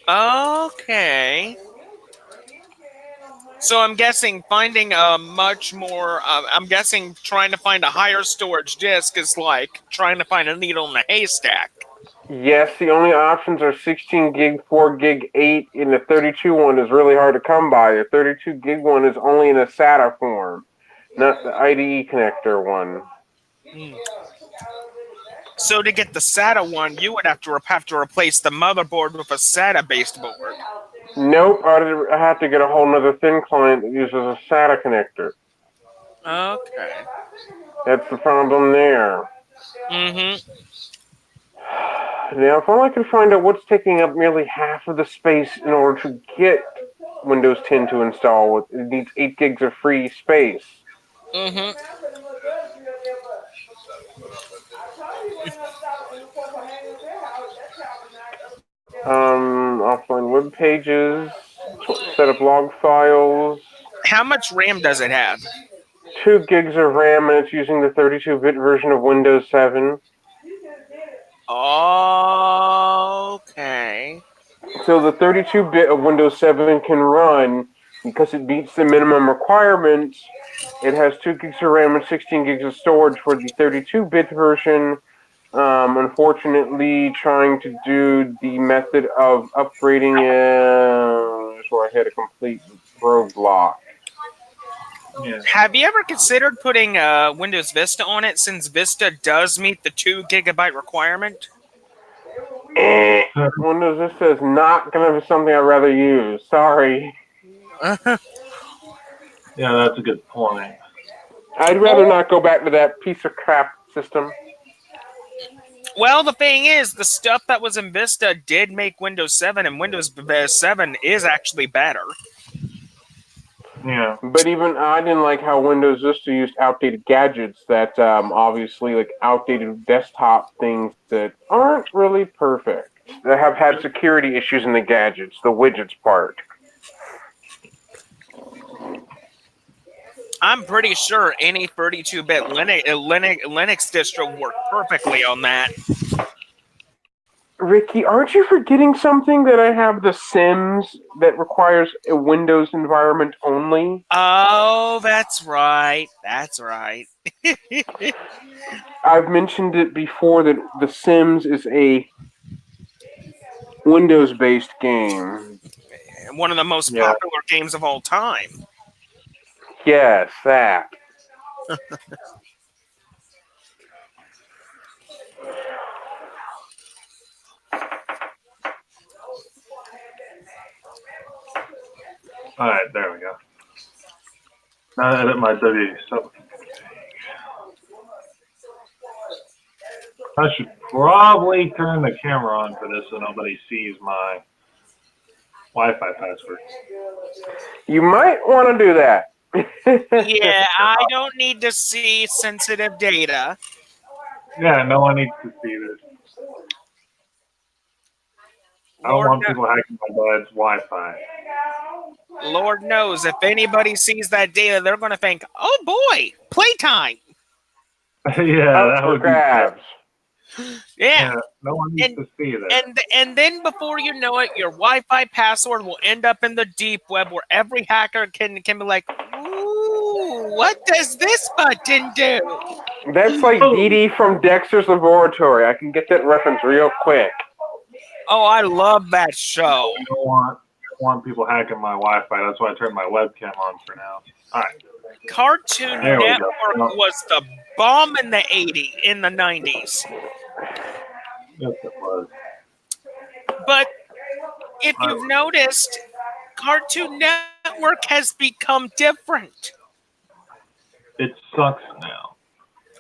Okay. So I'm guessing finding a much more, I'm guessing trying to find a higher storage disk is like trying to find a needle in a haystack. Yes, the only options are 16 gig, 4 gig, 8, and the 32 one is really hard to come by. The 32 gig one is only in a SATA form, not the IDE connector one. So to get the SATA one, you would have to replace the motherboard with a SATA-based board. Nope, I have to get a whole nother thin client that uses a SATA connector. Okay. That's the problem there. Mm-hmm. Now, if only I could find out what's taking up nearly half of the space in order to get Windows 10 to install. It needs 8 gigs of free space. Mm-hmm. Offline web pages, set up log files. How much RAM does it have? 2 gigs of RAM, and it's using the 32-bit version of Windows 7. Okay. So the 32-bit of Windows 7 can run, because it meets the minimum requirements, it has 2 gigs of RAM and 16 gigs of storage for the 32-bit version. Unfortunately, trying to do the method of upgrading it, so I hit a complete roadblock. Yeah. Have you ever considered putting Windows Vista on it, since Vista does meet the 2 gigabyte requirement? Windows Vista is not going to be something I'd rather use. Sorry. Yeah, that's a good point. I'd rather not go back to that piece of crap system. Well, the thing is, the stuff that was in Vista did make Windows 7, and Windows 7 is actually better. Yeah. But even I didn't like how Windows Vista used outdated gadgets that obviously like outdated desktop things that aren't really perfect. That have had security issues in the gadgets, the widgets part. I'm pretty sure any 32-bit Linux distro worked perfectly on that. Ricky, aren't you forgetting something that I have The Sims that requires a Windows environment only? Oh, that's right. That's right. I've mentioned it before that The Sims is a Windows-based game. One of the most popular games of all time. Yes, that. Alright, there we go. Now I edit my W sub. I should probably turn the camera on for this so nobody sees my Wi-Fi password. You might want to do that. Yeah, I don't need to see sensitive data. Yeah, no one needs to see this. I don't want people hacking my dad's Wi-Fi. Lord knows, if anybody sees that data, they're going to think, oh boy, playtime. Yeah, that would grabs. Yeah. No one needs to see that. And then before you know it, your Wi-Fi password will end up in the deep web where every hacker can be like, ooh, what does this button do? That's like Dee Dee from Dexter's Laboratory. I can get that reference real quick. Oh, I love that show. You don't want want people hacking my Wi-Fi. That's why I turned my webcam on for now. All right. Cartoon There we go. Network was the bomb in the 90s. Yes, it was. But if you've noticed, Cartoon Network has become different. It sucks now.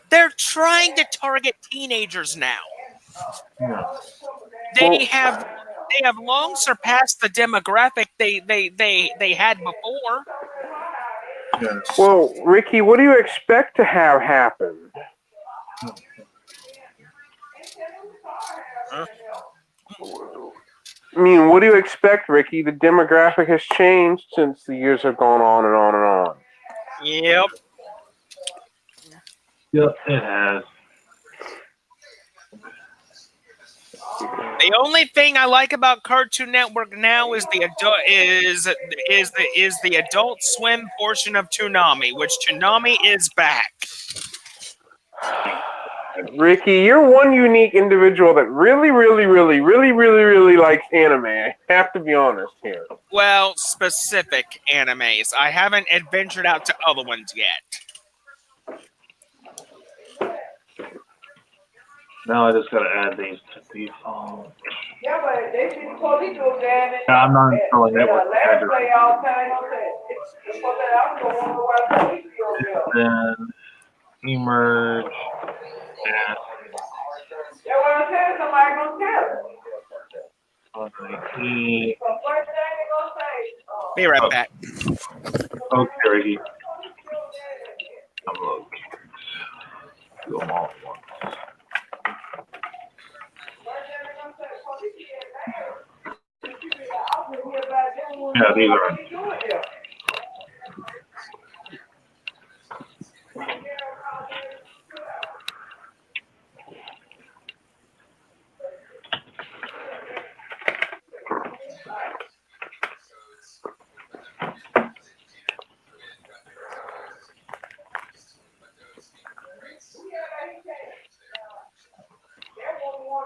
They're trying to target teenagers now. Yeah. They have long surpassed the demographic they had before. Yeah. Well, Ricky, what do you expect to have happen? I mean, what do you expect, Ricky? The demographic has changed since the years have gone on and on and on. Yep. Yep, it has. The only thing I like about Cartoon Network now is the Adult Swim portion of Toonami, which Toonami is back. Ricky, you're one unique individual that really likes anime. I have to be honest here. Well, specific animes. I haven't adventured out to other ones yet. Now I just gotta add these to default. Yeah, but they should totally do that. Yeah, I'm not installing network Last address. play all the time. It's for that I'm going to watch the video. Then emerge and Yeah, what I'm saying, somebody gonna tell it. on So first thing they gonna say, Be right back. okay, Ricky. I'm located. Do them all at once. Yeah, these are.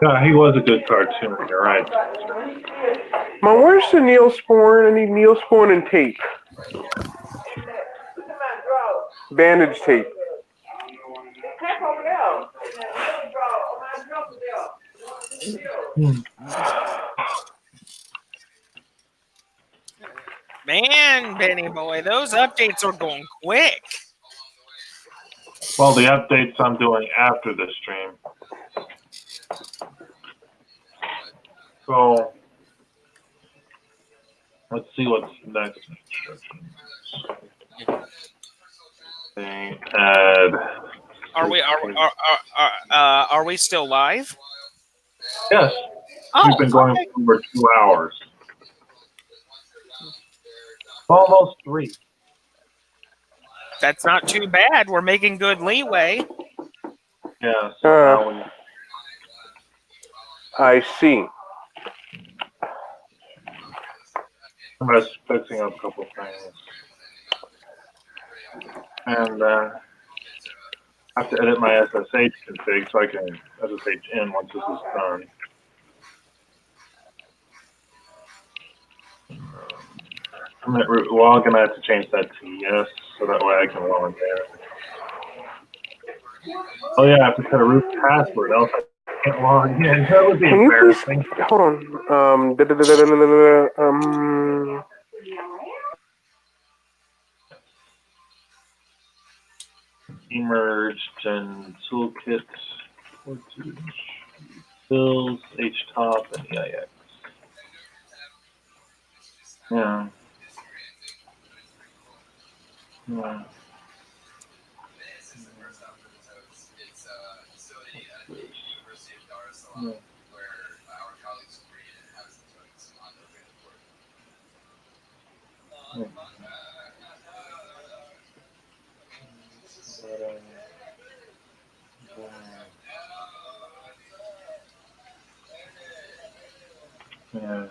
Yeah, he was a good cartoon. You're right. Mom, where's the Neosporin? I need Neosporin and tape. Bandage tape. Man, Benny boy, those updates are going quick. Well, the updates I'm doing after the stream. So, let's see what's next. Add. Are we still live? Yes. Oh, We've been going okay. for over 2 hours. Almost 3. That's not too bad. We're making good leeway. Yeah. So now we. I see. I'm just fixing up a couple things. And I have to edit my SSH config so I can SSH in once this is done. Well, I'm gonna have to change that to yes, so that way I can log in there. Oh yeah, I have to set a root password, else I can't log in. That would be Can you please embarrassing. hold on? Emerged and toolkit, fills, htop, and EIX. Yeah. Yeah. Yeah.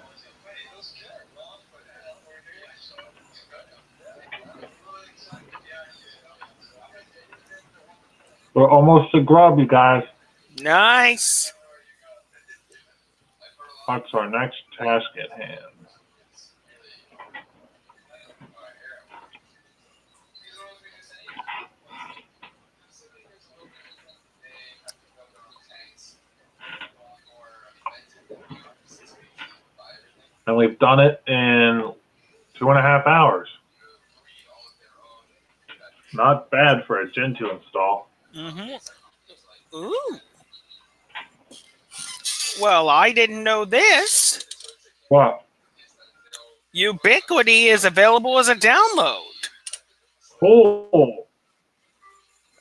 We're almost to grub, you guys. Nice. What's our next task at hand? And we've done it in 2.5 hours. Not bad for a Gentoo install. Mm-hmm. Ooh. Well, I didn't know this. What? Ubiquity is available as a download. Cool.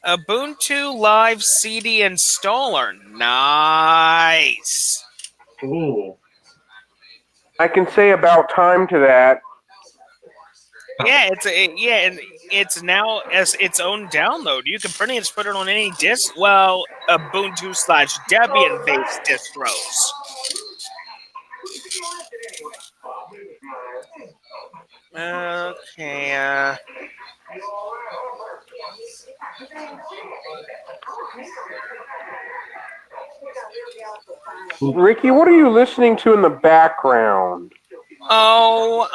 Ubuntu Live CD installer. Nice. Cool. I can say about time to that. Yeah, it's now as its own download. You can pretty much put it on any disk. Well, Ubuntu/Debian based distros. Okay. Ricky, what are you listening to in the background? Oh,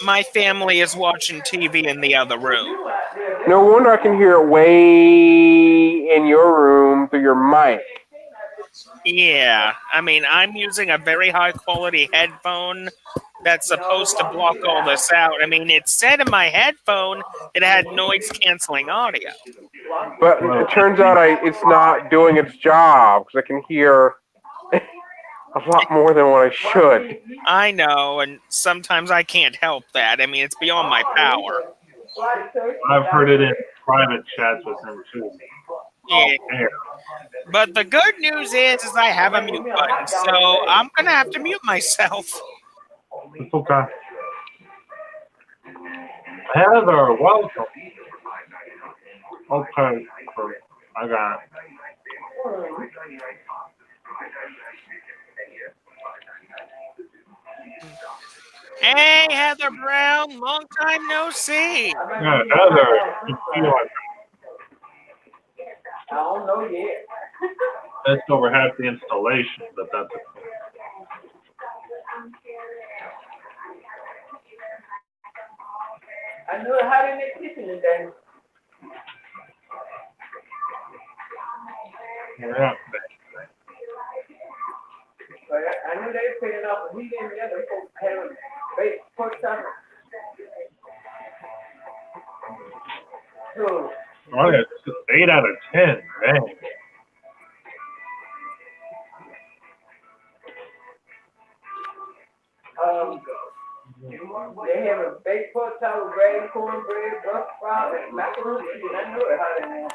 my family is watching TV in the other room. No wonder I can hear it way in your room through your mic. Yeah, I mean, I'm using a very high quality headphone that's supposed to block all this out. I mean, it said in my headphone it had noise canceling audio. But it turns out it's not doing its job because I can hear a lot more than what I should. I know, and sometimes I can't help that. I mean, it's beyond my power. I've heard it in private chats with him too. Yeah. There. But the good news is I have a mute button, so I'm gonna have to mute myself. It's okay. Heather, welcome. Okay, I got it. Hey, Heather Brown, long time no see. Yeah, Heather, you feel like I don't know yet. that's over half the installation, but that's okay. I knew it hot in that kitchen today. Yeah. But I knew they were picking up a heat in the other folks having baked pork chop. So, Oh, yeah, it's 8 out of 10, man. they have a baked pork chop with bread, cornbread, Brussels sprouts, and macaroni and cheese. I knew it hot in there.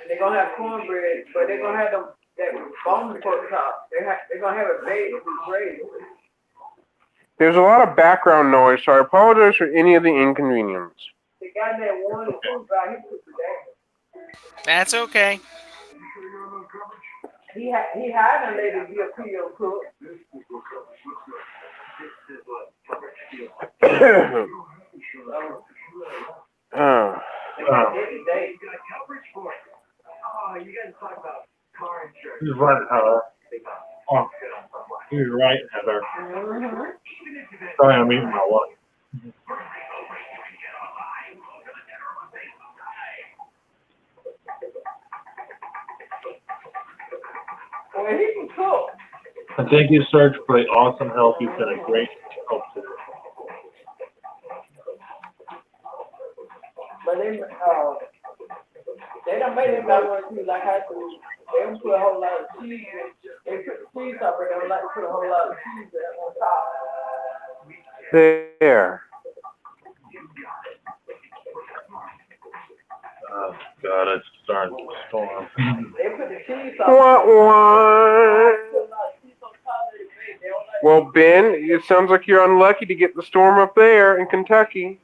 They're gonna have cornbread, but they're gonna have that bone pork chop. They're gonna have it baked with bread. There's a lot of background noise, so I apologize for any of the inconvenience. The guy that won the food guy, he put it down. That's okay. He had a lady be a Creole cook. Every day. He's right, Heather. Oh, he's right, Heather. Sorry, I'm eating my lunch. Well, he can cook. And thank you, Serge, for the awesome help. You've been a great help today. But they don't make them that one too like I do. They don't put a whole lot of cheese in. They put the cheese up, but they don't like to put a whole lot of cheese on top. There. Oh, God, it's starting to storm. They put the cheese up. Wah, wah. Well, Ben, it sounds like you're unlucky to get the storm up there in Kentucky.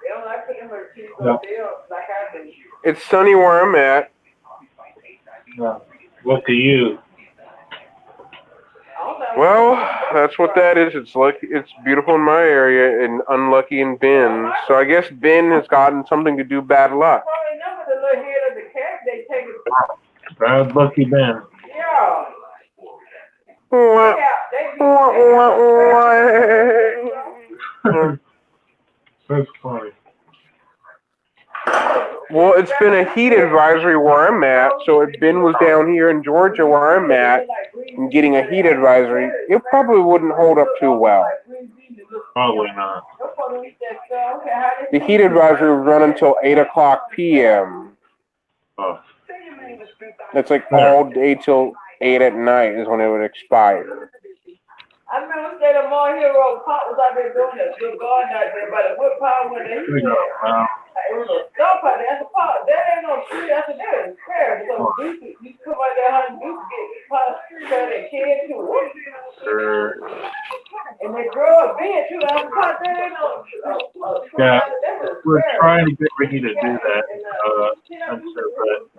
They don't like putting the cheese Yeah. up there like I do. It's sunny where I'm at. Yeah. Look at you. Well, that's what that is. It's beautiful in my area and unlucky in Ben. So I guess Ben has gotten something to do bad luck. Well, remember the little head of the cat, they take it. Bad lucky Ben. Yeah. Wah, wah, wah, wah. That's funny. Well, it's been a heat advisory where I'm at, so if Ben was down here in Georgia where I'm at and getting a heat advisory, it probably wouldn't hold up too well. Probably not. The heat advisory would run until 8 o'clock p.m. Oh. That's like all day till 8 at night is when it would expire. I remember saying the more hero pop was out there doing that good garden out there by the wood pile when they said it was a stump out there. That's a pot. That ain't no tree. That's a different fair. So Deuce, you come out there hunting Deuce get pot of tree out there, kid too. Sure. And they grow a bed too. That's a pot. That ain't no Yeah, we're trying to get Ricky to do that. I'm sure, but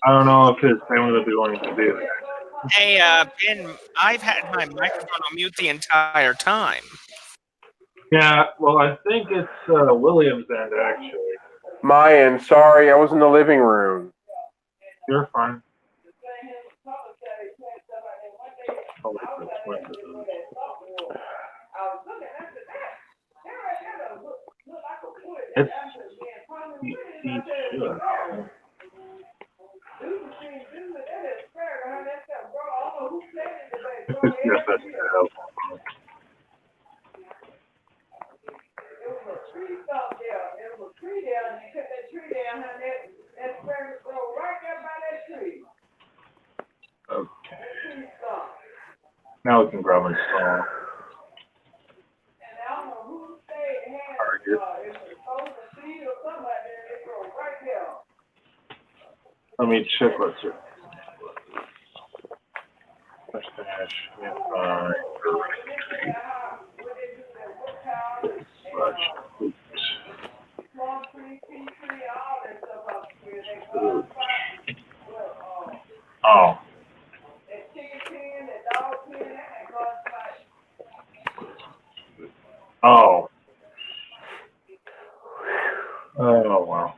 I don't know if his family will be willing to do that. Hey, Ben, I've had my microphone on mute the entire time. Yeah, well, I think it's William's end, actually. My end, sorry, I was in the living room. You're fine. I'll leave this window. It's he should. Yes, that's helpful. Okay. Now we can grab and install. Target. Let me check what's it. Mustache. Oh. Oh. Oh, wow.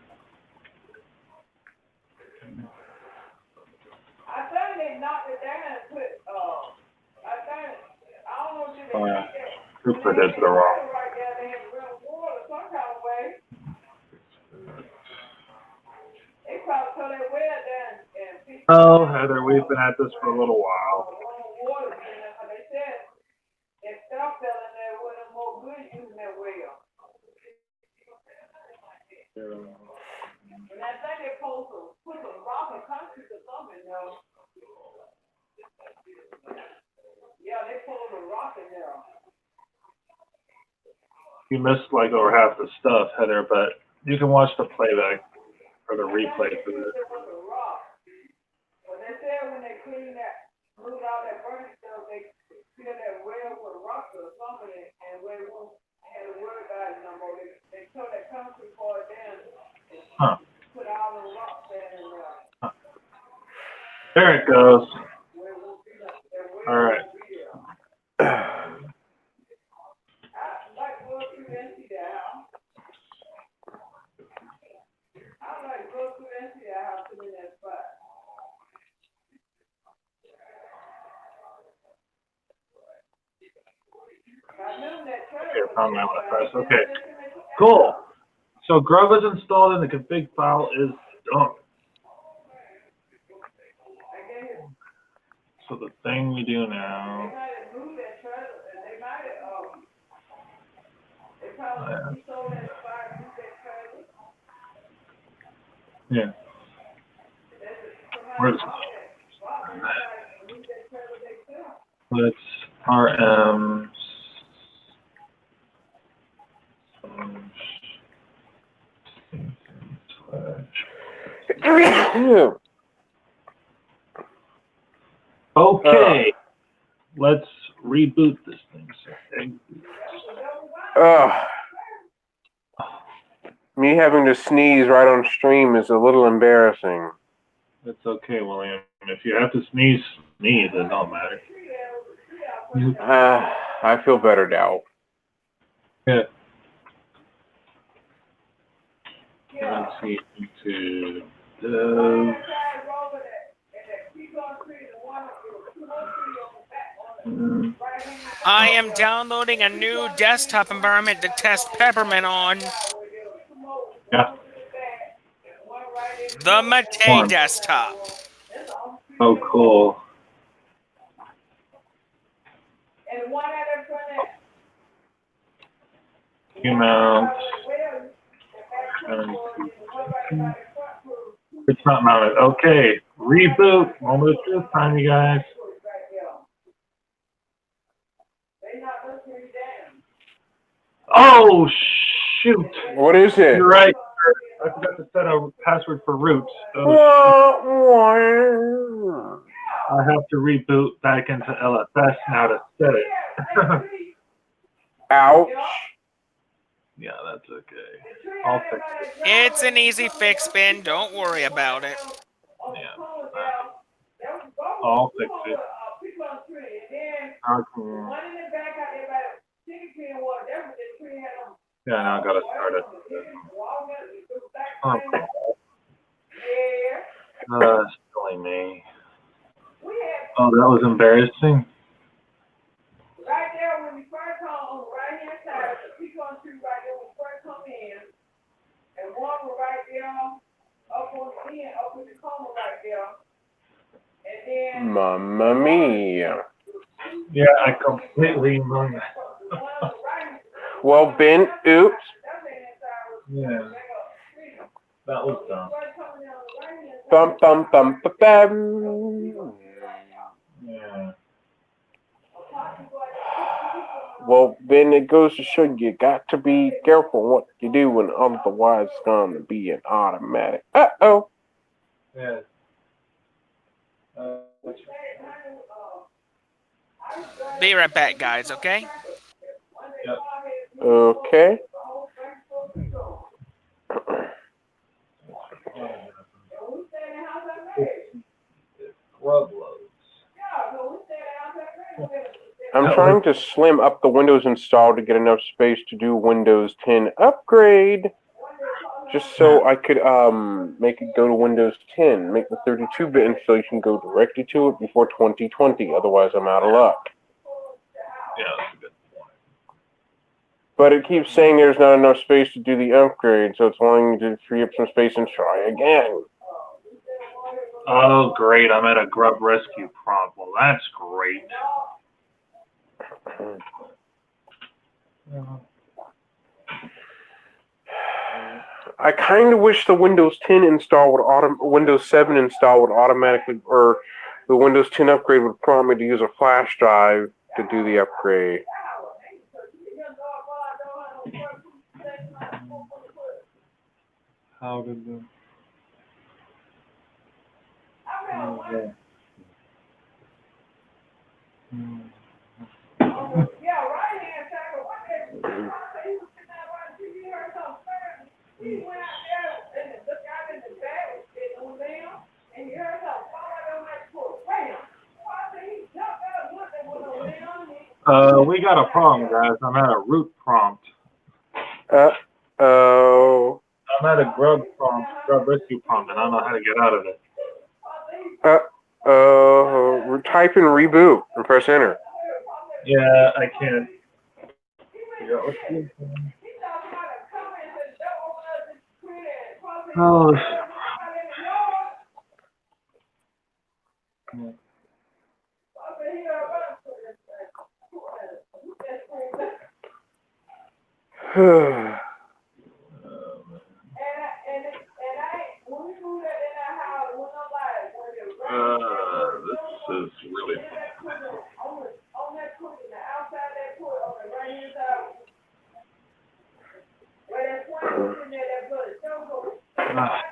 I think they knocked it down and put, I don't know if Who put that to the wrong? Oh, Heather, we've been at this for a little while. And I think they're supposed to put some rock and concrete or something, though. Yeah, they put a rock in there. You missed like over half the stuff, Heather, but you can watch the playback or the replay for this. Well, they said when they clean that, move out that burning stuff, they fill that well with rocks or something, and where it won't have the word about it no more. They took that concrete part down and put all the rocks in there. There it goes. All right. Okay, found my press. Okay, cool. So Grub is installed and the config file is done. So the thing we do now. Yeah. Where's let's RM. Okay, let's reboot this thing. Me having to sneeze right on stream is a little embarrassing. That's okay, William. If you have to sneeze, it don't matter. I feel better now. Yeah. Let's see to I am downloading a new desktop environment to test Peppermint on. Yeah. The Mate desktop. Oh, cool. And one at a front. Mount. It's not mounted. Okay. Reboot. Moment of truth time, you guys. Oh, shoot. What is it? You're right. I forgot to set a password for root. Oh, I have to reboot back into LFS now to set it. Ouch. Yeah, that's okay. I'll fix it. It's an easy fix, Ben. Don't worry about it. Yeah. I'll fix it. Yeah, now I gotta start it. Silly me. Oh, that was embarrassing. Right there, when we first come on the right hand side, the pecan tree right there when we first come in, and one was right there, up on the end, up with the coma right there, and then. Mamma mia. Yeah, I completely wrong. Well, Ben, oops. Yeah, that was dumb. Bum bum bum ba bum. Yeah. Well, Ben, it goes to show you got to be careful what you do, and otherwise it's gonna be an automatic. Uh-oh. Yeah. Be right back, guys, okay? Yep. Okay. Grub loads. I'm trying to slim up the Windows install to get enough space to do Windows 10 upgrade. Just so I could make it go to Windows 10, make the 32-bit installation go directly to it before 2020. Otherwise, I'm out of luck. Yeah, that's a good point. But it keeps saying there's not enough space to do the upgrade, so it's wanting me to free up some space and try again. Oh, great. I'm at a grub rescue prompt. Well, that's great. I kind of wish the Windows 10 install would Windows 7 install would automatically, or the Windows 10 upgrade would prompt me to use a flash drive to do the upgrade. How did the... Yeah, right hand side, but what that, he was sitting out watching TV, heard something stirring. He went out there and looked out in the bag, it was down, and he heard something fall out on that porch. Bam! I said, he jumped out and looked at what was down. We got a problem, guys. I'm at a root prompt. Uh-oh. I'm at a grub rescue prompt, and I don't know how to get out of it. Type in reboot and press enter. Yeah, I can't. Oh. This is really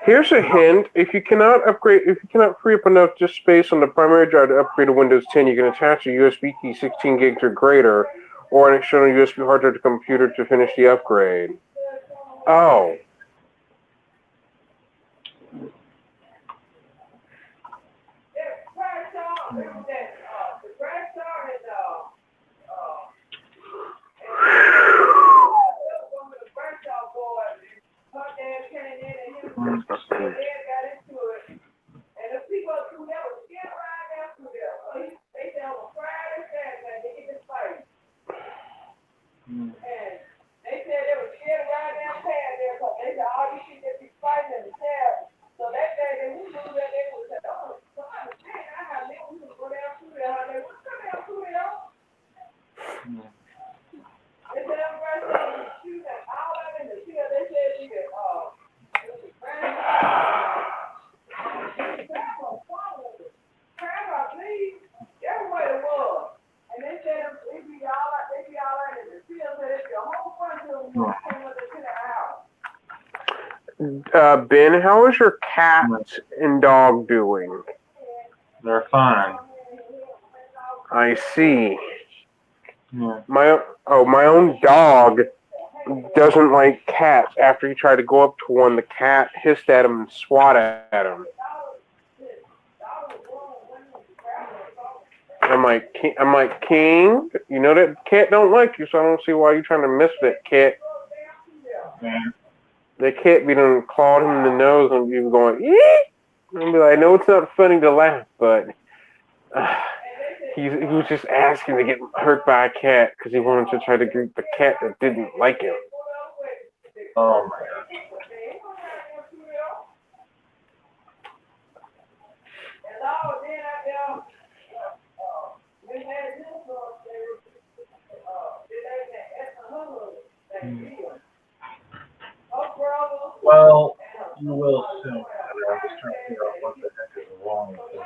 Here's a hint. If you cannot free up enough disk space on the primary drive to upgrade to Windows 10, you can attach a USB key 16 gigs or greater, or an external USB hard drive to computer to finish the upgrade. Oh. Ben, how is your cat and dog doing? They're fine. I see. Yeah. My own dog doesn't like cats. After he tried to go up to one, the cat hissed at him and swat at him. I'm like, King, you know that cat don't like you, so I don't see why you're trying to miss that cat. Yeah. The cat be done clawed him in the nose and be going, eee! And be like, I know it's not funny to laugh, but he was just asking to get hurt by a cat because he wanted to try to greet the cat that didn't like him. Oh my god. Well, you will soon. I'm just trying to figure out what the heck is wrong with this.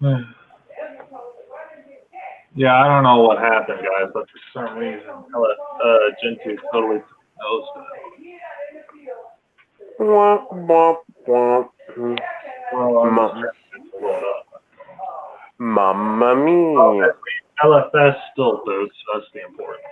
Hmm. Yeah, I don't know what happened, guys, but for some reason, Gentoo totally took nose to it. Womp, womp, womp. Well, I'm just trying to load up. Mamma mia. LFS still boots, that's the important.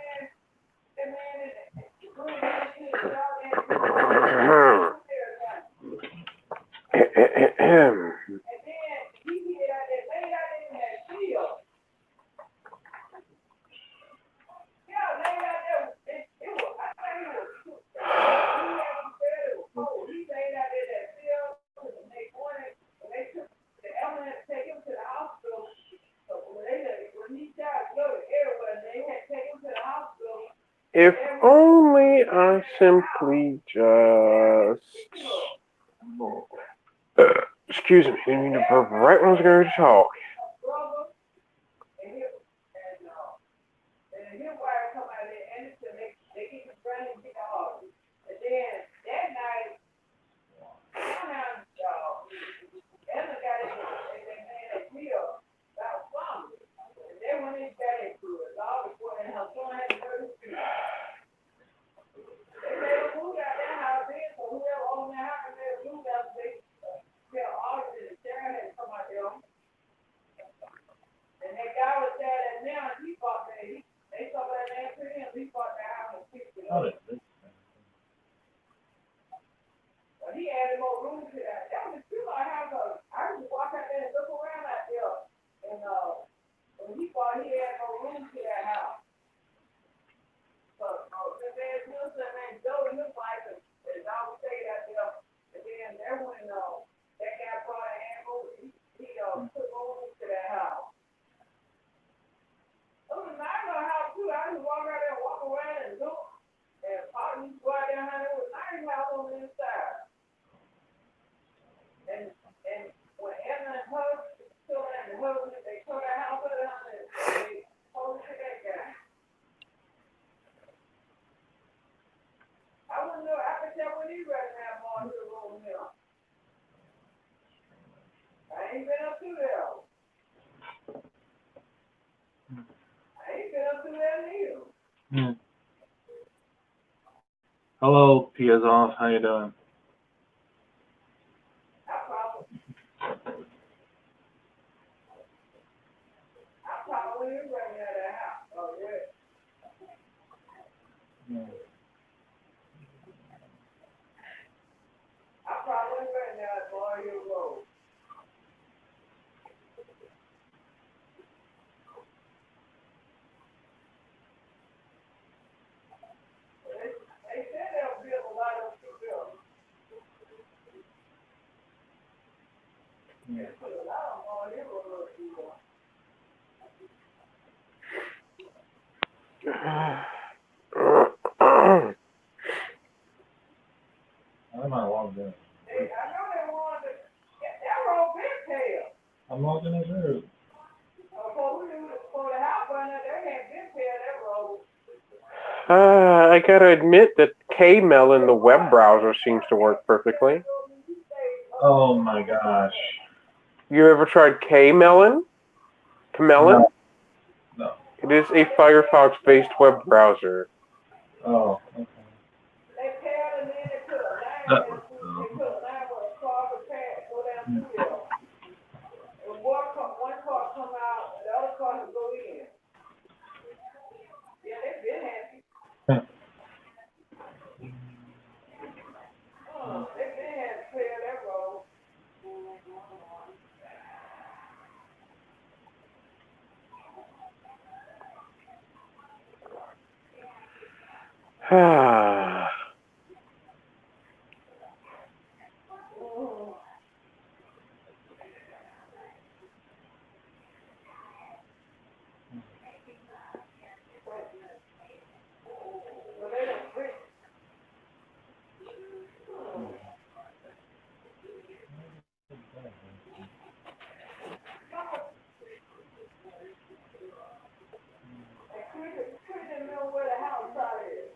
If only I simply just... excuse me, I need to burp right when I was going to talk. Hello, Piazov, how you doing? I'm logging as root. For the house burner, they had been paying that road. I gotta admit that Kmel in the web browser seems to work perfectly. Oh my gosh. You ever tried Kmelon? Kmelon? No. It is a Firefox-based web browser. Oh, okay. They paired and then they put a line That in, was they put a line with a car for pad, go down through there. And one car come out, the other car will go in. Yeah, they've been happy. They've been happy to clear that road. Well, they done fixed. And Chris didn't know where the house side is.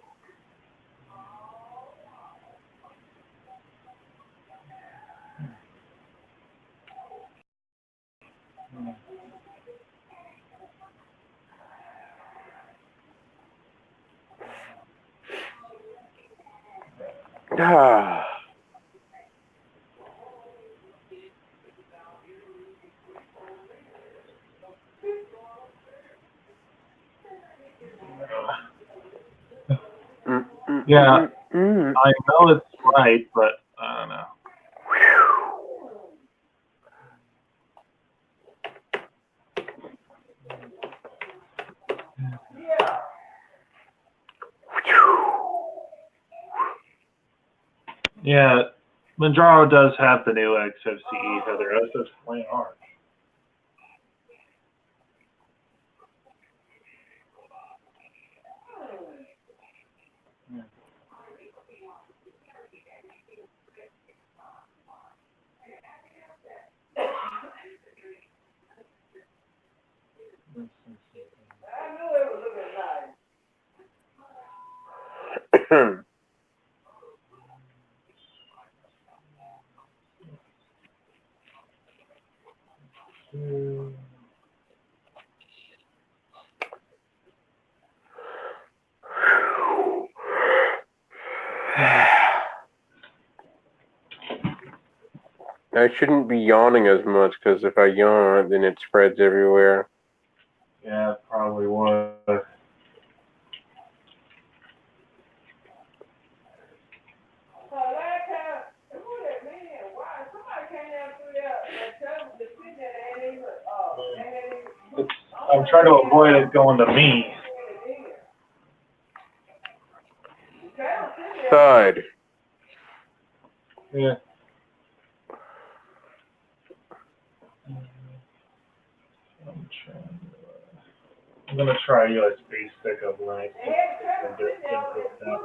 Yeah, I know it's right, but I don't know. Yeah. Yeah, Manjaro does have the new XFCE header. That's just plain hard. I knew it was looking nice. I shouldn't be yawning as much because if I yawn, then it spreads everywhere. Yeah, it probably would. Last time, who that man? Why? Somebody came down through there and told them to sit there and ain't even, I'm trying to avoid it going to me. Thud. Yeah. I'm gonna try USB stick of Linux. And get input down.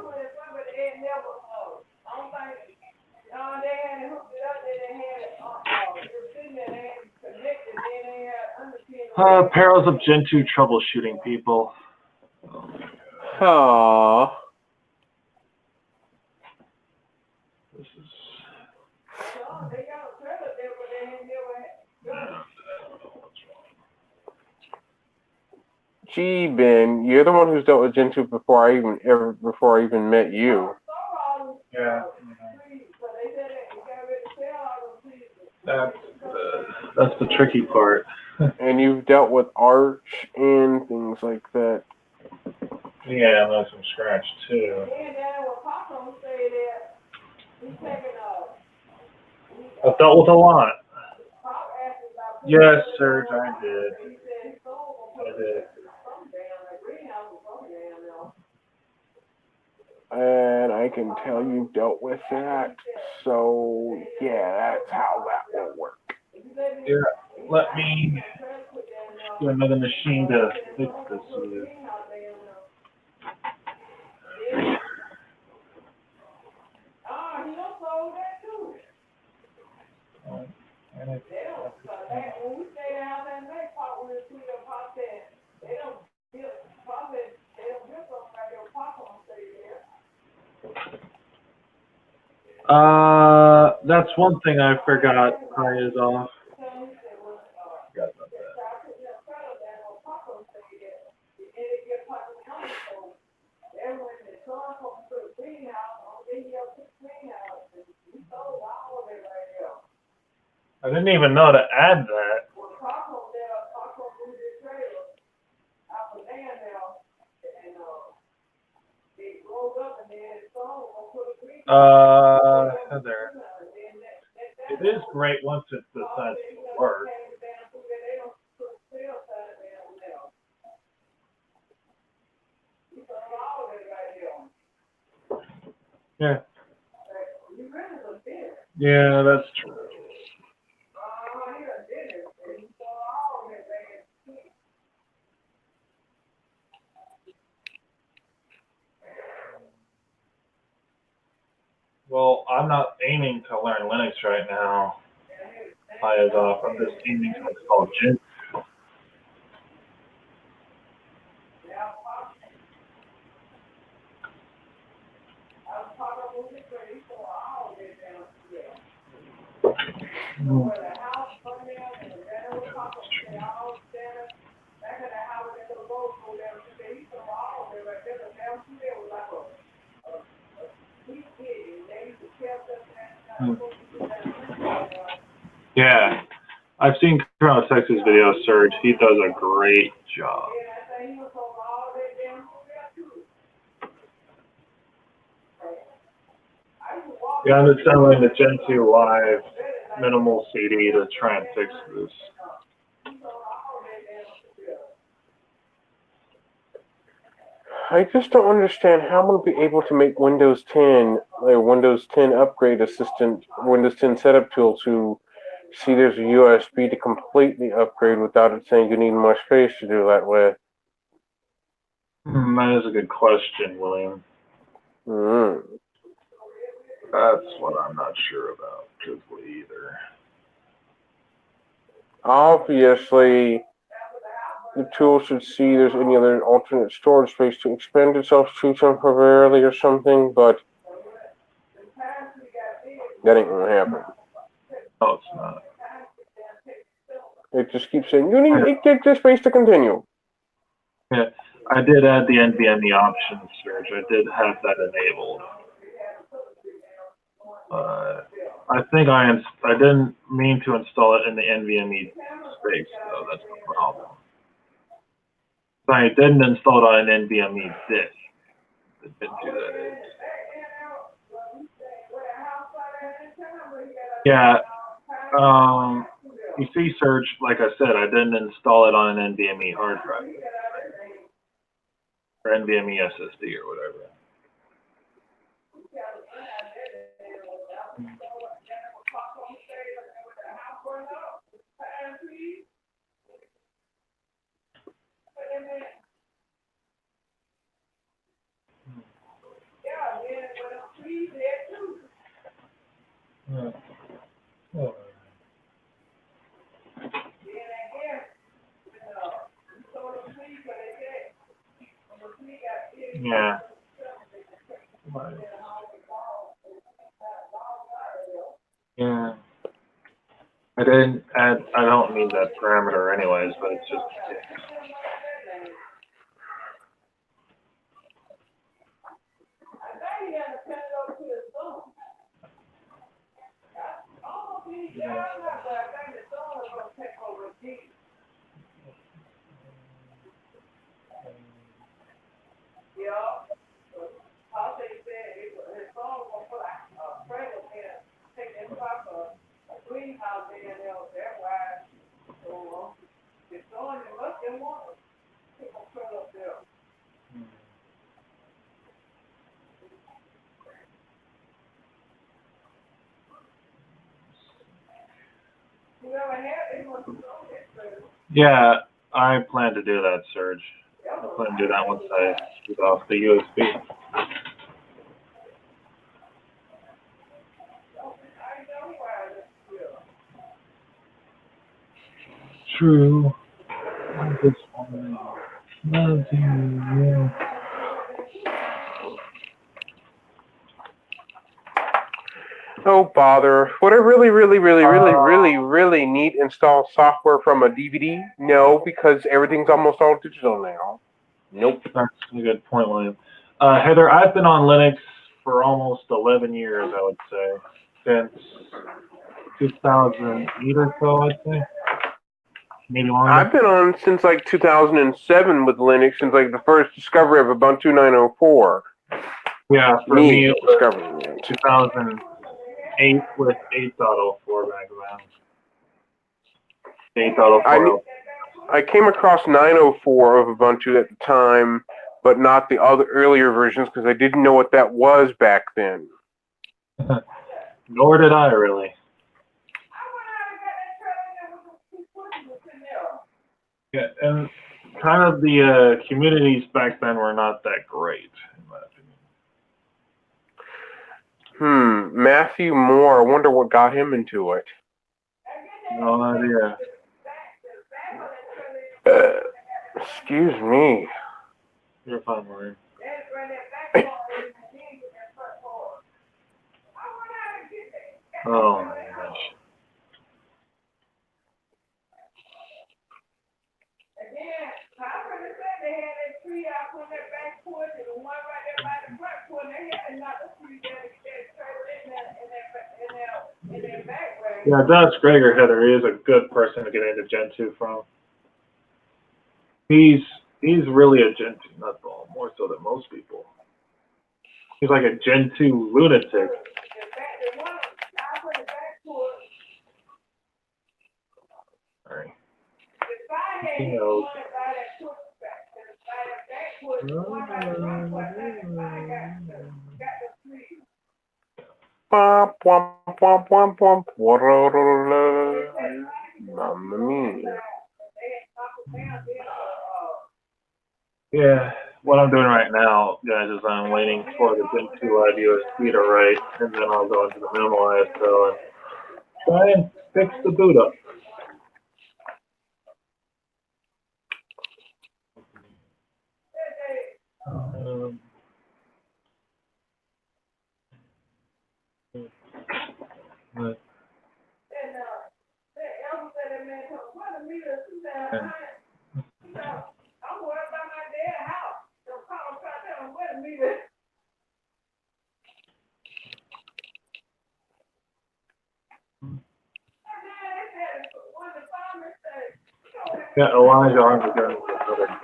Perils of Gentoo troubleshooting, people. Aww. This is. Gee, Ben, you're the one who's dealt with Gentoo before I even met you. Yeah. That's the tricky part. And you've dealt with Arch and things like that. Yeah, and that's from scratch too. I've dealt with a lot. Yes, Serge, I did. And I can tell you've dealt with that. So, yeah, that's how that will work. Yeah, let me do another machine to fix this here. That's one thing I forgot. Pi is off. Forgot about that. I didn't even know to add that. Heather. It is great once it decides to work. Yeah. Yeah, that's true. Well, I'm not aiming to learn Linux right now. Pi is off. I'm just aiming to install Gentoo. Yeah, I've seen Colonel Texas video, Serge. He does a great job. Yeah, I'm just downloading the Gentoo Live minimal CD to try and fix this. I just don't understand how I'm going to be able to make Windows 10, or Windows 10 Upgrade Assistant, Windows 10 Setup Tool to see there's a USB to completely upgrade without it saying you need more space to do that with. That is a good question, William. That's what I'm not sure about, truthfully, either. Obviously, the tool should see there's any other alternate storage space to expand itself to temporarily or something, but that ain't gonna happen. No, it's not. It just keeps saying, you need 8 gigs of space to continue. Yeah, I did add the NVMe options, Serge. I did have that enabled. I think I didn't mean to install it in the NVMe space, though. That's the problem. I didn't install it on an NVMe disk. The Gentoo, that is. Yeah. You see, Serge, like I said, I didn't install it on an NVMe hard drive. Or NVMe SSD or whatever. Yeah. Yeah. I didn't add, I don't need that parameter anyways, but it's just. Yeah, I plan to do that, Serge. I plan to do that once I get off the USB. true. I just wanna love you. Oh, bother. Would I really need install software from a DVD? No, because everything's almost all digital now. Nope. That's a good point, William. Heather, I've been on Linux for almost 11 years, I would say. Since 2008 or so, I'd say. Maybe longer. I've been on since like 2007 with Linux, since like the first discovery of Ubuntu 904. Yeah, for me, it was discovering it. 2008 with 8.04 back then. 8.04. I came across 904 of Ubuntu at the time, but not the other earlier versions because I didn't know what that was back then. Nor did I, really. Yeah, and kind of the communities back then were not that great, in my opinion. Matthew Moore. I wonder what got him into it. No idea. Excuse me. You're fine, Maureen. Oh my gosh. Yeah, Dutch Gregor Heather is a good person to get into Gentoo from. He's really a Gentoo nutball, more so than most people. He's like a Gentoo lunatic. Sorry. He knows. Mamma mia. Yeah, what I'm doing right now, guys, is I'm waiting for the Gentoo live USB to write, and then I'll go into the minimal ISO and try and fix the boot up. Yeah, Elijah on the gun with another question.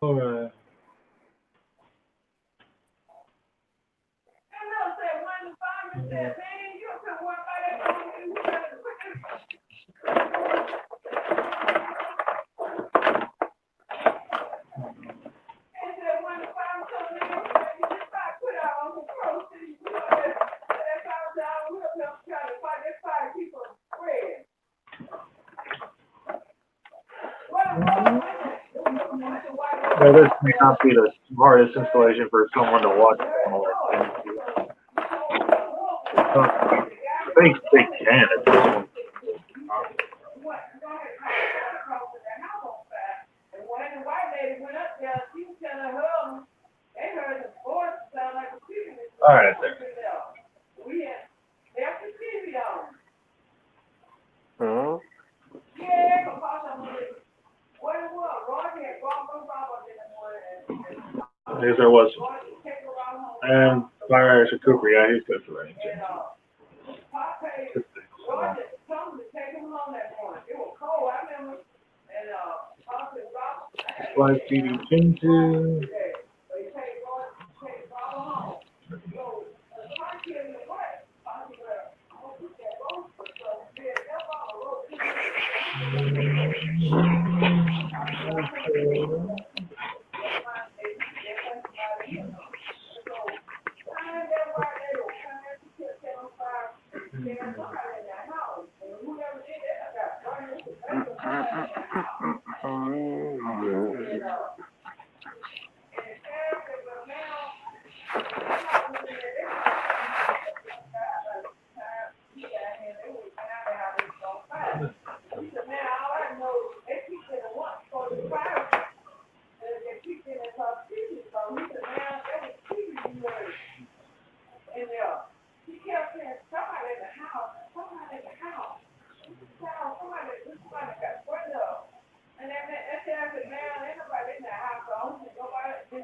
Alright. Yeah, this may not be the hardest installation for someone to watch. I think they can at this point. All right, there. Huh? Yes, there was. And Fire Irish Cooper, yeah, he's good for running Gentoo. Live TV Gentoo.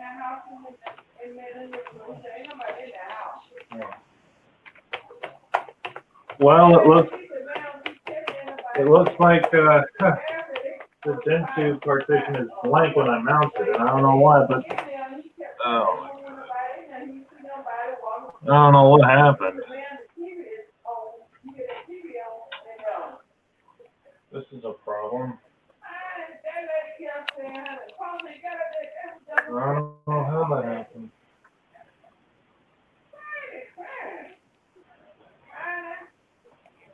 that house and ain't nobody in that house. Well, it looks like the Gentoo partition is blank when I mount it, and I don't know why, but I don't know what happened. This is a problem. I don't know how that happened.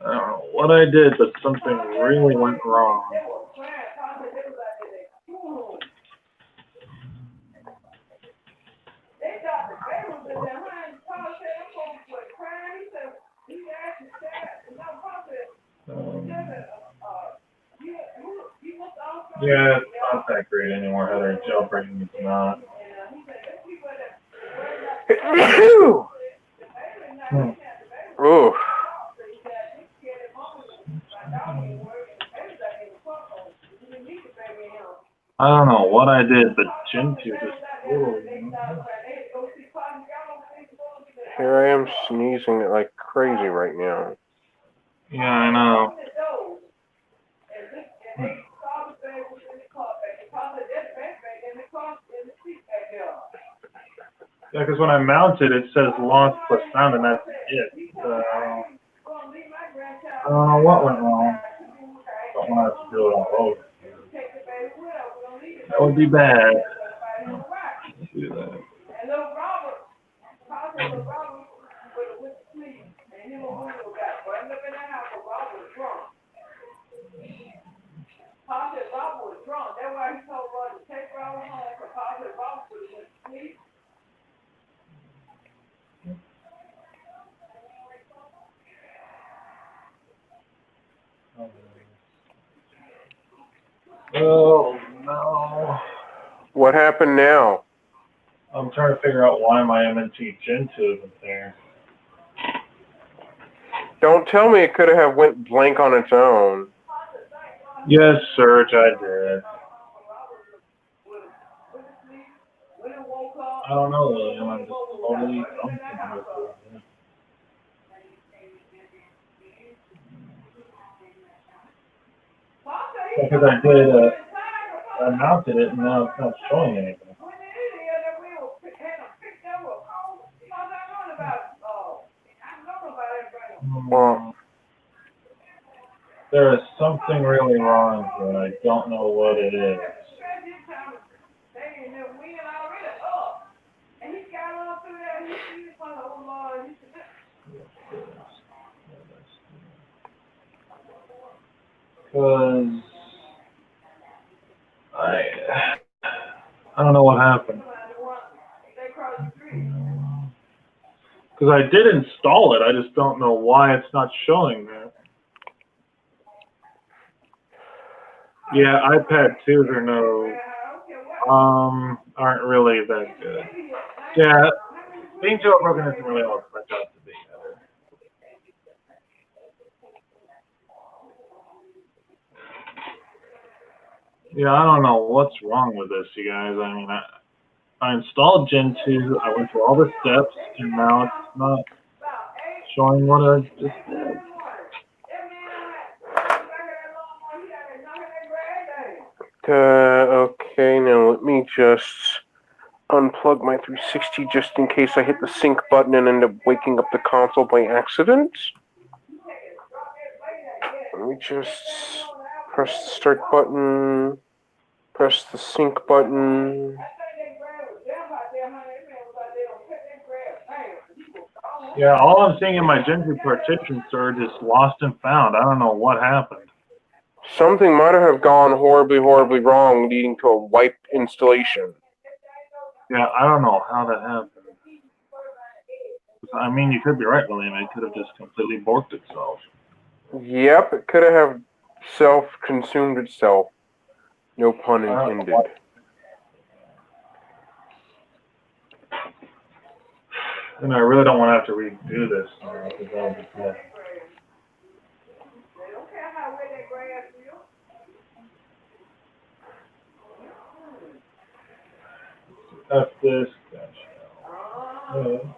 I don't know what I did, but something really went wrong. Yeah, it's not that great anymore, Heather. Jailbreaking is not. Ooh. I don't know what I did, but Gentoo just totally. Here I am sneezing like crazy right now. Yeah, I know. Yeah, because when I mount it, it says lost plus sound, and that's it. I don't know what went wrong. Don't want to have to do it all over. That would be bad. Let's do that. Oh no. What happened now? I'm trying to figure out why my MNT Gentoo isn't there. Don't tell me it could have went blank on its own. Yes, Serge, I did. I don't know, William. I'm just totally comfortable with it. Because I mounted it and now it's not showing anything. Well, there is something really wrong here. I don't know what it is. Because I don't know what happened. Because I did install it, I just don't know why it's not showing that. Yeah, iPad 2s aren't really that good. Yeah, being jailbroken isn't really all it's cracked out to be. Yeah, I don't know what's wrong with this, you guys. I mean, I installed Gentoo, I went through all the steps, and now it's not showing what I just did. Okay, now let me just unplug my 360 just in case I hit the sync button and end up waking up the console by accident. Let me just press the start button, press the sync button. Yeah, all I'm seeing in my Gentoo partition, Surge, is lost and found. I don't know what happened. Something might have gone horribly, horribly wrong, leading to a wiped installation. Yeah, I don't know how that happened. I mean, you could be right, William. It could have just completely borked itself. Yep, it could have self-consumed itself. No pun intended. And I really don't want to have to redo this now, because that would be bad. F disk dash L.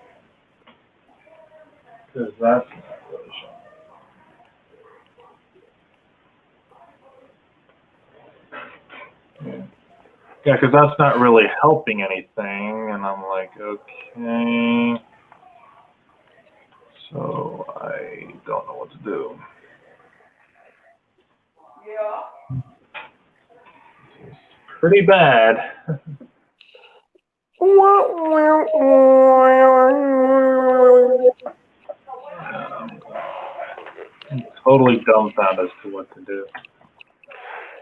Because that's not really showing. Yeah, because that's not really helping anything, and I'm like, okay. So I don't know what to do. Yeah. Pretty bad. I'm totally dumbfounded as to what to do.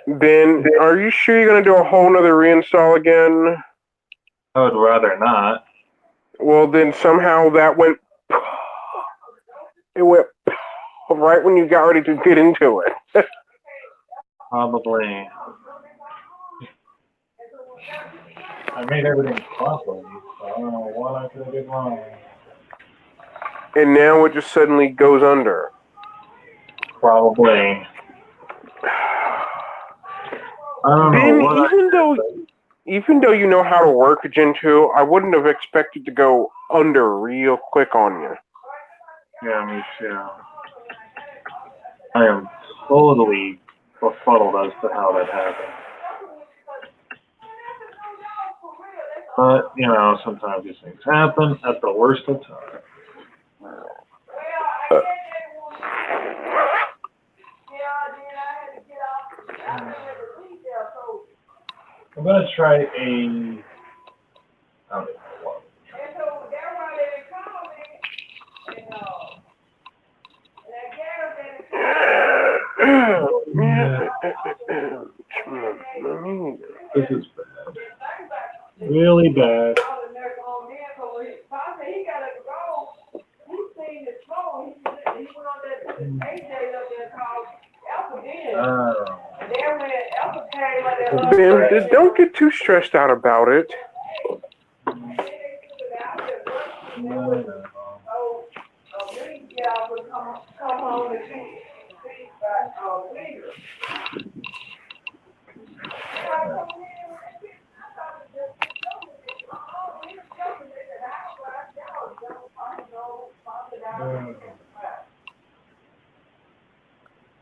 Ben, are you sure you're going to do a whole nother reinstall again? I would rather not. Well, then somehow that went... It went right when you got ready to get into it. Probably. I made everything properly, so I don't know what I could have did wrong. And now it just suddenly goes under. Probably. I don't Ben, know what even though you know how to work Gentoo, I wouldn't have expected to go under real quick on you. Yeah, me too. I am totally befuddled as to how that happened. But, you know, sometimes these things happen at the worst of times. I'm going to try a... I don't even know what. This is bad. Really bad. Ben, don't get too stressed out about it.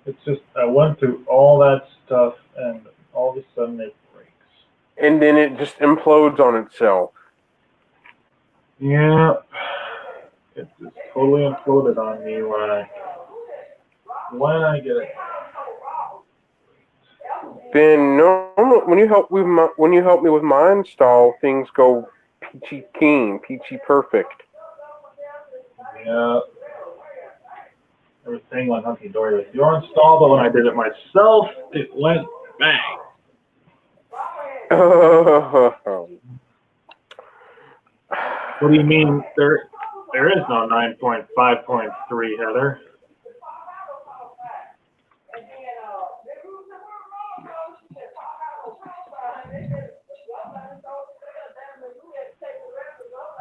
It's just, I went through all that stuff and all of a sudden it breaks. And then it just implodes on itself. Yeah. It just totally imploded on me when I get it. Ben, normally when you help me with my install, things go peachy keen, peachy perfect. Yeah. Everything went hunky dory with your install, but when I did it myself, it went bang. What do you mean there is no 9.5.3, Heather?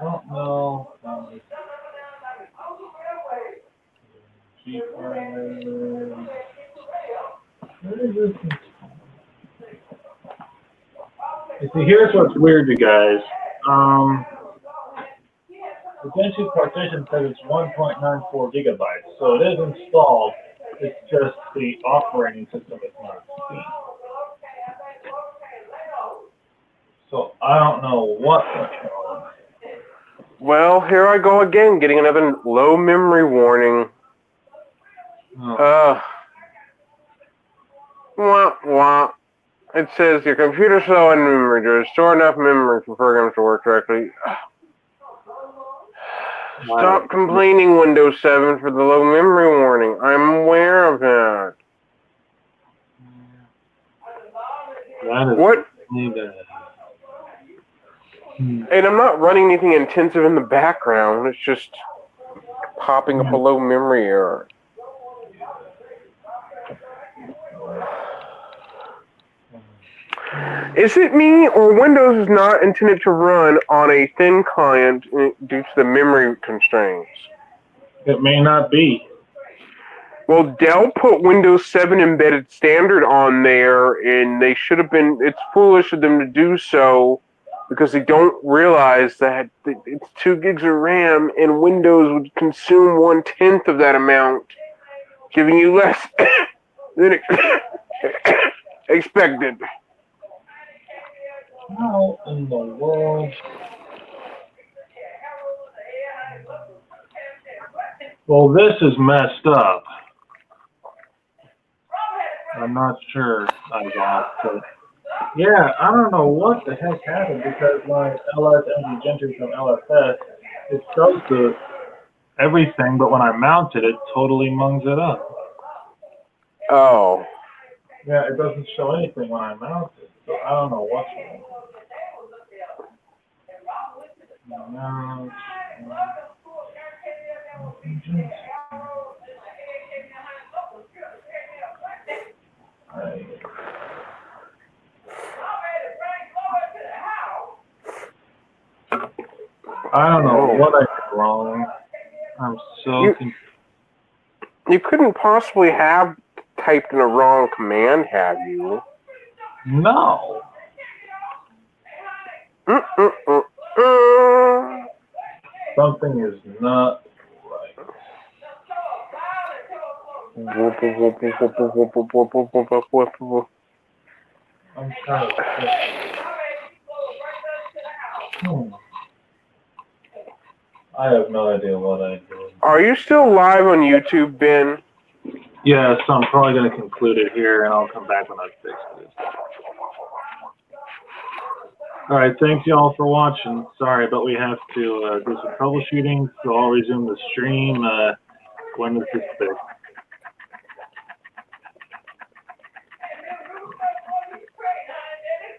Oh, no. You see, here's what's weird, you guys. The Gentoo partition says it's 1.94 gigabytes, so it is installed. It's just the operating system is not seen. So I don't know what went wrong. Well, here I go again, getting another low memory warning. Oh. Wah, wah. It says your computer's slow in memory to restore enough memory for programs to work correctly. Stop complaining, Windows 7, for the low memory warning. I'm aware of that. That is What? Really bad. And I'm not running anything intensive in the background. It's just popping up a low memory error. Is it me, or Windows is not intended to run on a thin client due to the memory constraints? It may not be. Well, Dell put Windows 7 embedded standard on there, and they should have been. It's foolish of them to do so because they don't realize that it's 2 gigs of RAM and Windows would consume 1/10 of that amount, giving you less than expected. How in the world? Well, this is messed up. I'm not sure I got it. Yeah, I don't know what the heck happened because my LS and Gentoo from LSS, it shows the everything, but when I mount it, it totally mungs it up. Oh. Yeah, it doesn't show anything when I mount it, so I don't know what's wrong. Mount. I don't know what I did wrong. I'm so confused. You couldn't possibly have typed in a wrong command, have you? No. Something is not right. I'm kind of I have no idea what I did. Are you still live on YouTube, Ben? Yeah, so I'm probably going to conclude it here, and I'll come back when I fix this. All right, thanks y'all for watching. Sorry, but we have to do some troubleshooting, so I'll resume the stream when this is fixed.